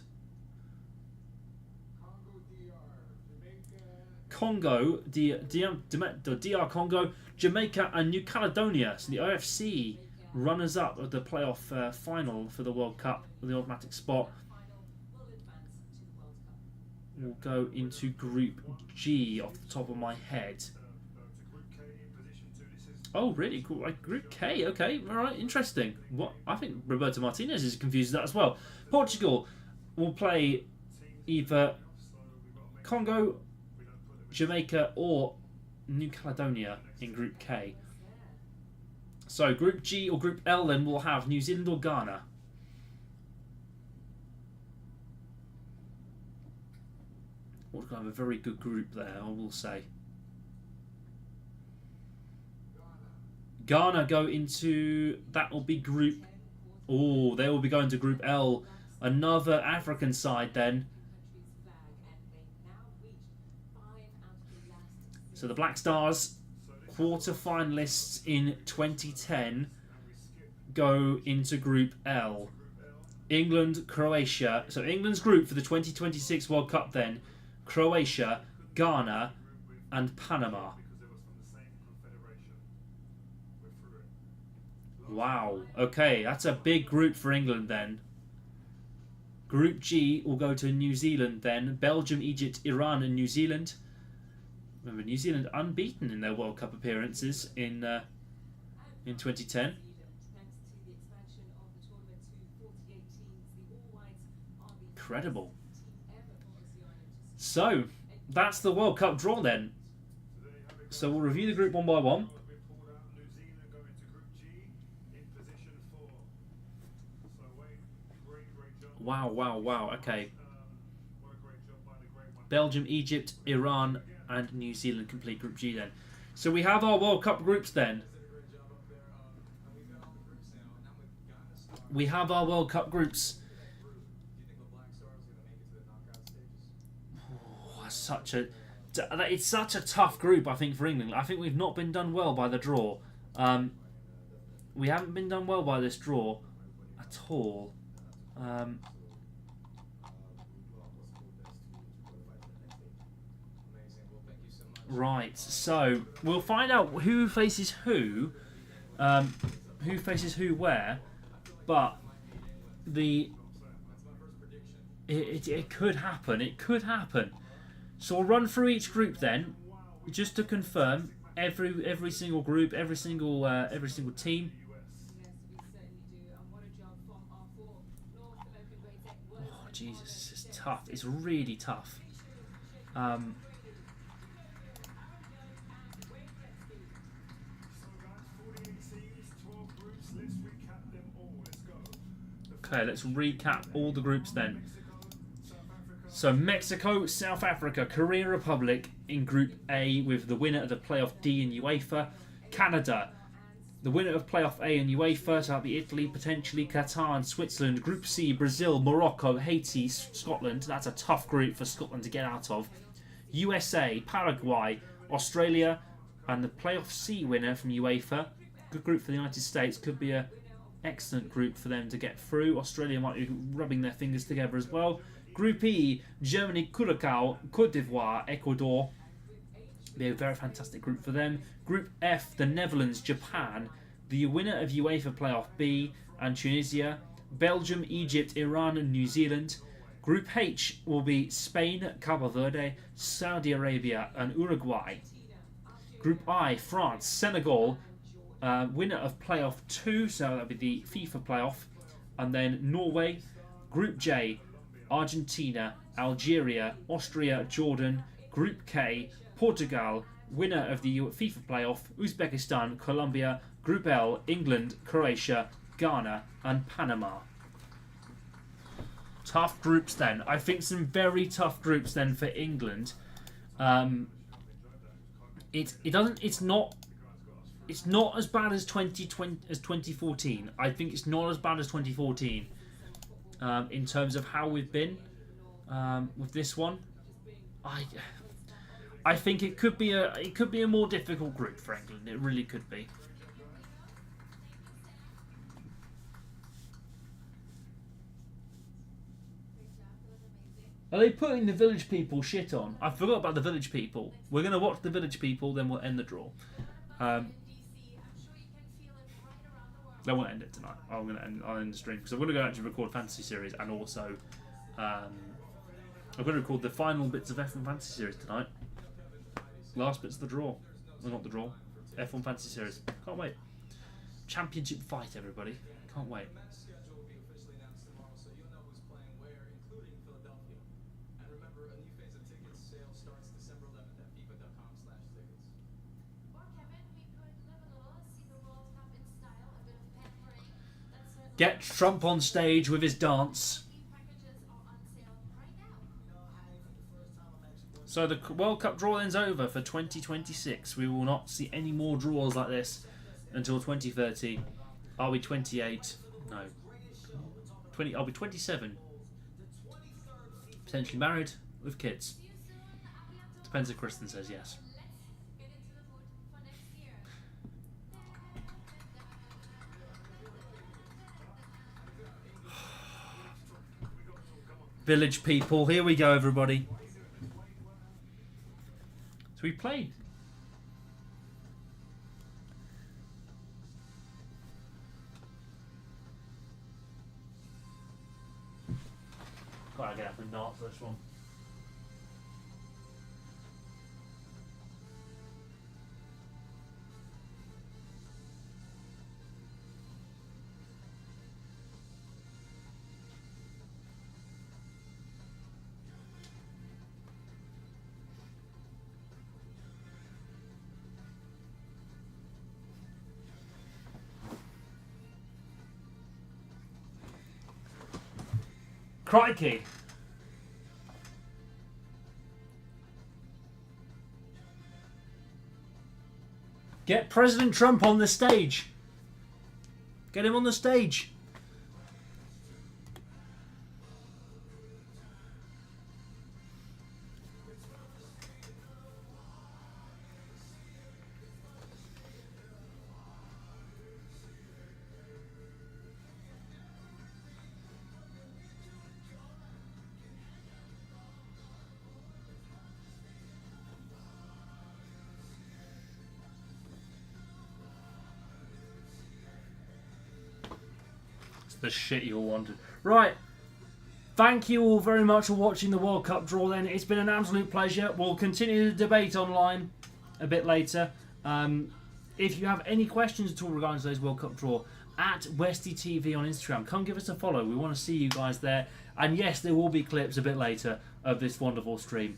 Congo, the DR Congo, Jamaica, and New Caledonia. So the OFC runners-up of the playoff final for the World Cup with the automatic spot will go into Group G off the top of my head. Oh, really? Group K, okay, alright, interesting. What I think Roberto Martinez is confused with that as well. Portugal will play either Congo, Jamaica, or New Caledonia in Group K. So Group G or Group L then will have New Zealand or Ghana. We're going to have a very good group there, I will say. Ghana go into, that will be Group, oh, they will be going to Group L. Another African side then. So the Black Stars, quarter-finalists in 2010, go into Group L. England, Croatia. So England's group for the 2026 World Cup then, Croatia, Ghana, and Panama. Wow. Okay, that's a big group for England then. Group G will go to New Zealand then. Belgium, Egypt, Iran, and New Zealand. Remember, New Zealand unbeaten in their World Cup appearances in 2010. Incredible. So, that's the World Cup draw then. So we'll review the group one by one. Wow, wow, wow. Okay. Belgium, Egypt, Iran, and New Zealand complete Group G then. So we have our World Cup groups then. We have our World Cup groups. Oh, it's such a tough group, I think, for England. I think we've not been done well by the draw. We haven't been done well by this draw at all. Right, so we'll find out who faces who where, but it could happen. It could happen. So we'll run through each group then, just to confirm every single group, every single team. Oh Jesus, this is tough. It's really tough. Okay, let's recap all the groups then. So Mexico, South Africa, Korea Republic in Group A with the winner of the Playoff D in UEFA. Canada, the winner of Playoff A in UEFA, so that'll be Italy, potentially Qatar and Switzerland. Group C, Brazil, Morocco, Haiti, Scotland. That's a tough group for Scotland to get out of. USA, Paraguay, Australia, and the Playoff C winner from UEFA. Good group for the United States. Could be a excellent group for them to get through. Australia might be rubbing their fingers together as well. Group E, Germany, Curacao, Cote d'Ivoire, Ecuador. Be a very fantastic group for them. Group F, the Netherlands, Japan, the winner of UEFA Playoff B, and Tunisia. Belgium, Egypt, Iran, and New Zealand. Group H will be Spain, Cabo Verde, Saudi Arabia, and Uruguay. Group I, France, Senegal, winner of Playoff 2, so that'll be the FIFA Playoff, and then Norway. Group J, Argentina, Algeria, Austria, Jordan. Group K, Portugal, winner of the FIFA Playoff, Uzbekistan, Colombia. Group L, England, Croatia, Ghana, and Panama. Tough groups then. I think some very tough groups then for England. It's not as bad as 2014. I think it's not as bad as 2014 in terms of how we've been with this one. I think it could be a more difficult group for England. It really could be. Are they putting the Village People shit on? I forgot about the Village People. We're going to watch the Village People, then we'll end the draw. I won't end it tonight. I'll end the stream because I'm going to go actually record Fantasy Series and also I'm going to record the final bits of F1 Fantasy Series tonight. Last bits of the draw. Well, not the draw. F1 Fantasy Series. Can't wait. Championship fight, everybody. Can't wait. The match schedule will be officially announced tomorrow, so you'll know who's playing where, including Philadelphia. And remember, a new phase of tickets sale starts December 11th at FIFA.com/tickets. Or Kevin, we could live a little, see the World Cup in style, a bit of pampering. That's certainly Get Trump on stage with his dance. key packages are on sale right now. So the World Cup draw ends over for 2026. We will not see any more draws like this until 2030. I'll be 28. No. 20. I'll be 27. Potentially married with kids. See you soon. Abiento. Depends if Kristen says yes. Let's get into the mood for next year. Village People. Here we go, everybody. So we played. Gotta get up and not for this one. Crikey! Get President Trump on the stage. Get him on the stage. The shit you all wanted. Right. Thank you all very much for watching the World Cup draw then. It's been an absolute pleasure. We'll continue the debate online a bit later. If you have any questions at all regarding today's World Cup draw, at Westy TV on Instagram, come give us a follow. We want to see you guys there. And yes, there will be clips a bit later of this wonderful stream.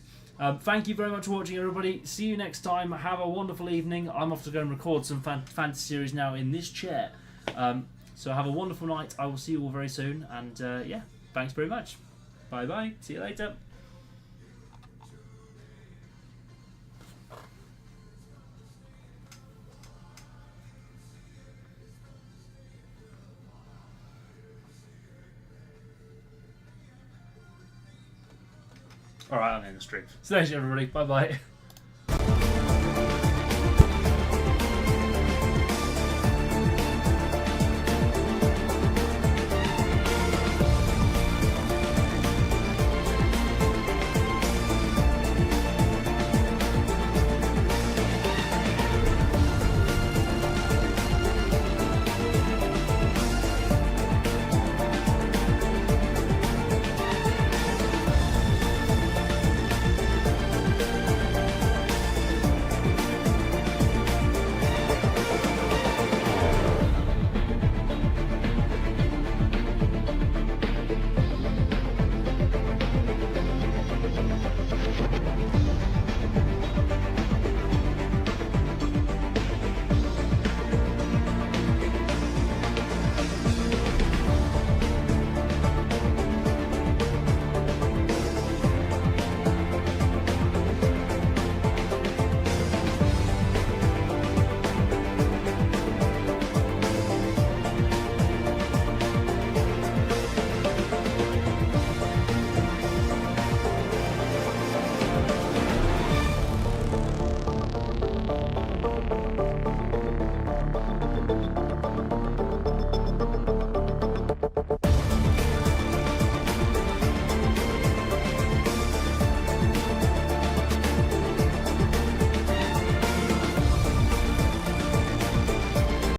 Thank you very much for watching, everybody. See you next time. Have a wonderful evening. I'm off to go and record some fantasy series now in this chair. So have a wonderful night. I will see you all very soon. And yeah, thanks very much. Bye bye. See you later. Alright, I'm in the stream. So thanks everybody. Bye bye.